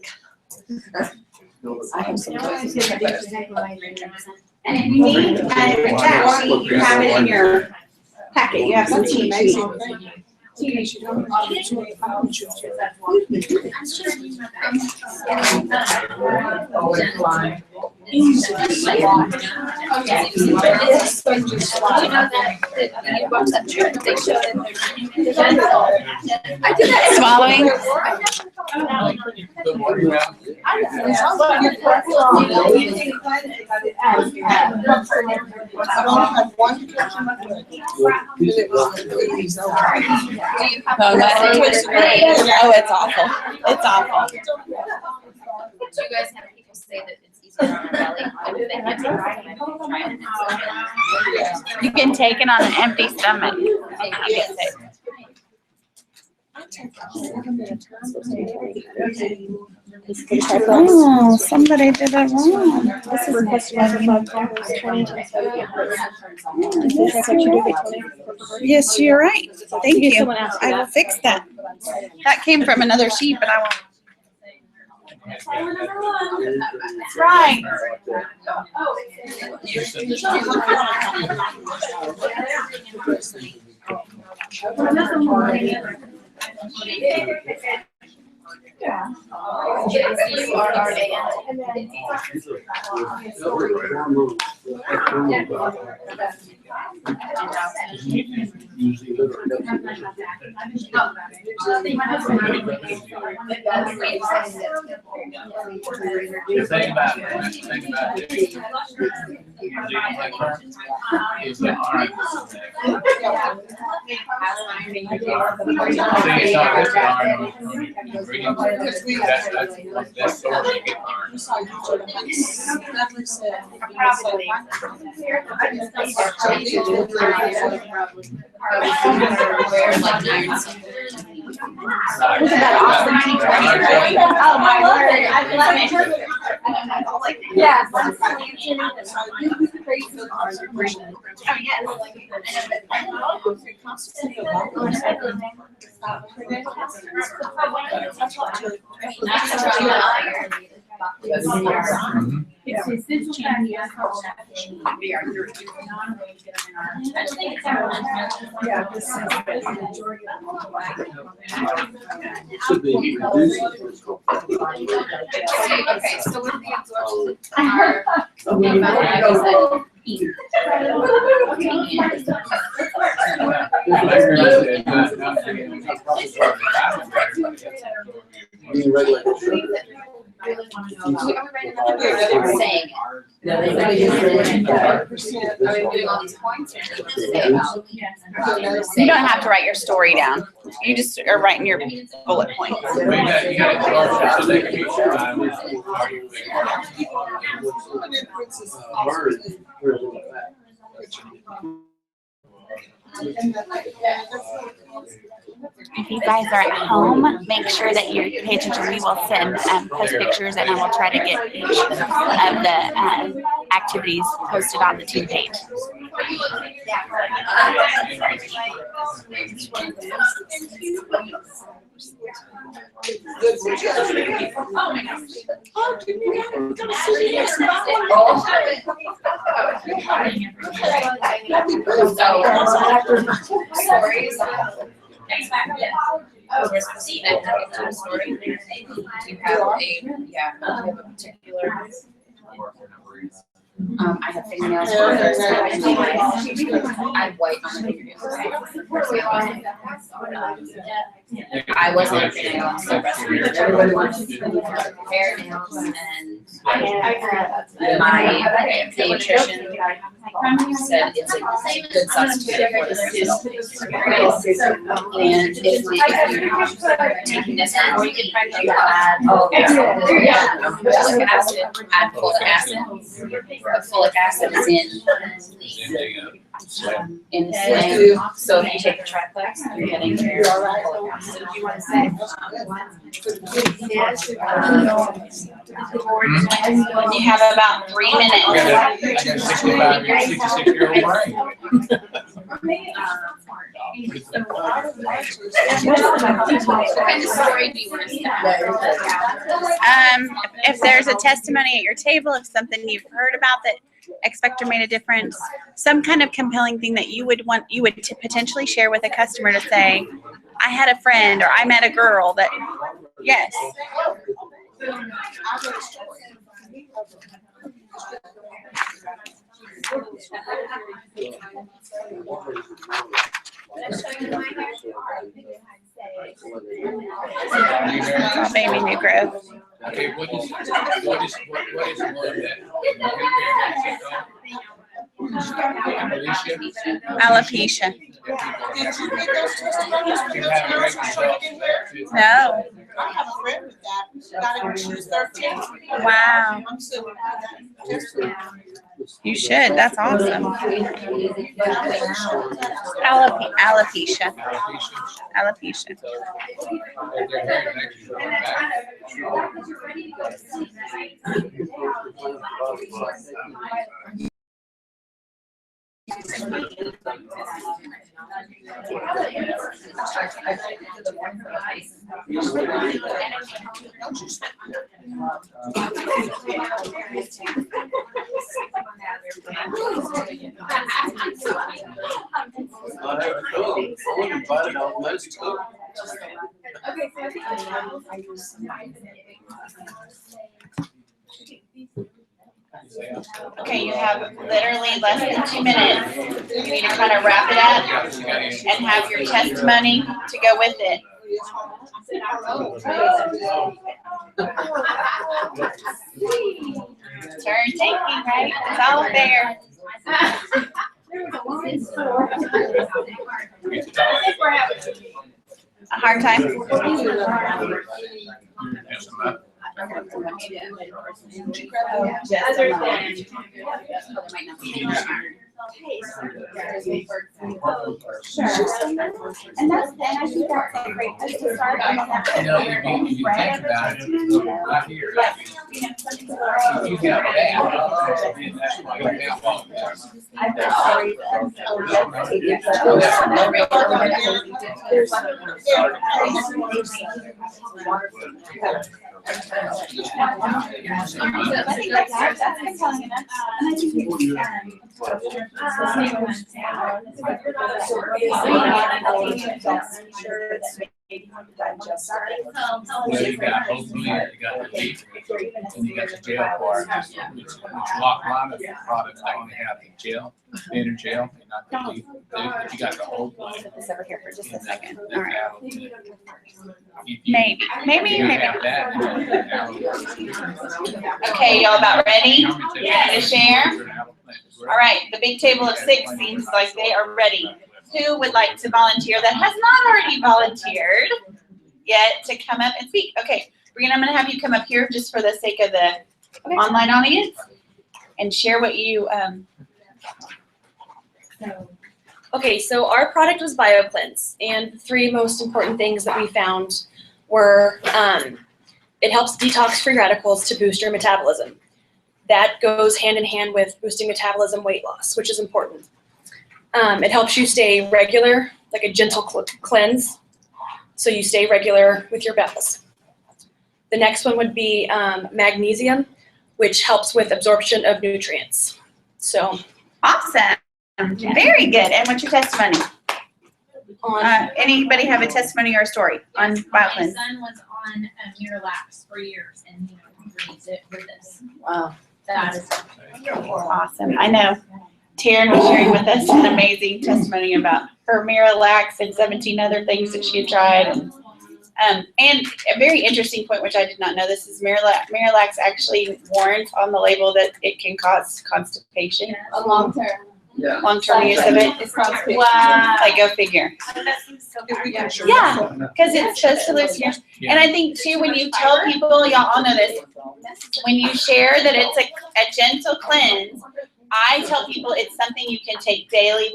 I have some. And if you need a fact sheet, you have it in your packet. You have some cheat sheets. Swallowing. Oh, it's awful. It's awful. Do you guys have people say that it's easier on their belly? If they can't try it. You can take it on an empty stomach. Oh, somebody did it wrong. This is requested by Yes, you're right. Thank you. I will fix that. That came from another sheet, but I won't. Right. usually live or don't. The thing about it, is that, all right. That's sort of get Oh, my word. I love it. Yeah. It's essential that you ask for should be reduced. Okay, so with the absorption, our Being regulated. They're saying it. Are we doing all these points or just say about? You don't have to write your story down. You just are writing your bullet points. If you guys are at home, make sure that you pay attention. We will send post pictures, and I will try to get each of the activities posted on the team page. Stories. See, I have a story. Do you have a particular? I have fingernails. I have white on my fingernails. I wasn't a fingernail, so everybody wants hair, nails, and my pediatrician said it's a good substitute for this. And if you're taking this out, you add folic acid, but folic acid is in the sling. So if you take the triplex, you're getting your folic acid. You have about 3 minutes. I got a 66-year-old brain. What kind of story do you want to start? If there's a testimony at your table, if something you've heard about that expector made a difference, some kind of compelling thing that you would potentially share with a customer to say, I had a friend or I met a girl that, yes. Oh, baby new growth. Okay, what is one that? Alopecia. No. I have a friend with that. She got it when she was 13. Wow. I'm so glad. You should. That's awesome. Alopecia. Alopecia. Okay, you have literally less than 2 minutes. You need to kind of wrap it up and have your testimony to go with it. Turn taking, right? It's all there. A hard time? And I think that's a great place to start. You know, if you think about it, right here, if you have that, then that's why you have all this. Well, you got hopefully, you got the beef, and you got the jail part, which a lot of the products only have the gel, inner gel, and not the beef. But you got the whole blend. Put this over here for just a second. And All right. that'll do it. If you- Maybe. if you have that, Okay, y'all about ready to share? All right, the big table of 6 seems like they are ready. Who would like to volunteer that has not already volunteered yet to come up and speak? Okay, Brianna, I'm gonna have you come up here just for the sake of the online audience and share what you, Okay, so our product was BioCleanse, and the 3 most important things that we found were it helps detox free radicals to boost your metabolism. That goes hand in hand with boosting metabolism weight loss, which is important. It helps you stay regular, like a gentle cleanse, so you stay regular with your bowels. The next one would be magnesium, which helps with absorption of nutrients. So awesome, very good. And what's your testimony? Anybody have a testimony or a story on My BioCleanse? son was on Miralax for years, and he reads it with this. Wow. That is Awesome. I know Taryn was sharing with us an amazing testimony about her Miralax and 17 other things that she had tried. And a very interesting point, which I did not know, this is Miralax actually warns on the label that it can cause constipation. A long-term. Yeah. Long-term use of it. Wow. Like, go figure. Yeah, because it's supposed to lose your, and I think too, when you tell people, y'all all know this, when you share that it's a gentle cleanse, I tell people it's something you can take daily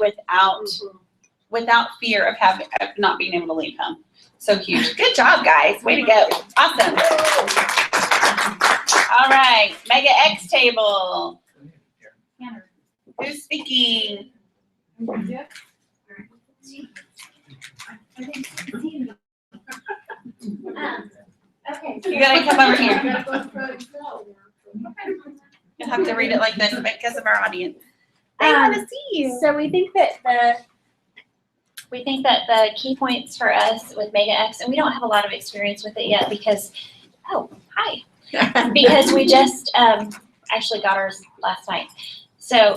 without fear of not being able to leave home. So huge. Good job, guys. Way to go. Awesome. All right, Mega X table. Who's speaking? You gotta come over here. You'll have to read it like this because of our audience. They want to see you. So we think that the key points for us with Mega X, and we don't have a lot of experience with it yet because, oh, hi. Because we just actually got ours last night,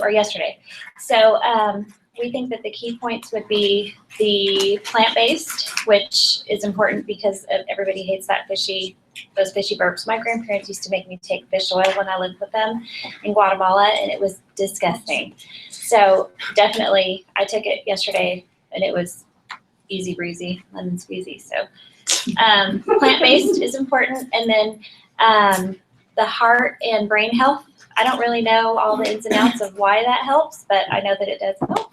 or yesterday. So we think that the key points would be the plant-based, which is important because everybody hates those fishy burps. My grandparents used to make me take fish oil when I lived with them in Guatemala, and it was disgusting. So definitely, I took it yesterday, and it was easy breezy, lemon squeezy. So plant-based is important, and then the heart and brain health. I don't really know all the ins and outs of why that helps, but I know that it does help.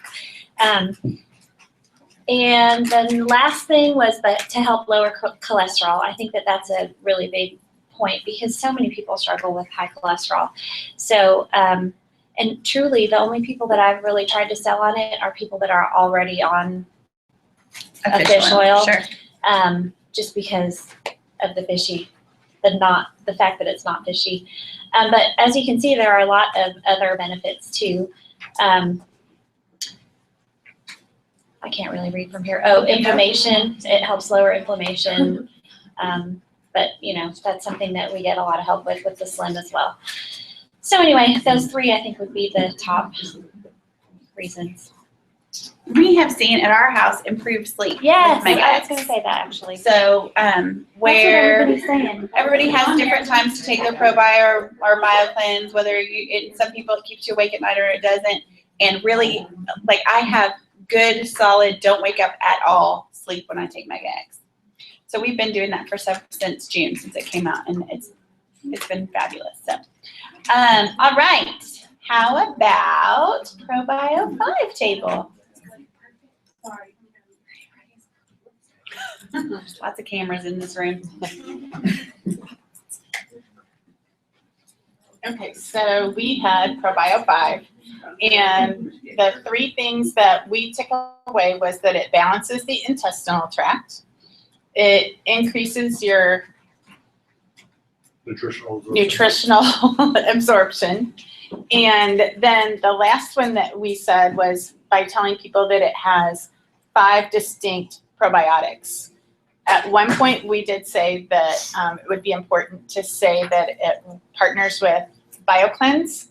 And then last thing was to help lower cholesterol. I think that that's a really big point because so many people struggle with high cholesterol. So, and truly the only people that I've really tried to sell on it are people that are already on a fish oil. Sure. Just because of the fact that it's not fishy. But as you can see, there are a lot of other benefits too. I can't really read from here. Oh, inflammation. It helps lower inflammation. But, that's something that we get a lot of help with the Slim as well. So anyway, those three I think would be the top reasons. We have seen at our house improved sleep. Yes, with I was Megax. going to say that actually. So, where That's what everybody's saying. everybody has different times to take their ProBio or BioCleanse, whether some people it keeps you awake at night or it doesn't. And really, like I have good, solid, don't wake up at all sleep when I take Megax. So we've been doing that since June, since it came out, and it's been fabulous. So, all right. How about ProBio 5 table? There's lots of cameras in this room. Okay, so we had ProBio 5, and the three things that we took away was that it balances the intestinal tract, it increases your nutritional absorption, and then the last one that we said was by telling people that it has 5 distinct probiotics. At one point, we did say that it would be important to say that it partners with BioCleanse,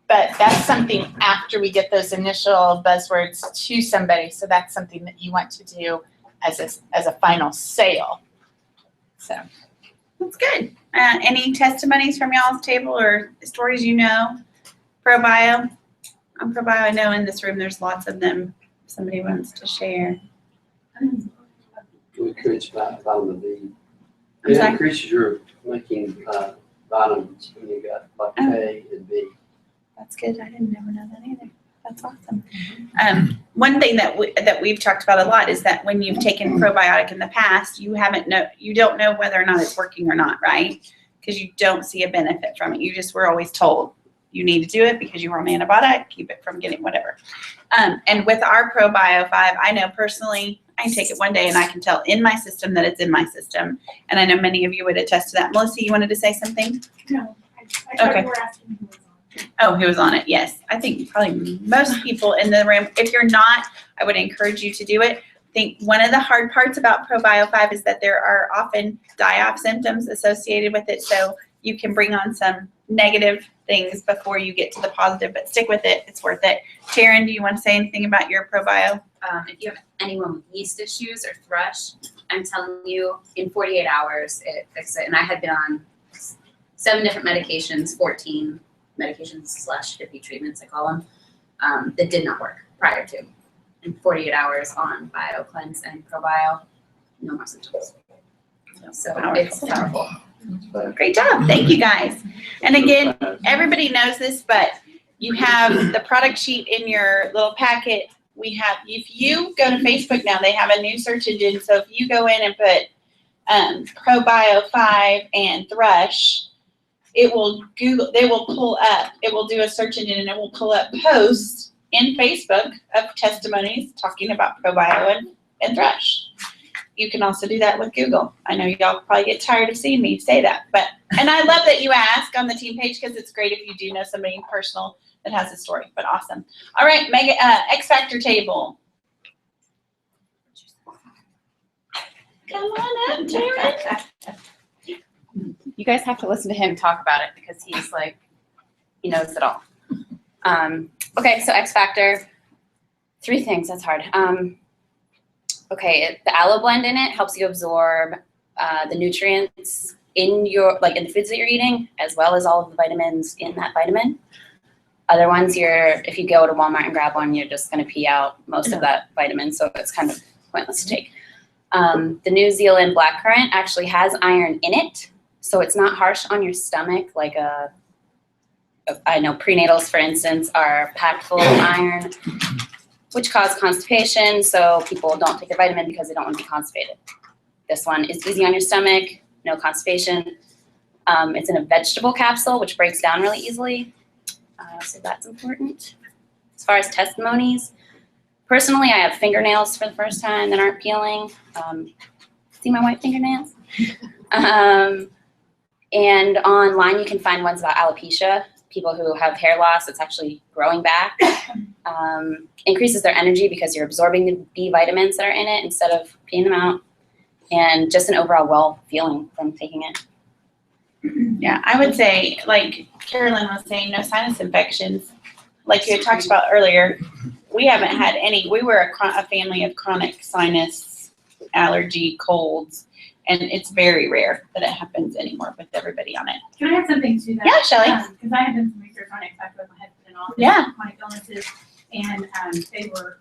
but that's something after we get those initial buzzwords to somebody. So that's something that you want to do as a final sale. So That's good. Any testimonies from y'all's table or stories you know? ProBio? On ProBio, I know in this room there's lots of them. If somebody wants to share. We increase vitamin D. I'm It sorry? increases your making vitamins when you got like A and B. That's good. I didn't never know that either. That's awesome. One thing that we've talked about a lot is that when you've taken probiotic in the past, you don't know whether or not it's working or not, right? Because you don't see a benefit from it. You just were always told you need to do it because you were on antibiotic, keep it from getting whatever. And with our ProBio 5, I know personally, I can take it one day and I can tell in my system that it's in my system. And I know many of you would attest to that. Melissa, you wanted to say something? No, I thought Okay. you were asking who was on. Oh, who was on it? Yes. I think probably most people in the room, if you're not, I would encourage you to do it. I think one of the hard parts about ProBio 5 is that there are often die-off symptoms associated with it. So you can bring on some negative things before you get to the positive, but stick with it. It's worth it. Taryn, do you want to say anything about your ProBio? If you have anyone with yeast issues or thrush, I'm telling you, in 48 hours, it fixes it. And I had been on 7 different medications, 14 medications / 50 treatments, I call them, that did not work prior to. In 48 hours on BioCleanse and ProBio, no more symptoms. So it's powerful. Great job. Thank you, guys. And again, everybody knows this, but you have the product sheet in your little packet. If you go to Facebook now, they have a new search engine. So if you go in and put ProBio 5 and thrush, they will pull up, it will do a search engine and it will pull up posts in Facebook of testimonies talking about ProBio and thrush. You can also do that with Google. I know y'all probably get tired of seeing me say that, and I love that you ask on the team page because it's great if you do know somebody personal that has a story, but awesome. All right, X Factor table. Come on up, Taryn. You guys have to listen to him talk about it because he knows it all. Okay, so X Factor, 3 things, that's hard. Okay, the aloe blend in it helps you absorb the nutrients in the foods that you're eating, as well as all of the vitamins in that vitamin. Other ones, if you go to Walmart and grab one, you're just gonna pee out most of that vitamin, so it's kind of pointless to take. The New Zealand blackcurrant actually has iron in it, so it's not harsh on your stomach like I know prenatals, for instance, are packed full of iron, which cause constipation, so people don't take their vitamin because they don't want to be constipated. This one is easy on your stomach, no constipation. It's in a vegetable capsule, which breaks down really easily, so that's important. As far as testimonies, personally, I have fingernails for the first time that aren't peeling. See my white fingernails? And online, you can find ones about alopecia, people who have hair loss that's actually growing back. Increases their energy because you're absorbing the B vitamins that are in it instead of peeing them out. And just an overall well feeling from taking it. Yeah, I would say, like Carolyn was saying, no sinus infections. Like you had talked about earlier, we haven't had any. We were a family of chronic sinus allergy colds, and it's very rare that it happens anymore with everybody on it. Can I add something to that? Yeah, Shelley. Because I have done some research on it, with my husband and all. Yeah. Chronic illnesses, and they were,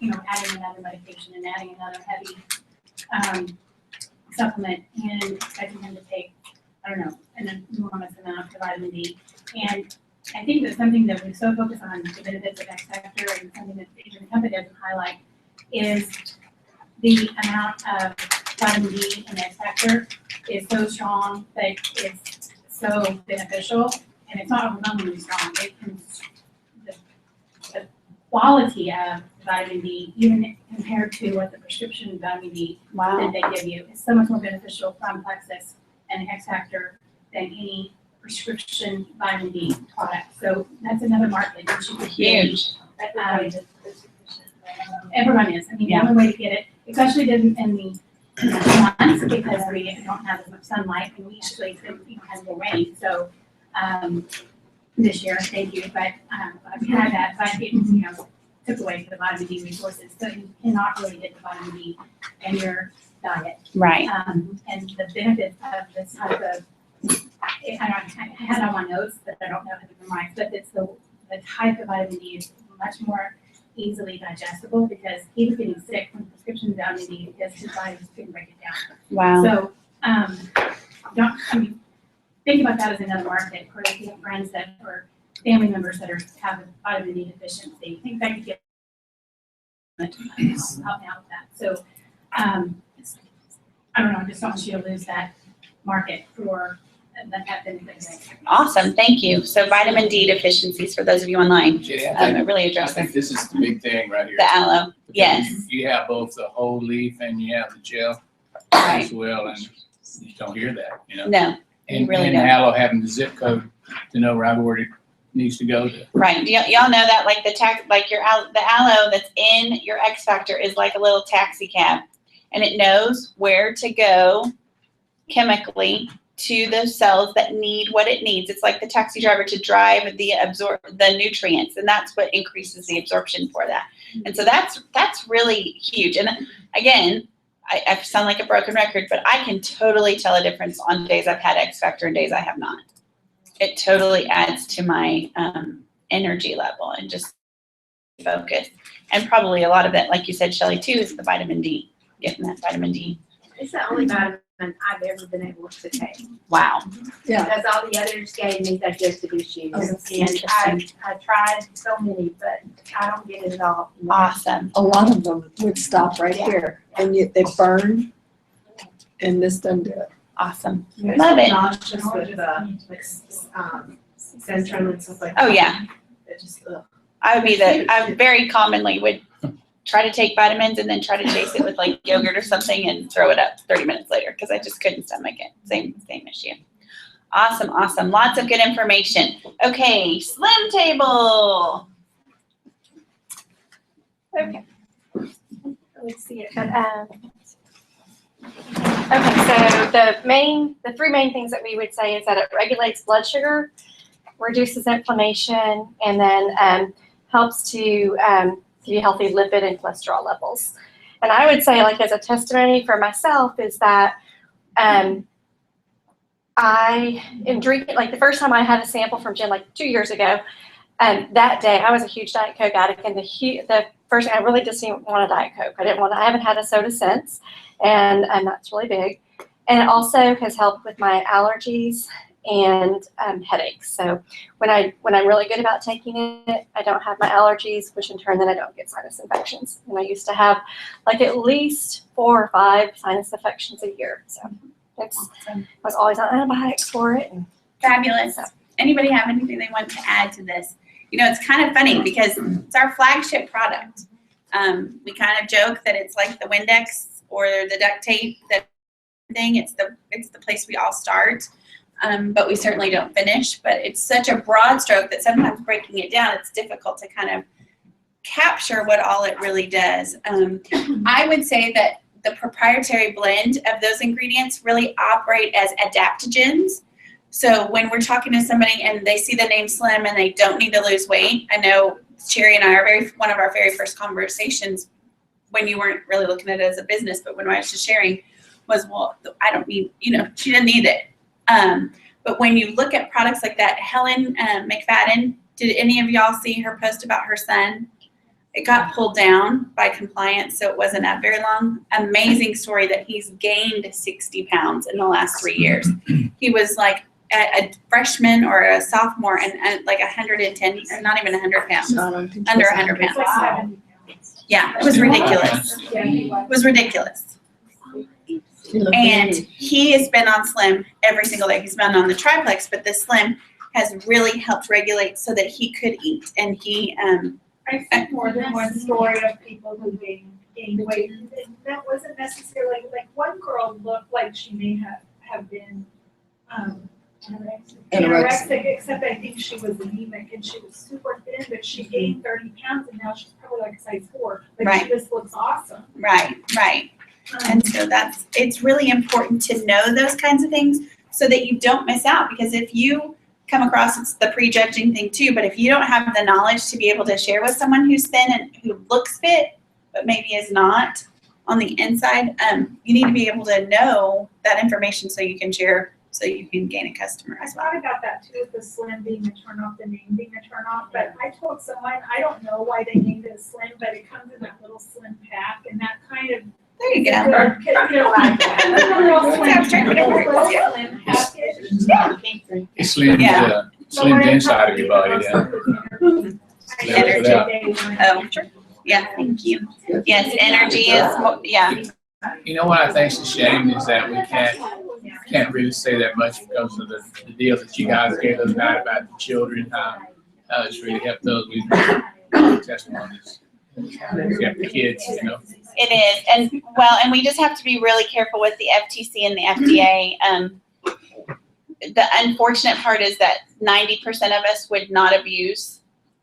adding another medication and adding another heavy supplement and expecting him to take, I don't know, an enormous amount of vitamin D. And I think that something that we so focus on the benefits of X Factor and something that the company doesn't highlight is the amount of vitamin D in X Factor is so strong that it's so beneficial, and it's not overwhelmingly strong. It can, the quality of vitamin D, even compared to what the prescription vitamin D that they give you, is so much more beneficial from Plexus and X Factor than any prescription vitamin D product. So that's another market that should be Huge. Everyone is. I mean, the only way to get it, especially in the months, because we don't have as much sunlight, and we actually have no rain. So this year, thank you, but we had that, but it took away the vitamin D resources. So you cannot really get the vitamin D in your diet. Right. And the benefits of this type of, I had on my notes, but I don't know how to memorize, but it's the type of vitamin D is much more easily digestible, because he was getting sick from prescription vitamin D because his body just couldn't break it down. Wow. So, think about that as another market. Or if you have friends that or family members that have a vitamin D deficiency, think that could get help out with that. So, I don't know. I just don't want you to lose that market for that benefit. Awesome, thank you. So vitamin D deficiencies for those of you online. Yeah, It really I addresses think this is the big thing right here. the aloe. Because Yes. You have both the whole leaf and you have the gel Right. as well, and you don't hear that, No, you And, really and don't. aloe having the zip code to know right where it needs to go to. Right. Y'all know that, like the aloe that's in your X Factor is like a little taxi cab, and it knows where to go chemically to those cells that need what it needs. It's like the taxi driver to drive the nutrients, and that's what increases the absorption for that. And so that's really huge. And again, I sound like a broken record, but I can totally tell a difference on days I've had X Factor and days I have not. It totally adds to my energy level and just focus. And probably a lot of it, like you said, Shelley, too, is the vitamin D, getting that vitamin D. It's the only vitamin I've ever been able to take. Wow. Yeah. Because all the others gave me digestive issues. Oh, And I tried so many, but I don't get it at all. Awesome. A lot of them would stop right here, and yet they burn, and this doesn't do it. Awesome. Love it. Nauseous with Centrum and stuff like that. Oh, yeah. It just, I very commonly would try to take vitamins and then try to chase it with like yogurt or something and throw it up 30 minutes later because I just couldn't stomach it. Same issue. Awesome, awesome. Lots of good information. Okay, Slim Table. Okay. Let's see it. Okay, so the three main things that we would say is that it regulates blood sugar, reduces inflammation, and then helps to give you healthy lipid and cholesterol levels. And I would say, like as a testimony for myself, is that I am drinking, like the first time I had a sample from Jen, like 2 years ago, that day I was a huge Diet Coke addict, and the first thing I really just didn't want a Diet Coke. I haven't had a soda since, and that's really big. And it also has helped with my allergies and headaches. So when I'm really good about taking it, I don't have my allergies, which in turn then I don't get sinus infections. And I used to have like at least 4 or 5 sinus infections a year. So I was always on antibiotics for it. Fabulous. Anybody have anything they want to add to this? You know, it's kind of funny because it's our flagship product. We kind of joke that it's like the Windex or the duct tape, that thing. It's the place we all start. But we certainly don't finish. But it's such a broad stroke that sometimes breaking it down, it's difficult to kind of capture what all it really does. I would say that the proprietary blend of those ingredients really operate as adaptogens. So when we're talking to somebody and they see the name Slim and they don't need to lose weight, I know Cherry and I are one of our very first conversations when you weren't really looking at it as a business, but when I was just sharing was, well, I don't need, she didn't need it. But when you look at products like that, Helen McFadden, did any of y'all see her post about her son? It got pulled down by compliance, so it wasn't up very long. Amazing story that he's gained 60 pounds in the last 3 years. He was like a freshman or a sophomore and like 110, not even 100 pounds, under 100 pounds. Wow. Yeah, it was ridiculous. It was ridiculous. And he has been on Slim every single day. He's been on the triplex, but the Slim has really helped regulate so that he could eat. And he, I've seen more than one story of people who gained weight. And that wasn't necessarily, like one girl looked like she may have been anorexic, except I think she was anemic and she was super thin, but she gained 30 pounds and now she's probably like a size 4. Like she just looks awesome. Right. And so it's really important to know those kinds of things so that you don't miss out, because if you come across, it's the prejudging thing too, but if you don't have the knowledge to be able to share with someone who's thin and who looks fit, but maybe is not on the inside, you need to be able to know that information so you can share, so you can gain a customer as well. I thought about that too, with the Slim being a turnoff, the name being a turnoff, but I told someone, I don't know why they named it Slim, but it comes in that little Slim pack, and that kind of. There you go. It slims the inside of your body down. Oh, sure. Yeah, thank you. Yes, energy is, yeah. You know what I think's a shame is that we can't really say that much because of the deal that you guys gave us about the children, how it's really helped those with testimonies. Yeah, the kids, It is, and we just have to be really careful with the FTC and the FDA. The unfortunate part is that 90% of us would not abuse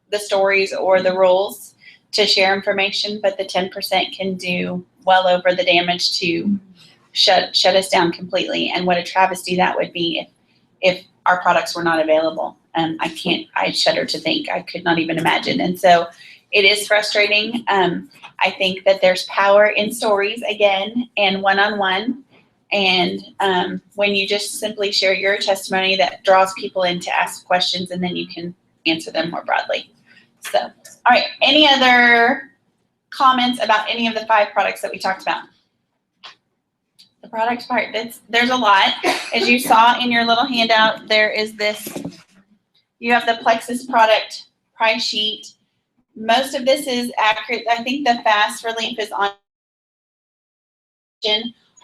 the stories or the rules to share information, but the 10% can do well over the damage to shut us down completely. And what a travesty that would be if our products were not available. I shudder to think. I could not even imagine. And so it is frustrating. I think that there's power in stories again and one-on-one. And when you just simply share your testimony, that draws people in to ask questions and then you can answer them more broadly. So, all right, any other comments about any of the 5 products that we talked about? The product part, there's a lot. As you saw in your little handout, there is this, you have the Plexus product price sheet. Most of this is accurate. I think the fast relief is on.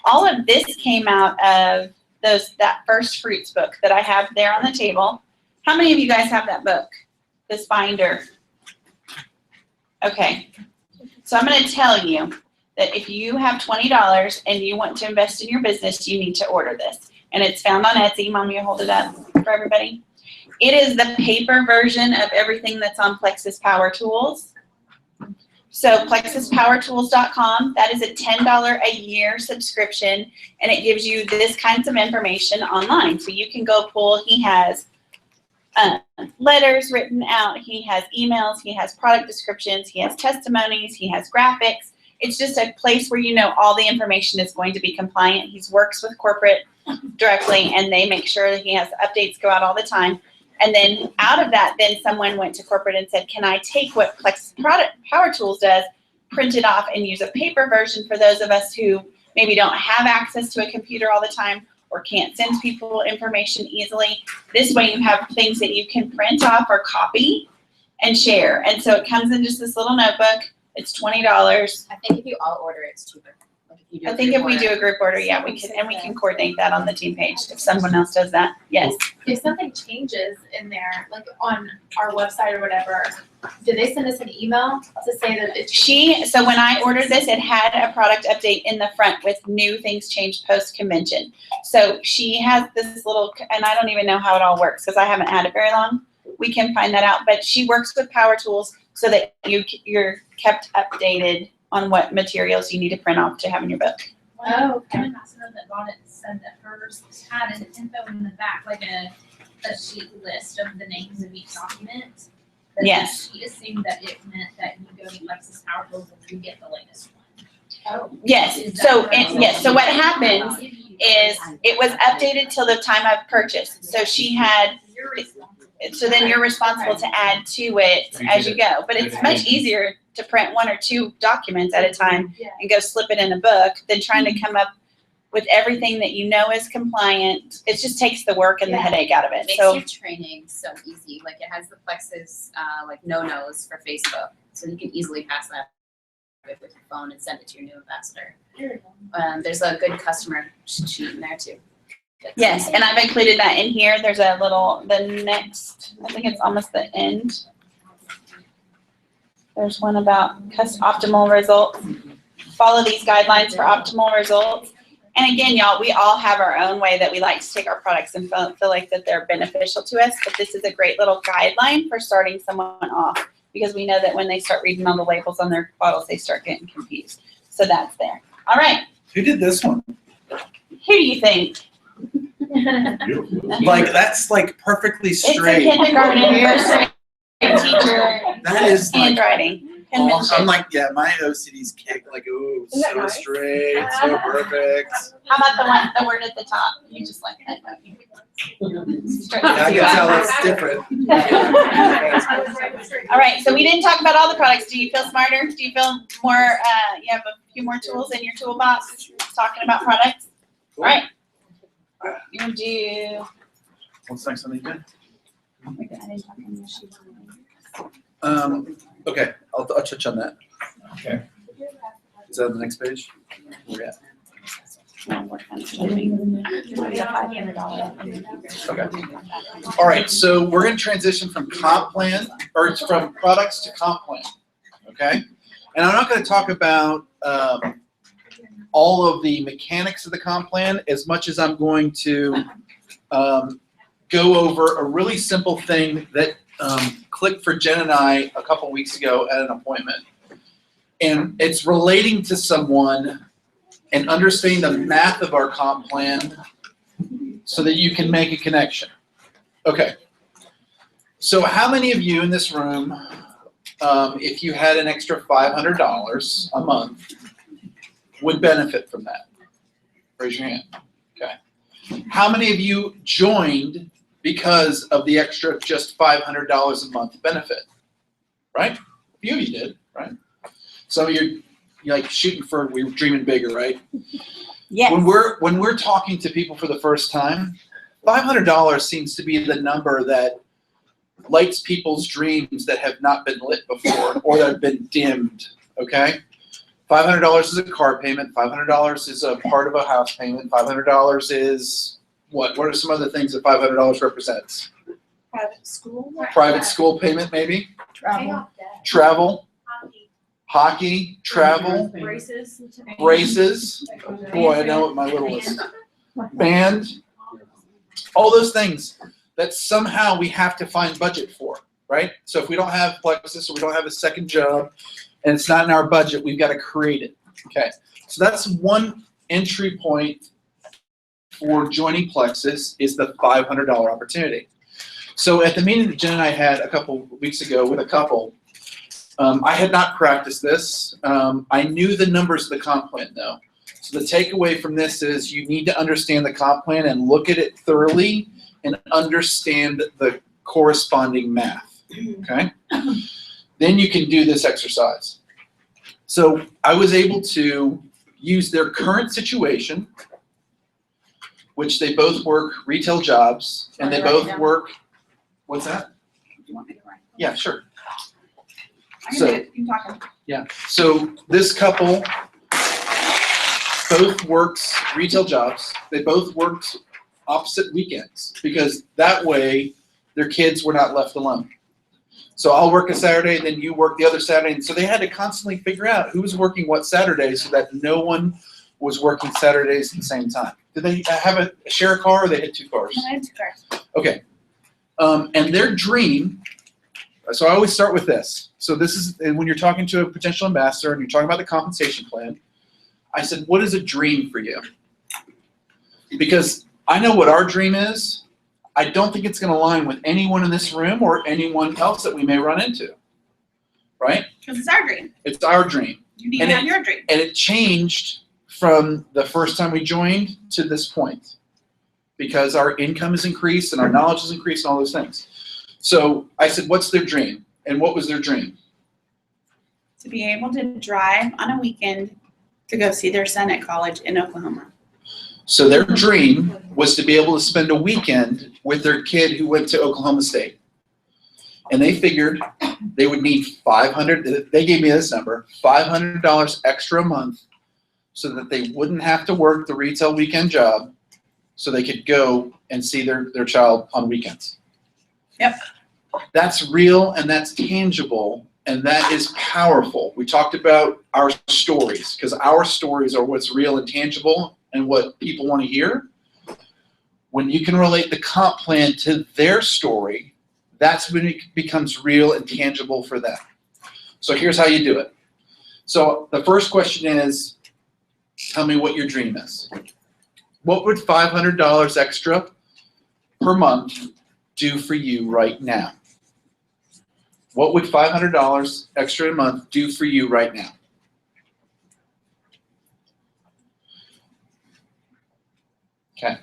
All of this came out of that first fruits book that I have there on the table. How many of you guys have that book, this binder? Okay, so I'm going to tell you that if you have $20 and you want to invest in your business, you need to order this. And it's found on Etsy. Mom, you hold it up for everybody. It is the paper version of everything that's on Plexus Power Tools. So plexuspowertools.com, that is a $10 a year subscription, and it gives you this kinds of information online. So you can go pull, he has letters written out, he has emails, he has product descriptions, he has testimonies, he has graphics. It's just a place where you know all the information is going to be compliant. He works with corporate directly, and they make sure that he has updates go out all the time. And then out of that, then someone went to corporate and said, can I take what Plexus Power Tools does, print it off, and use a paper version for those of us who maybe don't have access to a computer all the time or can't send people information easily. This way you have things that you can print off or copy and share. And so it comes in just this little notebook. It's $20. I think if you all order, it's cheaper. I think if we do a group order, yeah, we can coordinate that on the team page if someone else does that. Yes. If something changes in there, like on our website or whatever, do they send us an email to say that it's? So when I ordered this, it had a product update in the front with new things changed post convention. So she has this little, and I don't even know how it all works because I haven't had it very long. We can find that out, but she works with Power Tools so that you're kept updated on what materials you need to print off to have in your book. Oh, okay. An ambassador that bought it said that hers had an info in the back, like a sheet list of the names of each document. But Yes. She assumed that it meant that you go to Lexus Power Tools and you get the latest one. Oh. Yes, so what happens is it was updated till the time of purchase. So she had, so then you're responsible to add to it as you go. But it's much easier to print 1 or 2 documents at a time and go slip it in a book than trying to come up with everything that you know is compliant. It just takes the work and the headache out of it. Makes So your training so easy. Like it has the Plexus, like no-nos for Facebook. So you can easily pass that with your phone and send it to your new ambassador. There's a good customer sheet in there too. yes, and I've included that in here. There's a little, the next, I think it's almost the end. There's one about optimal results. Follow these guidelines for optimal results. And again, y'all, we all have our own way that we like to take our products and feel like that they're beneficial to us. But this is a great little guideline for starting someone off, because we know that when they start reading all the labels on their bottles, they start getting confused. So that's there. All right. Who did this one? Who do you think? Like, that's like perfectly It's a straight. kindergarten, you're a straight teacher. That is like handwriting. awesome. I'm like, yeah, my OCD's kicked. Like, ooh, Isn't that so nice? straight, so perfect. How about the word at the top? You just like that, don't you? Straight I can tell it's different. All right, so we didn't talk about all the products. Do you feel smarter? Do you feel more, you have a few more tools in your toolbox talking about products? All right. You want to do? What's next on the agenda? I didn't talk on this sheet. Okay, I'll touch on that. Okay. Is that on the next page? Where at? Okay. All right, so we're going to transition from comp plan, or from products to comp plan, okay? And I'm not going to talk about all of the mechanics of the comp plan as much as I'm going to go over a really simple thing that clicked for Jen and I a couple weeks ago at an appointment. And it's relating to someone and understanding the math of our comp plan so that you can make a connection. Okay. So how many of you in this room, if you had an extra $500 a month, would benefit from that? Raise your hand. Okay. How many of you joined because of the extra just $500 a month benefit? Right? A few of you did, right? Some of you like shooting for, we were dreaming bigger, right? Yes. When we're talking to people for the first time, $500 seems to be the number that lights people's dreams that have not been lit before or that have been dimmed, okay? $500 is a car payment, $500 is a part of a house payment, $500 is what? What are some other things that $500 represents? Private school. Private school payment, maybe? Travel. Travel, hockey, travel, Braces. braces. Boy, I know what my little is. Band, all those things that somehow we have to find budget for, right? So if we don't have Plexus or we don't have a second job and it's not in our budget, we've got to create it. Okay, so that's one entry point for joining Plexus is the $500 opportunity. So at the meeting that Jen and I had a couple weeks ago with a couple, I had not practiced this. I knew the numbers of the comp plan though. So the takeaway from this is you need to understand the comp plan and look at it thoroughly and understand the corresponding math, okay? Then you can do this exercise. So I was able to use their current situation, which they both work retail jobs, and they both work, what's that? Yeah, sure. I can So- do it. You can talk. Yeah, so this couple both works retail jobs. They both worked opposite weekends because that way their kids were not left alone. So I'll work a Saturday, then you work the other Saturday. And so they had to constantly figure out who was working what Saturday so that no one was working Saturdays at the same time. Did they have a share car or they had two cars? I have two cars. Okay. And their dream, so I always start with this. So this is, and when you're talking to a potential ambassador and you're talking about the compensation plan, I said, what is a dream for you? Because I know what our dream is. I don't think it's going to align with anyone in this room or anyone else that we may run into, right? Because it's our dream. It's our dream. You need to have your dream. And it changed from the first time we joined to this point because our income has increased and our knowledge has increased and all those things. So I said, what's their dream? And what was their dream? To be able to drive on a weekend to go see their son at college in Oklahoma. So their dream was to be able to spend a weekend with their kid who went to Oklahoma State. And they figured they would need they gave me this number, $500 extra a month so that they wouldn't have to work the retail weekend job so they could go and see their child on weekends. Yep. That's real and that's tangible and that is powerful. We talked about our stories because our stories are what's real and tangible and what people want to hear. When you can relate the comp plan to their story, that's when it becomes real and tangible for them. So here's how you do it. So the first question is, tell me what your dream is. What would $500 extra per month do for you right now? What would $500 extra a month do for you right now? Okay.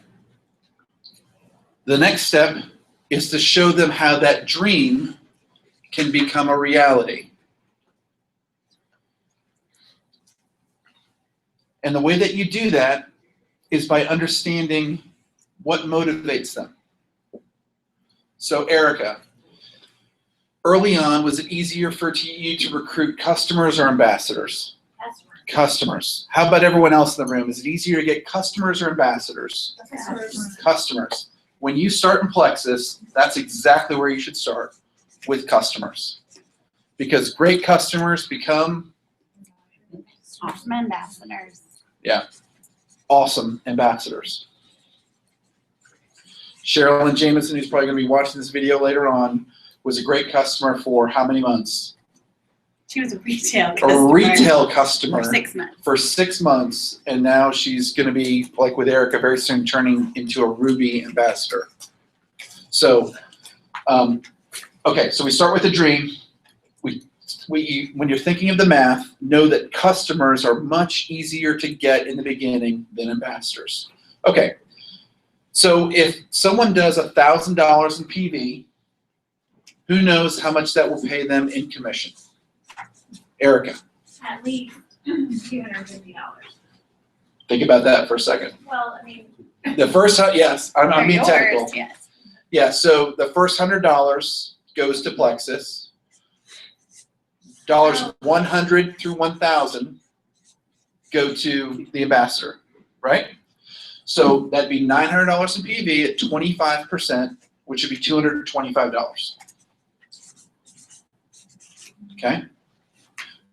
The next step is to show them how that dream can become a reality. And the way that you do that is by understanding what motivates them. So Erica, early on, was it easier for you to recruit customers or ambassadors? Customers. How about everyone else in the room? Is it easier to get customers or ambassadors? Customers. When you start in Plexus, that's exactly where you should start, with customers. Because great customers become awesome ambassadors. Yeah, awesome ambassadors. Cheryl and Jameson, who's probably going to be watching this video later on, was a great customer for how many months? She was a retail customer. A retail customer. For 6 months. For 6 months, and now she's going to be, like with Erica, very soon turning into a Ruby ambassador. So, okay, so we start with the dream. When you're thinking of the math, know that customers are much easier to get in the beginning than ambassadors. Okay, so if someone does $1,000 in PV, who knows how much that will pay them in commission? Erica. At least $250. Think about that for a second. Well, I mean. The first, yes, I'm being technical. Yes. Yeah, so the first $100 goes to Plexus. Dollars 100 through 1,000 go to the ambassador, right? So that'd be $900 in PV at 25%, which would be $225. Okay?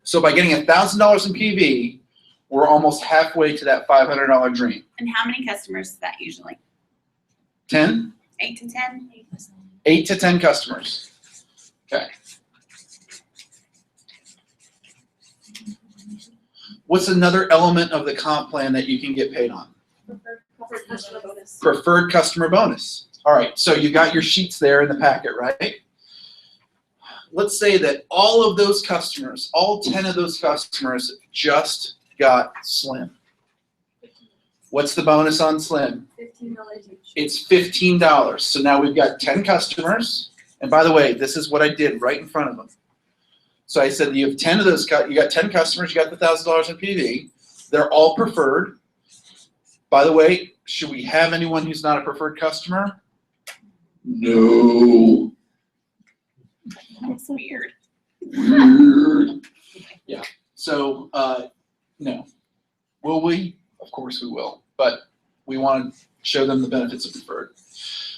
So by getting $1,000 in PV, we're almost halfway to that $500 dream. And how many customers is that usually? 10? 8 to 10? 8 to 10 customers. Okay. What's another element of the comp plan that you can get paid on? Preferred customer bonus. Preferred customer bonus. All right, so you got your sheets there in the packet, right? Let's say that all of those customers, all 10 of those customers just got Slim. What's the bonus on Slim? $15 each. It's $15. So now we've got 10 customers. And by the way, this is what I did right in front of them. So I said you have 10 of those, you got 10 customers, you got the $1,000 in PV. They're all preferred. By the way, should we have anyone who's not a preferred customer? No. That's weird. Weird. Yeah. So, no. Will we? Of course we will. But we want to show them the benefits of preferred.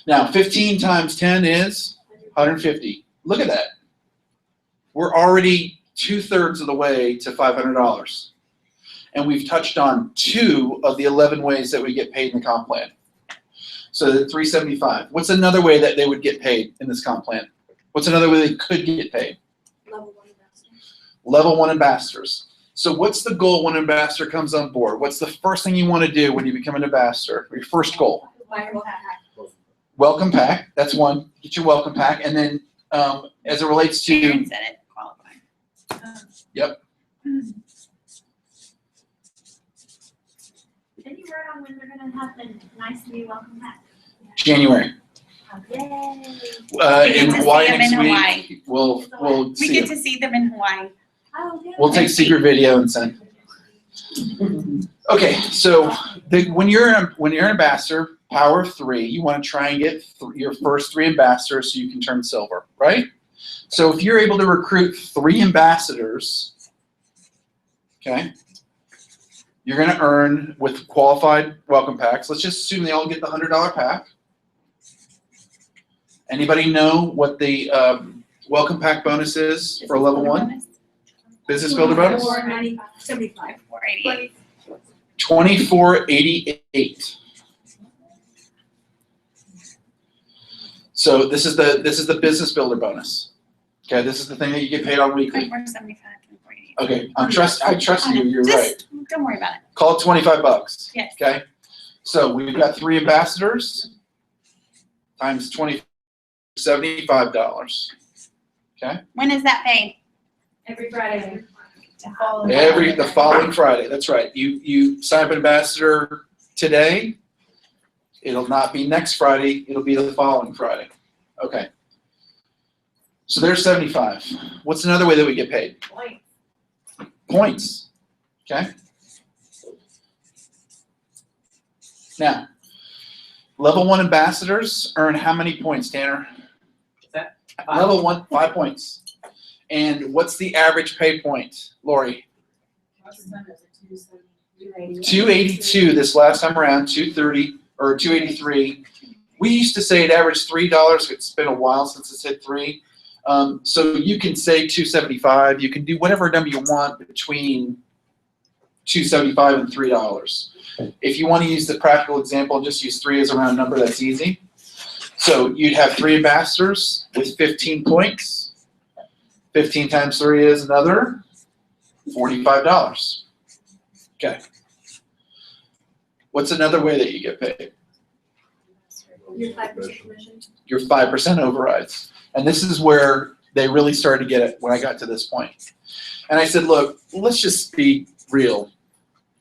Now, 15 times 10 is 150. Look at that. We're already 2/3 of the way to $500. And we've touched on 2 of the 11 ways that we get paid in the comp plan. So the $375. What's another way that they would get paid in this comp plan? What's another way they could get paid? Level 1 ambassadors. Level 1 ambassadors. So what's the goal when an ambassador comes on board? What's the first thing you want to do when you become an ambassador? Your first goal? Welcome pack. That's one. Get your welcome pack. And then as it relates to... Sharon said it, qualifying. Yep. Any word on when they're gonna have the nice new welcome back? January. Yay. In Hawaii next Hawaii. week. We'll We see get them. to see them in Hawaii. Oh, good. We'll take secret video and send. Okay, so when you're an ambassador, power of 3, you want to try and get your first 3 ambassadors so you can turn silver, right? So if you're able to recruit 3 ambassadors, okay, you're going to earn with qualified welcome packs. Let's just assume they all get the $100 pack. Anybody know what the welcome pack bonus is for level 1? Business builder bonus? 75. 488. 2488. So this is the business builder bonus. Okay, this is the thing that you get paid on weekly. 475, 488. Okay, I trust you. You're right. Just don't worry about it. Call it $25. Yes. Okay. So we've got 3 ambassadors times $75. Okay. When is that paid? Every Friday. The following Friday. That's right. You sign up an ambassador today. It'll not be next Friday. It'll be the following Friday. Okay. So there's 75. What's another way that we get paid? Points. Okay. Now, level 1 ambassadors earn how many points, Tanner? Level 1, 5 points. And what's the average pay point, Lori? 282 this last time around, 230 or 283. We used to say it averaged $3. It's been a while since it's hit 3. So you can say 275. You can do whatever number you want between 275 and $3. If you want to use the practical example, just use 3 as a round number. That's easy. So you'd have 3 ambassadors with 15 points. 15 times 3 is another $45. Okay. What's another way that you get paid? Your 5% commission. Your 5% overrides. And this is where they really started to get it when I got to this point. And I said, look, let's just be real.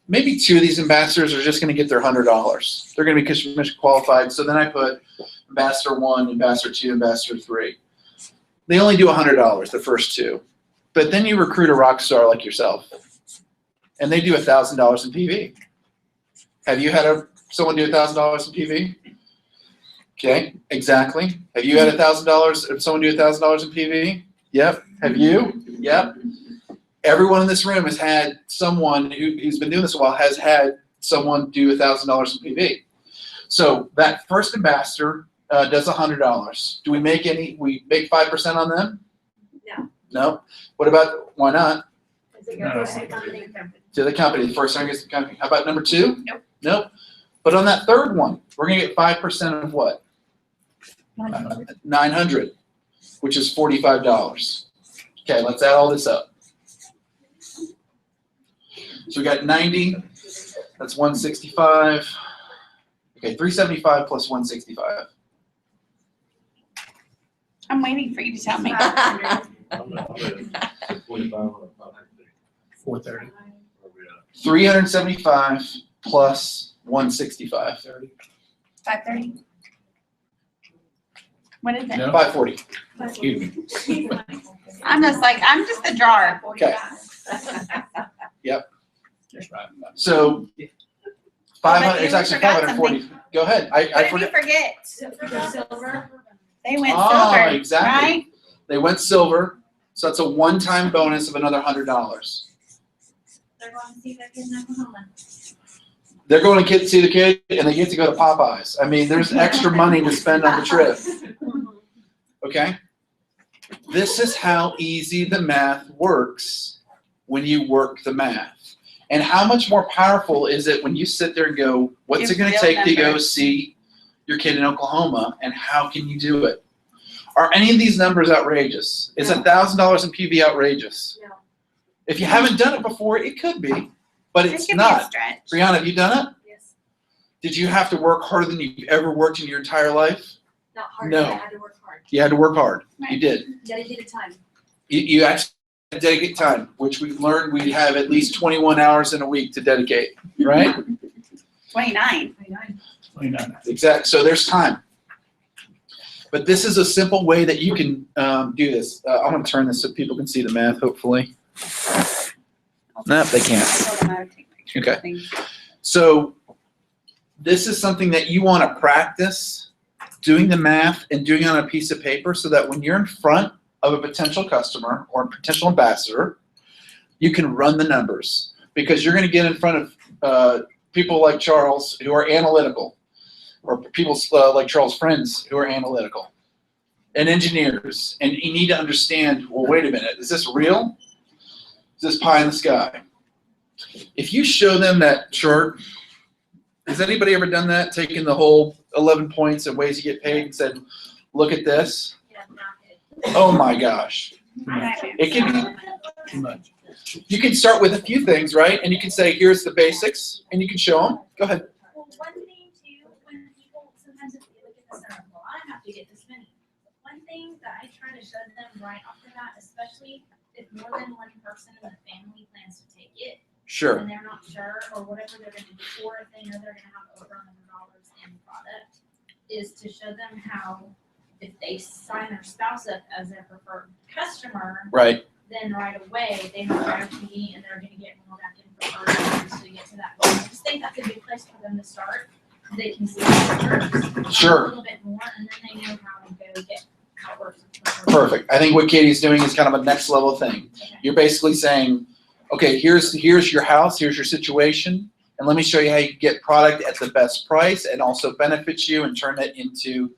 Maybe 2 of these ambassadors are just going to get their $100. They're going to be commission qualified. So then I put ambassador 1, ambassador 2, ambassador 3. They only do $100, the first 2. But then you recruit a rock star like yourself, and they do $1,000 in PV. Have you had someone do $1,000 in PV? Okay, exactly. Have you had someone do $1,000 in PV? Yep. Have you? Yep. Everyone in this room has had someone who's been doing this a while has had someone do $1,000 in PV. So that first ambassador does $100. Do we make we make 5% on them? No. No. What about, why not? Is it your first company? To the company, the first time gets the company. How about number 2? Nope. Nope. But on that third one, we're gonna get 5% of what? 900, which is $45. Okay, let's add all this up. So we got 90, that's 165. Okay, 375 plus 165. I'm waiting for you to tell me. 430. 375 plus 165. 530. What is it? No. 540. Excuse me. I'm just a drawer. Okay. Yep. That's right. So But 500. you It's actually forgot 540. Go ahead. What I did we forget. forget? Silver. They went Ah, silver, exactly. right? They went silver. So that's a one-time bonus of another $100. They're going to see their kid in Oklahoma. They're going to see the kid, and they get to go to Popeyes. I mean, there's extra money to spend on the trip. Okay? This is how easy the math works when you work the math. And how much more powerful is it when you sit there and go, what's Give it going to real take to go numbers. see your kid in Oklahoma, and how can you do it? Are any of these numbers outrageous? Is $1,000 in PV outrageous? No. If you haven't done it before, it could be, but It it's can be a not. stretch. Brianna, have you done it? Yes. Did you have to work harder than you've ever worked in your entire life? Not hard, No. but I had to work hard. You had to work hard. You did. Dedicated time. You actually had to dedicate time, which we've learned we have at least 21 hours in a week to dedicate, right? 29. Exactly. So there's time. But this is a simple way that you can do this. I'm going to turn this so people can see the math, hopefully. Nope, they can't. Okay. So this is something that you want to practice doing the math and doing it on a piece of paper so that when you're in front of a potential customer or a potential ambassador, you can run the numbers because you're going to get in front of people like Charles who are analytical, or people like Charles' friends who are analytical, and engineers. And you need to understand, well, wait a minute, is this real? Is this pie in the sky? If you show them that chart, has anybody ever done that? Taken the whole 11 points of ways you get paid and said, look at this? Oh my gosh. It can be Too much. You can start with a few things, right? And you can say, here's the basics, and you can show them. Go ahead. Well, one thing too, when people sometimes if they look at this and are, well, I have to get this many. One thing that I try to show them right off the bat, especially if more than one person in the family plans to take it, Sure. and they're not sure or whatever they're going to do, or if they know they're going to have over $100 in product, is to show them how if they sign their spouse up as their preferred customer, Right. then right away they have guarantee and they're gonna get more back in for earnings to get to that goal. I just think that's a good place for them to start. They can see the Sure. a little bit more and then they know how to go get how it works. Perfect. I think what Katie's doing is kind of a next level thing. You're basically saying, okay, here's your house, here's your situation, and let me show you how you can get product at the best price and also benefits you and turn it into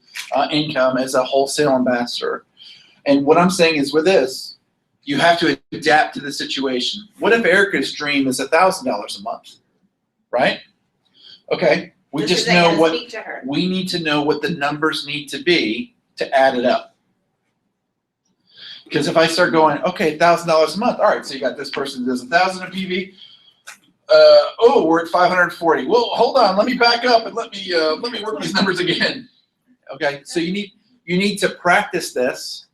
income as a wholesale ambassador. And what I'm saying is with this, you have to adapt to the situation. What if Erica's dream is $1,000 a month, right? Okay, we This just is know gonna what speak to her. we need to know what the numbers need to be to add it up. Because if I start going, okay, $1,000 a month, all right, so you got this person that does 1,000 in PV. Oh, we're at 540. Well, hold on, let me back up and let me work these numbers again. Okay, so you need to practice this,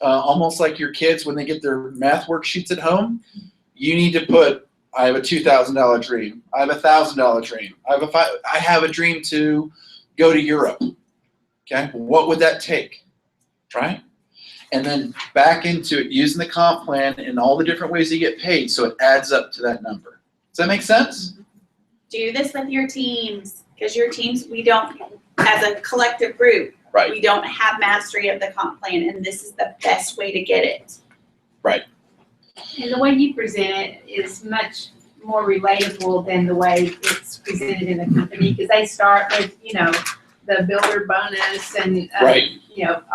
almost like your kids when they get their math worksheets at home. You need to put, I have a $2,000 dream. I have a $1,000 dream. I have a dream to go to Europe. Okay, what would that take, right? And then back into it using the comp plan and all the different ways you get paid, so it adds up to that number. Does that make sense? Do this with your teams, because your teams, we don't, as a collective group, Right. we don't have mastery of the comp plan, and this is the best way to get it. Right. And the way you present it is much more relatable than the way it's presented in the company, because they start with, the builder bonus and, Right.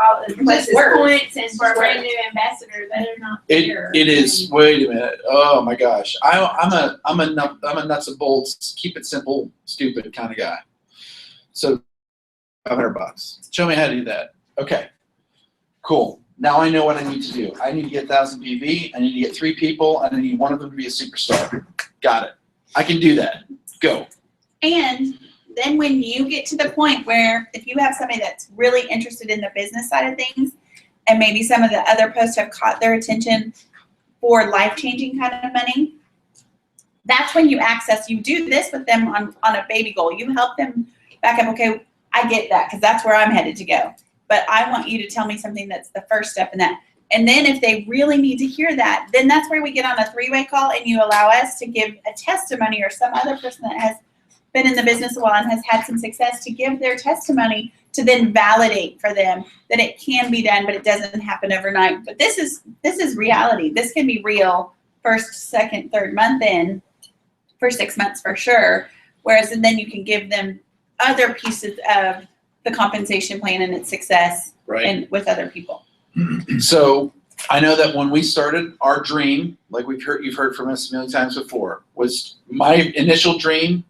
all the plus words. points, and for a brand new ambassador, that are not fair. It is. Wait a minute. Oh my gosh. I'm a nuts and bolts, keep it simple, stupid kind of guy. So $500. Show me how to do that. Okay. Cool. Now I know what I need to do. I need to get 1,000 PV. I need to get 3 people, and I need one of them to be a superstar. Got it. I can do that. Go. And then when you get to the point where if you have somebody that's really interested in the business side of things, and maybe some of the other posts have caught their attention for life-changing kind of money, that's when you do this with them on a baby goal. You help them back up, okay, I get that, because that's where I'm headed to go. But I want you to tell me something that's the first step in that. And then if they really need to hear that, then that's where we get on a 3-way call and you allow us to give a testimony, or some other person that has been in the business a while and has had some success to give their testimony to then validate for them that it can be done, but it doesn't happen overnight. But this is reality. This can be real first, second, third month in, for 6 months for sure. Whereas, and then you can give them other pieces of the compensation plan and its success, Right. and with other people. So I know that when we started, our dream, like you've heard from us a million times before, was my initial dream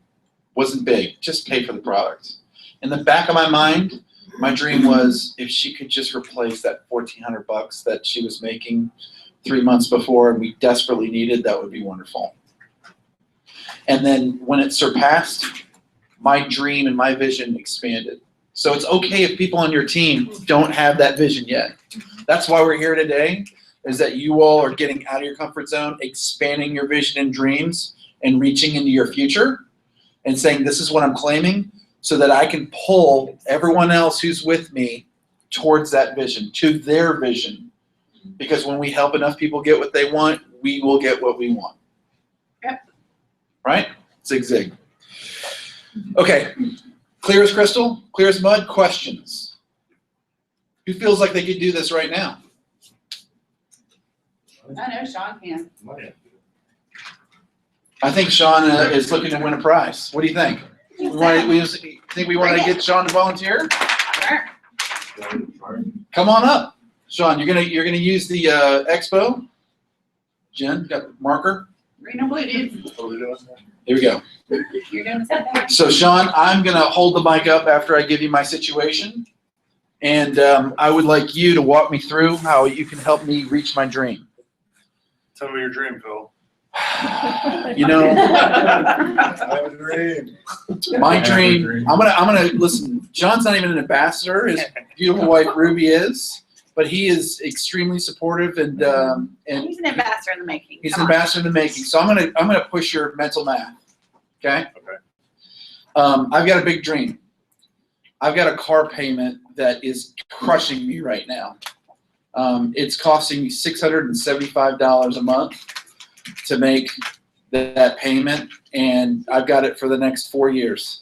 wasn't big, just pay for the product. In the back of my mind, my dream was if she could just replace that $1,400 that she was making 3 months before and we desperately needed, that would be wonderful. And then when it surpassed, my dream and my vision expanded. So it's okay if people on your team don't have that vision yet. That's why we're here today, is that you all are getting out of your comfort zone, expanding your vision and dreams, and reaching into your future and saying, this is what I'm claiming, so that I can pull everyone else who's with me towards that vision, to their vision. Because when we help enough people get what they want, we will get what we want. Yep. Right? Zig zig. Okay. Clear as crystal? Clear as mud? Questions? Who feels like they could do this right now? I know Sean can. I think Sean is looking to win a prize. What do you think? We think we want to get Sean to volunteer? Sure. Come on up, Sean. You're gonna use the expo. Jen, got the marker. Green and blue, dude. Here we go. You're doing something. So Sean, I'm gonna hold the mic up after I give you my situation, and I would like you to walk me through how you can help me reach my dream. Tell me your dream, Phil. You know, I have a dream. my dream. I'm gonna listen. John's not even an ambassador. His beautiful wife Ruby is, but he is extremely supportive and He's an ambassador in the making. he's an ambassador in the making. So I'm gonna push your mental math. Okay. Okay. I've got a big dream. I've got a car payment that is crushing me right now. It's costing me $675 a month to make that payment, and I've got it for the next 4 years.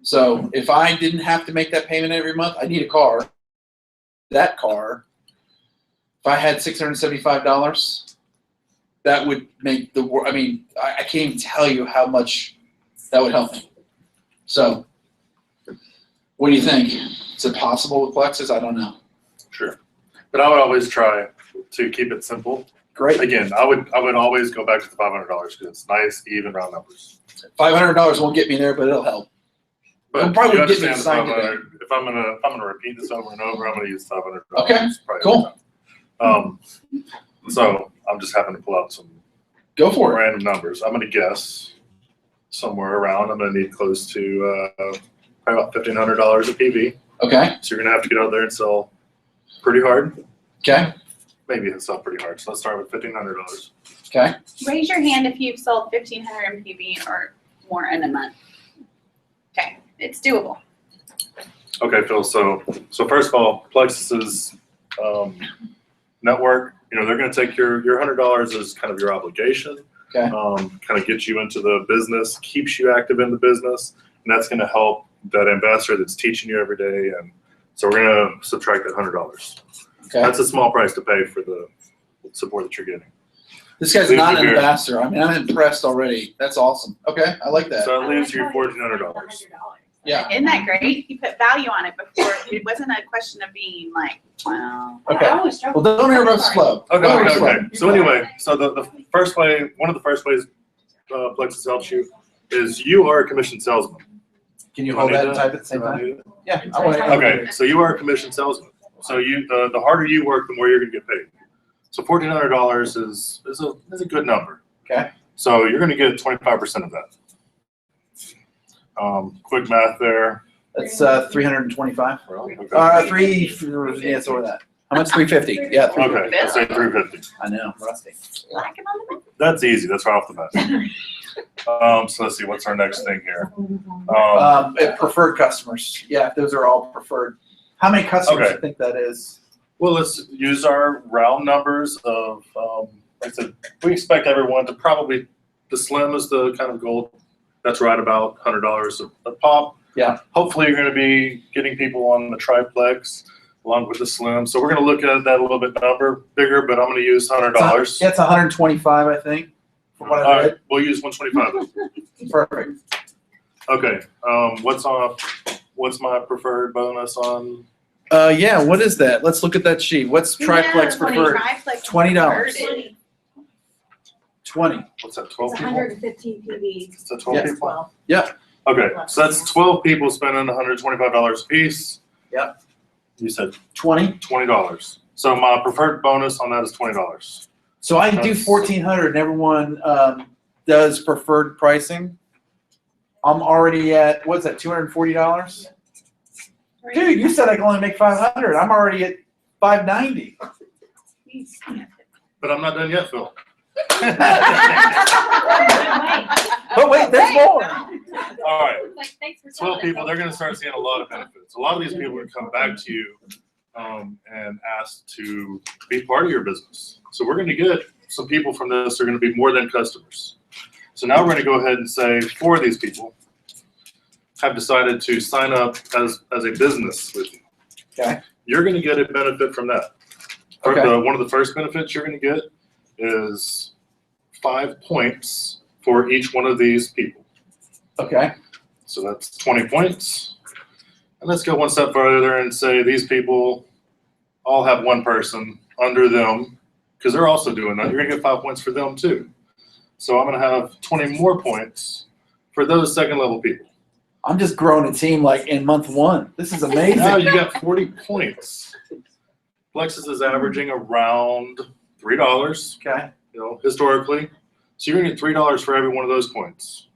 So if I didn't have to make that payment every month, I need a car. That car, if I had $675, that would make the world. I mean, I can't even tell you how much that would help me. So, what do you think? Is it possible with Plexus? I don't know. Sure. But I would always try to keep it simple. Great. Again, I would always go back to the $500 because it's nice, even round numbers. $500 won't get me there, but it'll help. But It probably you would get me understand signed today. if I'm gonna repeat this over and over, I'm gonna use $500. Okay, probably cool. every time. So I'm just having to pull out some Go for it. random numbers. I'm gonna guess somewhere around. I'm gonna need close to probably about $1,500 a PV. Okay. So you're gonna have to get out there and sell pretty hard. Okay. Maybe it's sell pretty hard. So let's start with $1,500. Okay. Raise your hand if you've sold 1,500 MPV or more in a month. Okay, it's doable. Okay, Phil. So first of all, Plexus's network. You know, they're going to take your $100 as kind of your obligation. Okay. Kind of get you into the business, keeps you active in the business, and that's going to help that ambassador that's teaching you every day. And so we're going to subtract that $100. Okay. That's a small price to pay for the support that you're getting. This guy's Leaves not you an here. ambassador. I mean, I'm impressed already. That's awesome. Okay, I like that. So it leaves you $1,400. Yeah. Isn't that great? You put value on it before. It wasn't a question of being like, well. Okay. Well, don't interrupt us slow. Okay, Don't interrupt okay. slow. So anyway, so the first way, one of the first ways Plexus helps you is you are a commissioned salesman. Can you Do I hold need that and to- type at the same do I time? need it? Yeah. I want to. Okay, so you are a commissioned salesman. So you the harder you work, the more you're going to get paid. So $1,400 is a good number. Okay. So you're going to get 25% of that. Quick math there. That's 325. Three. Yeah, it's over that. How much? 350. Yeah. 350. Okay, let's say 350. I know, rusty. Like him on the That's easy. That's right off the bat. So let's see. What's our next thing here? Preferred customers. Yeah, those are all preferred. How many customers do Okay. you think that is? Well, let's use our round numbers of, like I said, we expect everyone to probably, the slim is the kind of goal. That's right about $100 a pop. Yeah. Hopefully you're going to be getting people on the triplex along with the slim. So we're going to look at that a little bit bigger, but I'm going to use $100. Yeah, it's 125, I think. From what I read. We'll use 125. Perfect. Okay. What's my preferred bonus on? Yeah, what is that? Let's look at that sheet. What's triplex preferred? $20. 20. What's that, 12 It's people? 115 PV. Is that 12 Yeah. people? Yeah. Okay, so that's 12 people spending $125 a piece. Yep. You said 20. $20. So my preferred bonus on that is $20. So I do 1,400 and everyone does preferred pricing. I'm already at, what's that, $240? Dude, you said I can only make 500. I'm already at 590. But I'm not done yet, Phil. But wait, there's more. All right. 12 people, they're gonna start seeing a lot of benefits. A lot of these people are gonna come back to you and ask to be part of your business. So we're gonna get some people from this are gonna be more than customers. So now we're gonna go ahead and say 4 of these people have decided to sign up as a business with you. Okay. You're gonna get a benefit from that. Okay. One of the first benefits you're gonna get is 5 points for each one of these people. Okay. So that's 20 points. And let's go one step further and say these people all have one person under them, because they're also doing that. You're gonna get 5 points for them too. So I'm gonna have 20 more points for those second level people. I'm just growing a team like in month 1. This is amazing. Now you got 40 points. Plexus is averaging around $3. Okay. You know, historically. So you're gonna get $3 for every one of those points.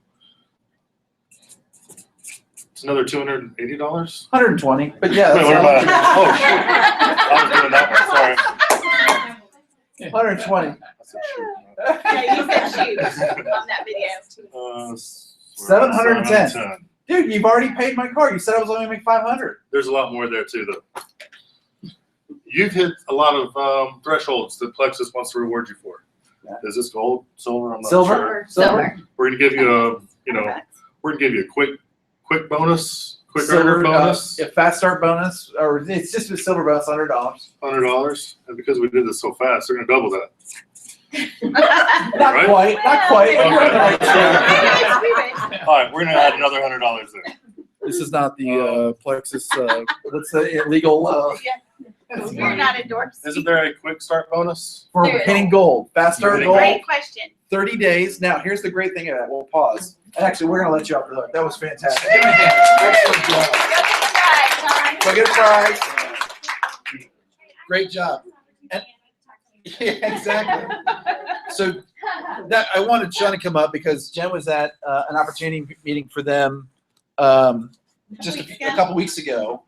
It's another $280? 120. But yeah. Wait, That's what am I? Oh, shoot. I was doing that one, sorry. 120. Yeah, you said shoot on that video. 710. Dude, you've already paid my car. You said I was only gonna make 500. There's a lot more there too, though. You've hit a lot of thresholds that Plexus wants to reward you for. Yeah. Is this gold, silver? I'm not Silver. sure. Silver. We're gonna give you we're gonna give you a quick bonus, quick Silver earner bonus, a fast start bonus, or it's just a silver bonus, $100. $100. And because we did this so fast, they're gonna double that. Not Right? quite. Not quite. but you're on the right track. All right, we're gonna add another $100 there. This is not the Plexus. What's the illegal? You're not endorsed. Isn't there a quick start bonus? For hitting gold, fast start gold. Great question. 30 days. Now, here's the great thing of that. We'll pause. And actually, we're gonna let you off the hook. That was fantastic. Excellent job. So get a prize. Great job. And, yeah, exactly. So that I wanted Sean to come up because Jen was at an opportunity meeting for them just a couple weeks ago,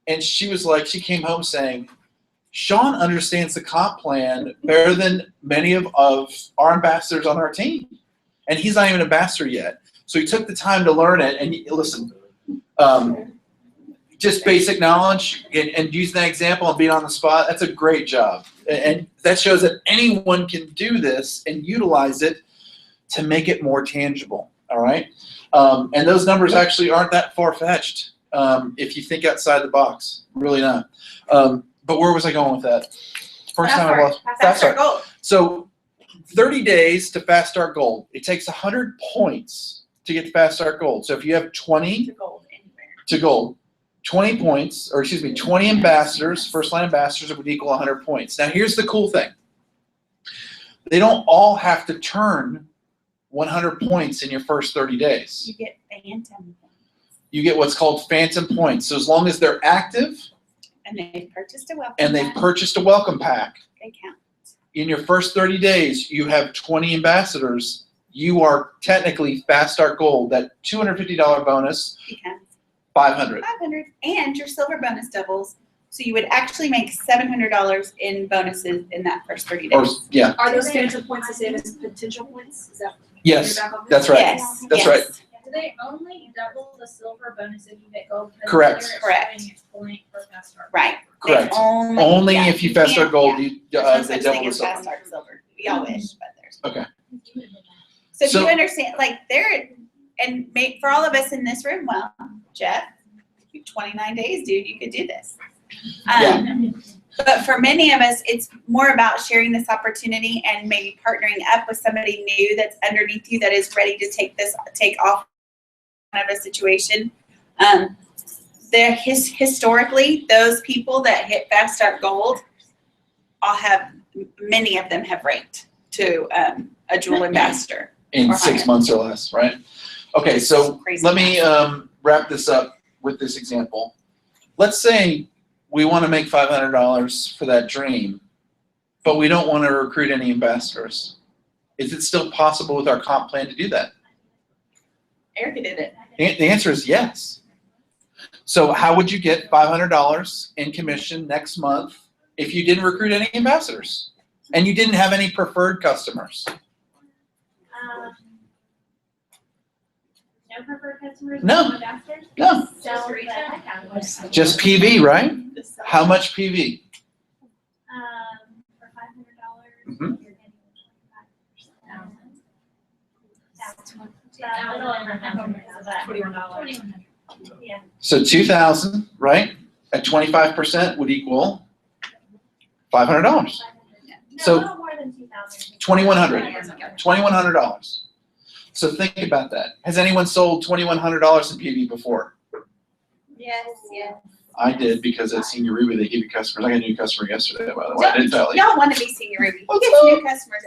and she was like, she came home saying, Sean understands the comp plan better than many of our ambassadors on our team, and he's not even an ambassador yet. So he took the time to learn it. And listen, just basic knowledge and using that example and being on the spot, that's a great job. And that shows that anyone can do this and utilize it to make it more tangible, all right? And those numbers actually aren't that far-fetched if you think outside the box, really not. But where was I going with that? First time I lost. Fast start gold. So 30 days to fast start gold. It takes 100 points to get to fast start gold. So if you have 20 to gold, 20 points, or excuse me, 20 ambassadors, first line ambassadors would equal 100 points. Now here's the cool thing. They don't all have to turn 100 points in your first 30 days. You get phantom. You get what's called phantom points. So as long as they're active And they've purchased a welcome and they've pack, purchased a welcome pack, they count. in your first 30 days, you have 20 ambassadors. You are technically fast start gold. That $250 bonus, Becomes 500. 500, and your silver bonus doubles. So you would actually make $700 in bonuses in that first 30 days. Or yeah, Are those phantom points the same as potential points? Is that? yes, you're back on that's this? right. Yes, That's yes. right. Do they only double the silver bonus if you get gold? Because Correct. here it's Correct. showing it's point for fast start. Right. Correct. They Only yeah, if you fast start can't- gold, yeah. you There's no they such double thing the as silver. fast start silver. We all wish, but there's. Okay. So if So- you understand, like and for all of us in this room, well, Jeff, 29 days, dude, you could do this. But for many of us, it's more about sharing this opportunity and maybe partnering up with somebody new that's underneath you that is ready to take off kind of a situation. Historically, those people that hit Fast Start Gold, many of them have ranked to a dual ambassador. In or 6 higher. months or less, right? Okay, so Crazy let me wrap this up with this example. Let's say we want to make $500 for that dream, but we don't want to recruit any ambassadors. Is it still possible with our comp plan to do that? Erica did it. The answer is yes. So how would you get $500 in commission next month if you didn't recruit any ambassadors and you didn't have any preferred customers? No preferred customers? No. Ambassadors? No. Sell the Just PV, right? How much PV? For $500, Mhm. you're getting 25%. That's a little over $21. Yeah. So 2,000, right? At 25% would equal $500. No, a So little more than 2,000. $2,100. $2,100. So think about that. Has anyone sold $2,100 in PV before? Yes, yes. I did, because at Senior Ruby they give you customers. I got a new customer yesterday, by the way. I didn't tell you. Y'all want to be Senior Ruby. What's He gets new up? customers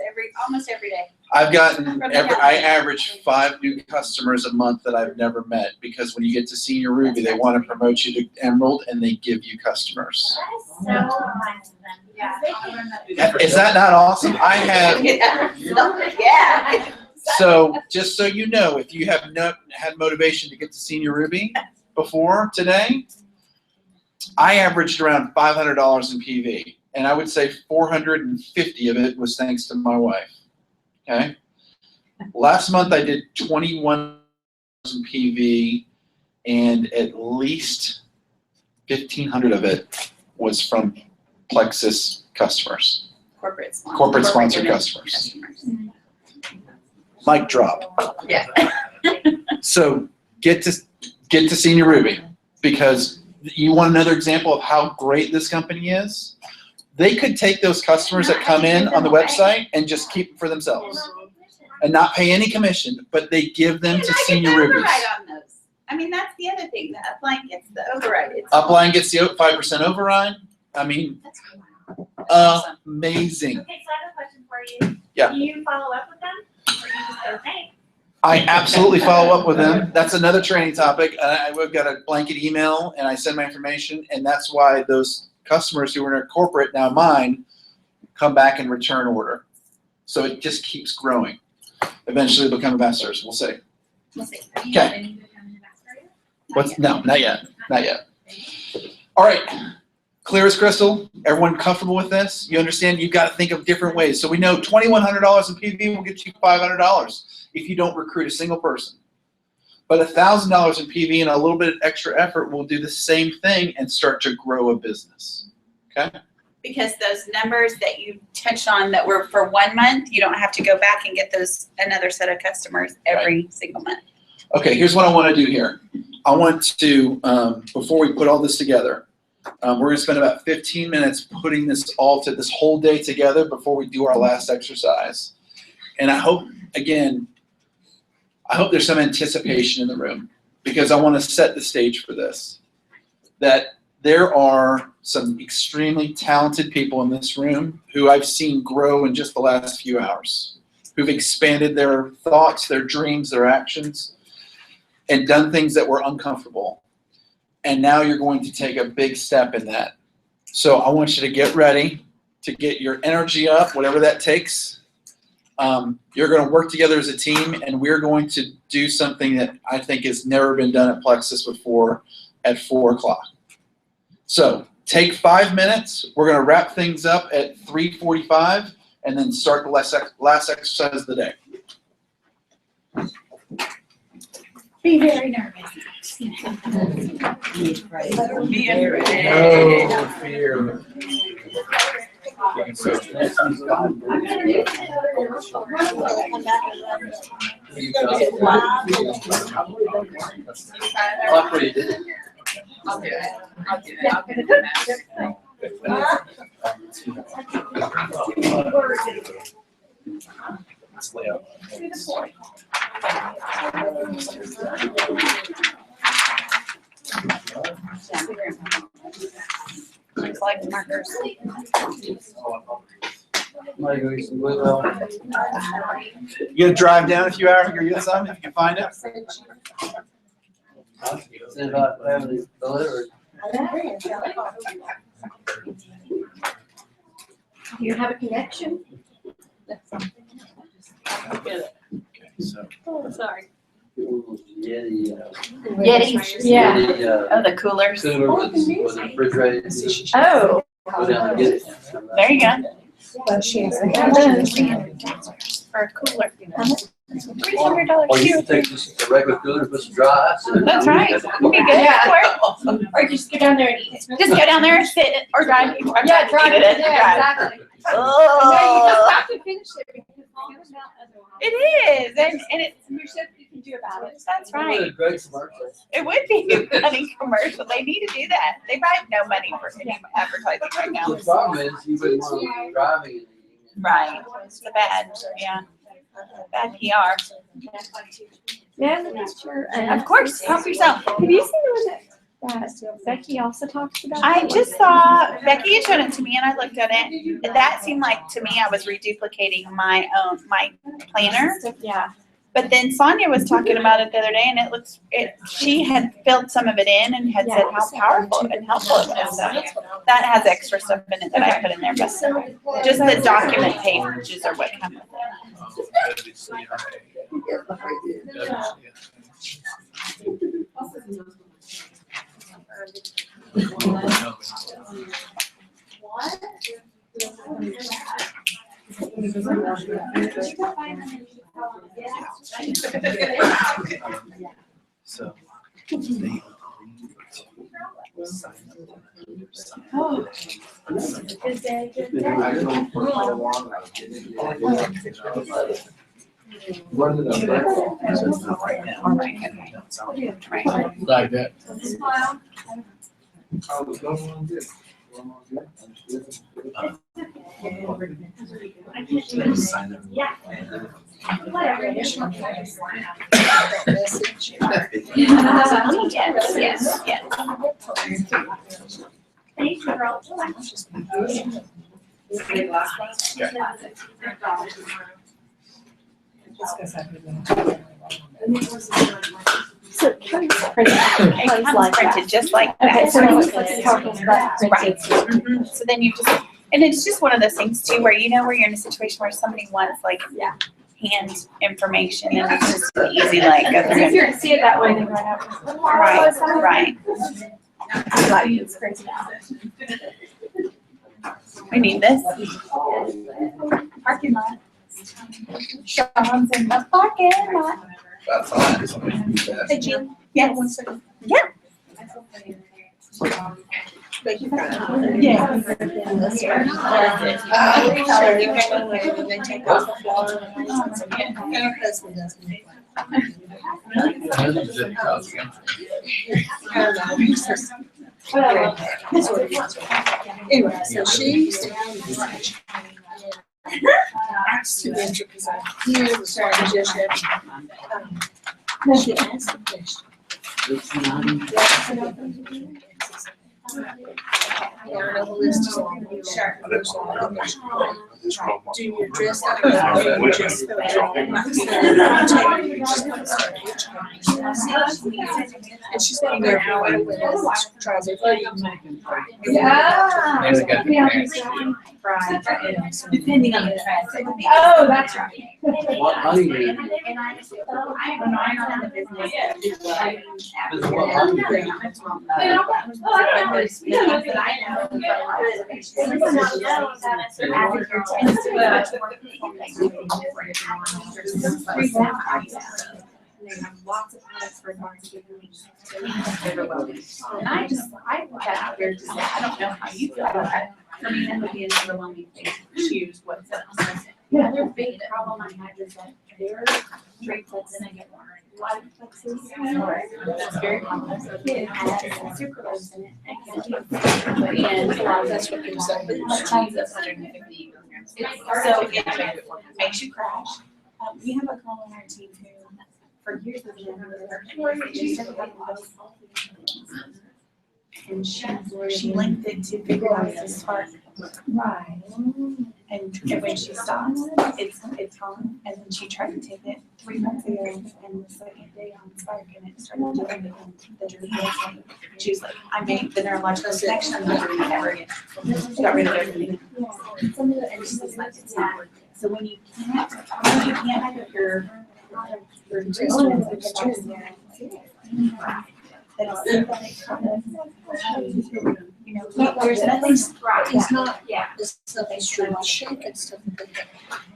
almost every day. I've gotten, I average 5 new customers a month that I've never met, because when you get to Senior Ruby, they want to promote you to Emerald and they give you customers. So nice of them. Yeah. Is that not awesome? I have, Yeah. so just so you know, if you have not had motivation to get to Senior Ruby before today, I averaged around $500 in PV, and I would say 450 of it was thanks to my wife. Okay. Last month I did 21 in PV, and at least 1,500 of it was from Plexus customers, Corporate sponsored customers. Mic drop. Yeah. So get to Senior Ruby, because you want another example of how great this company is? They could take those customers that come in on the website and just keep them for themselves and not pay any commission, but they give them to Senior Rubies. Override on those. I mean, that's the other thing. The upline gets the override. It's Upline gets the 5% override. I mean, amazing. Okay, so I have a question for you. Yeah. Do you follow up with them? Or you just go, hey? I absolutely follow up with them. That's another training topic. We've got a blanket email, and I send my information, and that's why those customers who are in a corporate, now mine, come back and return order. So it just keeps growing. Eventually become ambassadors, we'll see. We'll see. Okay. What's, no, not yet, not yet. All right, clear as crystal. Everyone comfortable with this? You understand you've got to think of different ways. So we know $2,100 in PV will get you $500 if you don't recruit a single person. But $1,000 in PV and a little bit of extra effort will do the same thing and start to grow a business, okay? Because those numbers that you touched on that were for 1 month, you don't have to go back and get those another set of customers every single month. Okay, here's what I want to do here. I want to, before we put all this together, we're going to spend about 15 minutes putting this whole day together before we do our last exercise. And I hope, again, there's some anticipation in the room, because I want to set the stage for this. That there are some extremely talented people in this room who I've seen grow in just the last few hours, who've expanded their thoughts, their dreams, their actions, and done things that were uncomfortable. And now you're going to take a big step in that. So I want you to get ready to get your energy up, whatever that takes. You're going to work together as a team, and we're going to do something that I think has never been done at Plexus before at 4 o'clock. So take 5 minutes. We're going to wrap things up at 3:45 and then start the last exercise of the day. Be very nervous. Be afraid. Oh, fear. I'll do it. I'll do it. I'll get it done. Let's lay out. Looks like markers. You gonna drive down a few hours and go get some if you can find it? Do you have a connection? So Oh, sorry. Yeti. Yetis? Yeah. Yeti, Oh, the coolers. cooler with the refrigerator. Oh, Go down and get it. there you go. Well, she has. For a cooler. $300 Or you too. can take just a regular cooler, put some dry ice in it. That's right. You'd be good for it. Or just go down there and eat it. Just go down there and sit or drive. Yeah, drive it. Yeah, exactly. And now you just have to finish it because it's not otherwise. It is, and it's, There's nothing you can do about it. that's right. What a great commercial. It would be a funny commercial. They need to do that. They might have no money for any advertising right now. The problem is, you wouldn't want to be driving it. Right. It's the bad, yeah. Bad PR. Yeah, that's true. Of course, help yourself. Have you seen the one that Becky also talks about? I just saw, Becky had shown it to me and I looked at it. That seemed like, to me, I was reduplicating my planner. Yeah. But then Sonia was talking about it the other day and she had filled some of it in and had said how powerful and helpful it was. So that has extra stuff in it that I put in there, but just the document pages are what come with it. So. Oh. Like that. Yes, yes. Thank you, girl. So it comes printed. It comes printed just like that. Okay, so it's comes back Right. printed. Mhm. So then you just, and it's just one of those things too, where where you're in a situation where somebody wants like hand information and it's just easy like. It's easier to see it that way than right out. Right. Like it's printed out. We need this. Parking lot. Sean's in the parking lot. That's fine. Hey, Jean. Yes. 1 second. Yeah. Yeah. They take off the flower. Her husband doesn't. Anyway, so she's. Too intricate because I hear the sorry, just she asked the question. Yeah, I know the list is long. Sure. Do you address that? Or you just go and she's been there for a while with us. Tries it. Yeah. Depending on the traffic. Oh, that's right. What money do you? And I just, when I'm not in the business. They have lots of products for Thanksgiving. And I got out there to say, I don't know how you feel about that. For me, that would be an overwhelming thing to choose what's in. The other big problem I had is that their trade flexes and I get water flexes. That's very common. So it has sucralose in it. And that's what gives that. Tons of 150 milligrams. So it makes you crash. We have a girl on our team who, for years, has been and she linked it to figure out the spark. Right. And when she stopped, it's gone. And then she tried to take it 3 months ago and the second day on spark and it started doing the dirty. She was like, I made the neurological connection, I'm not doing it ever again. She got rid of everything. Some of the entities like it's not. So when you can't have your there's nothing right. It's not, Yeah. it's nothing straight shake and stuff.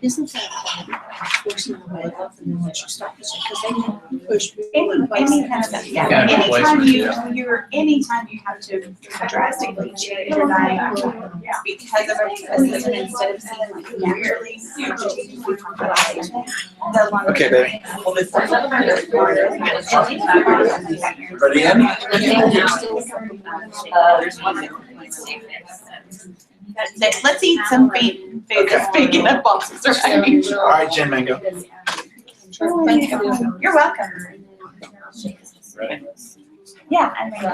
Isn't that forcing the way up and then once you stop, because they can push people in place. Any kind of, Yeah, anytime replacement, anytime you have to drastically change your diet because of a system instead of seeing like naturally, the longer. Okay, baby. Ready in? Let's eat some food that's big enough boxes, right? All right, Jen Mango. You're welcome. Ready? Yeah, I'm ready.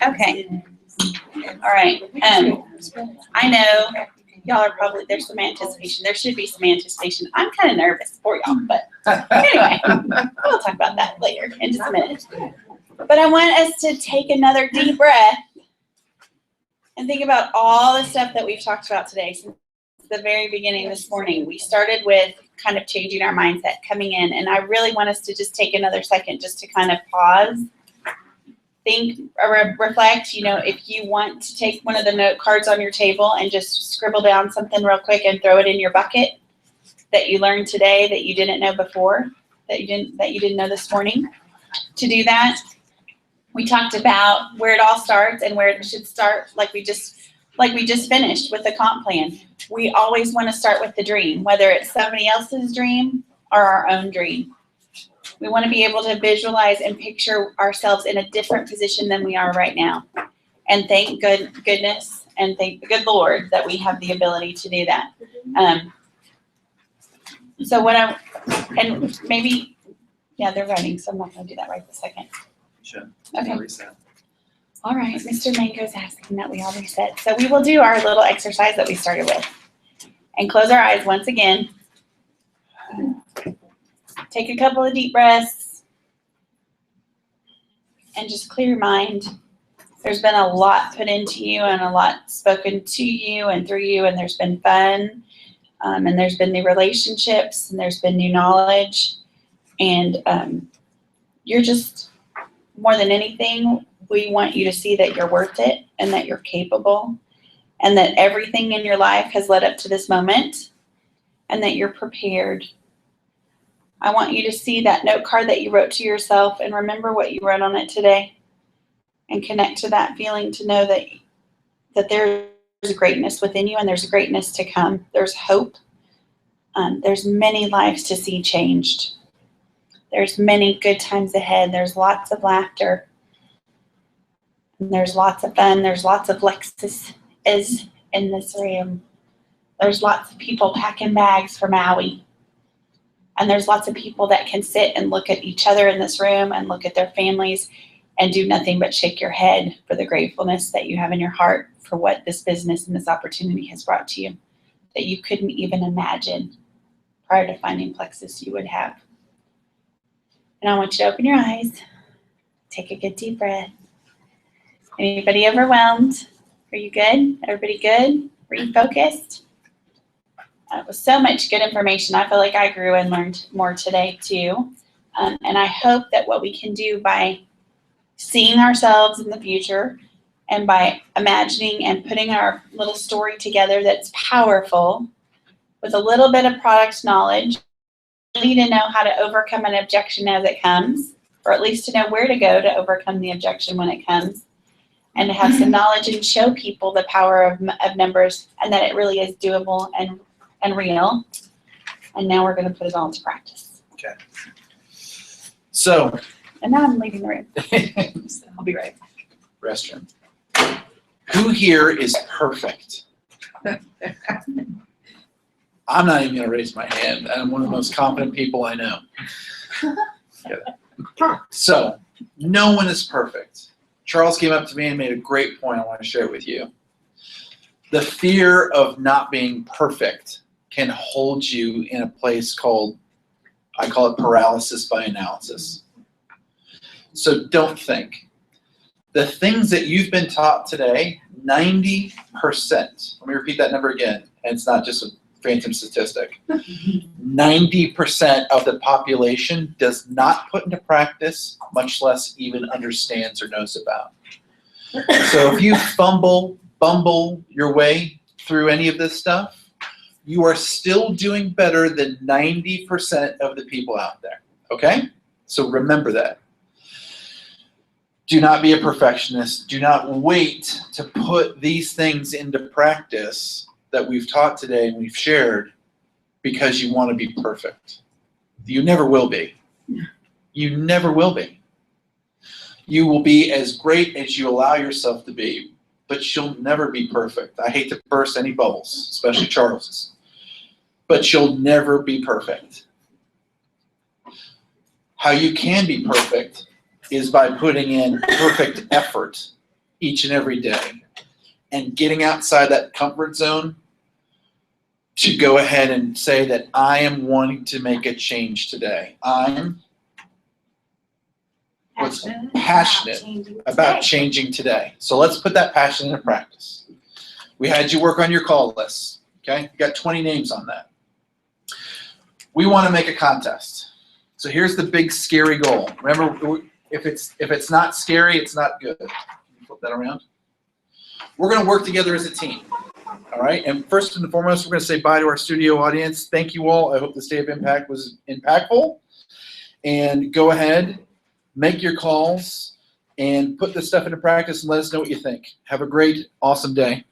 Okay. All right. I know y'all are probably, there's some anticipation. There should be some anticipation. I'm kind of nervous for y'all, but anyway, we'll talk about that later in just a minute. But I want us to take another deep breath and think about all the stuff that we've talked about today since the very beginning this morning. We started with kind of changing our mindset coming in, and I really want us to just take another second just to kind of pause, think, or reflect. You know, if you want to take one of the note cards on your table and just scribble down something real quick and throw it in your bucket that you learned today that you didn't know before, that you didn't know this morning. To do that, we talked about where it all starts and where it should start, like we just finished with the comp plan. We always want to start with the dream, whether it's somebody else's dream or our own dream. We want to be able to visualize and picture ourselves in a different position than we are right now. And thank goodness and thank the good Lord that we have the ability to do that. And maybe, yeah, they're running, so I'm not going to do that right this second. Sure. Okay. Reset. All right, Mr. Mango's asking that we all reset. So we will do our little exercise that we started with. And close our eyes once again. Take a couple of deep breaths. And just clear your mind. There's been a lot put into you and a lot spoken to you and through you, and there's been fun. And there's been new relationships, and there's been new knowledge. And you're just, more than anything, we want you to see that you're worth it and that you're capable and that everything in your life has led up to this moment and that you're prepared. I want you to see that note card that you wrote to yourself and remember what you wrote on it today and connect to that feeling to know that there's greatness within you and there's greatness to come. There's hope. There's many lives to see changed. There's many good times ahead. There's lots of laughter. And there's lots of fun. There's lots of Lexus is in this room. There's lots of people packing bags for Maui. And there's lots of people that can sit and look at each other in this room and look at their families and do nothing but shake your head for the gratefulness that you have in your heart for what this business and this opportunity has brought to you that you couldn't even imagine prior to finding Plexus you would have. And I want you to open your eyes, take a good deep breath. Anybody overwhelmed? Are you good? Everybody good? Were you focused? It was so much good information. I feel like I grew and learned more today too. And I hope that what we can do by seeing ourselves in the future and by imagining and putting our little story together that's powerful with a little bit of product knowledge, really to know how to overcome an objection as it comes, or at least to know where to go to overcome the objection when it comes, and to have some knowledge and show people the power of numbers and that it really is doable and real. And now we're going to put it all into practice. Okay. So. And now I'm leaving the room. I'll be right back. Restroom. Who here is perfect? I'm not even going to raise my hand. I'm one of the most confident people I know. So, no one is perfect. Charles came up to me and made a great point I want to share with you. The fear of not being perfect can hold you in a place called I call it paralysis by analysis. So don't think. The things that you've been taught today, 90%, let me repeat that number again, and it's not just a phantom statistic. 90% of the population does not put into practice, much less even understands or knows about. So if you bumble your way through any of this stuff, you are still doing better than 90% of the people out there, okay? So remember that. Do not be a perfectionist. Do not wait to put these things into practice that we've taught today and we've shared because you want to be perfect. You never will be. You never will be. You will be as great as you allow yourself to be, but you'll never be perfect. I hate to burst any bubbles, especially Charles's, but you'll never be perfect. How you can be perfect is by putting in perfect effort each and every day and getting outside that comfort zone to go ahead and say that I am wanting to make a change today. I'm passionate about changing today. So let's put that passion into practice. We had you work on your call list, okay? You got 20 names on that. We want to make a contest. So here's the big scary goal. Remember, if it's not scary, it's not good. Flip that around. We're going to work together as a team. All right. And first and foremost, we're going to say bye to our studio audience. Thank you all. I hope this day of impact was impactful. And go ahead, make your calls, and put this stuff into practice and let us know what you think. Have a great, awesome day.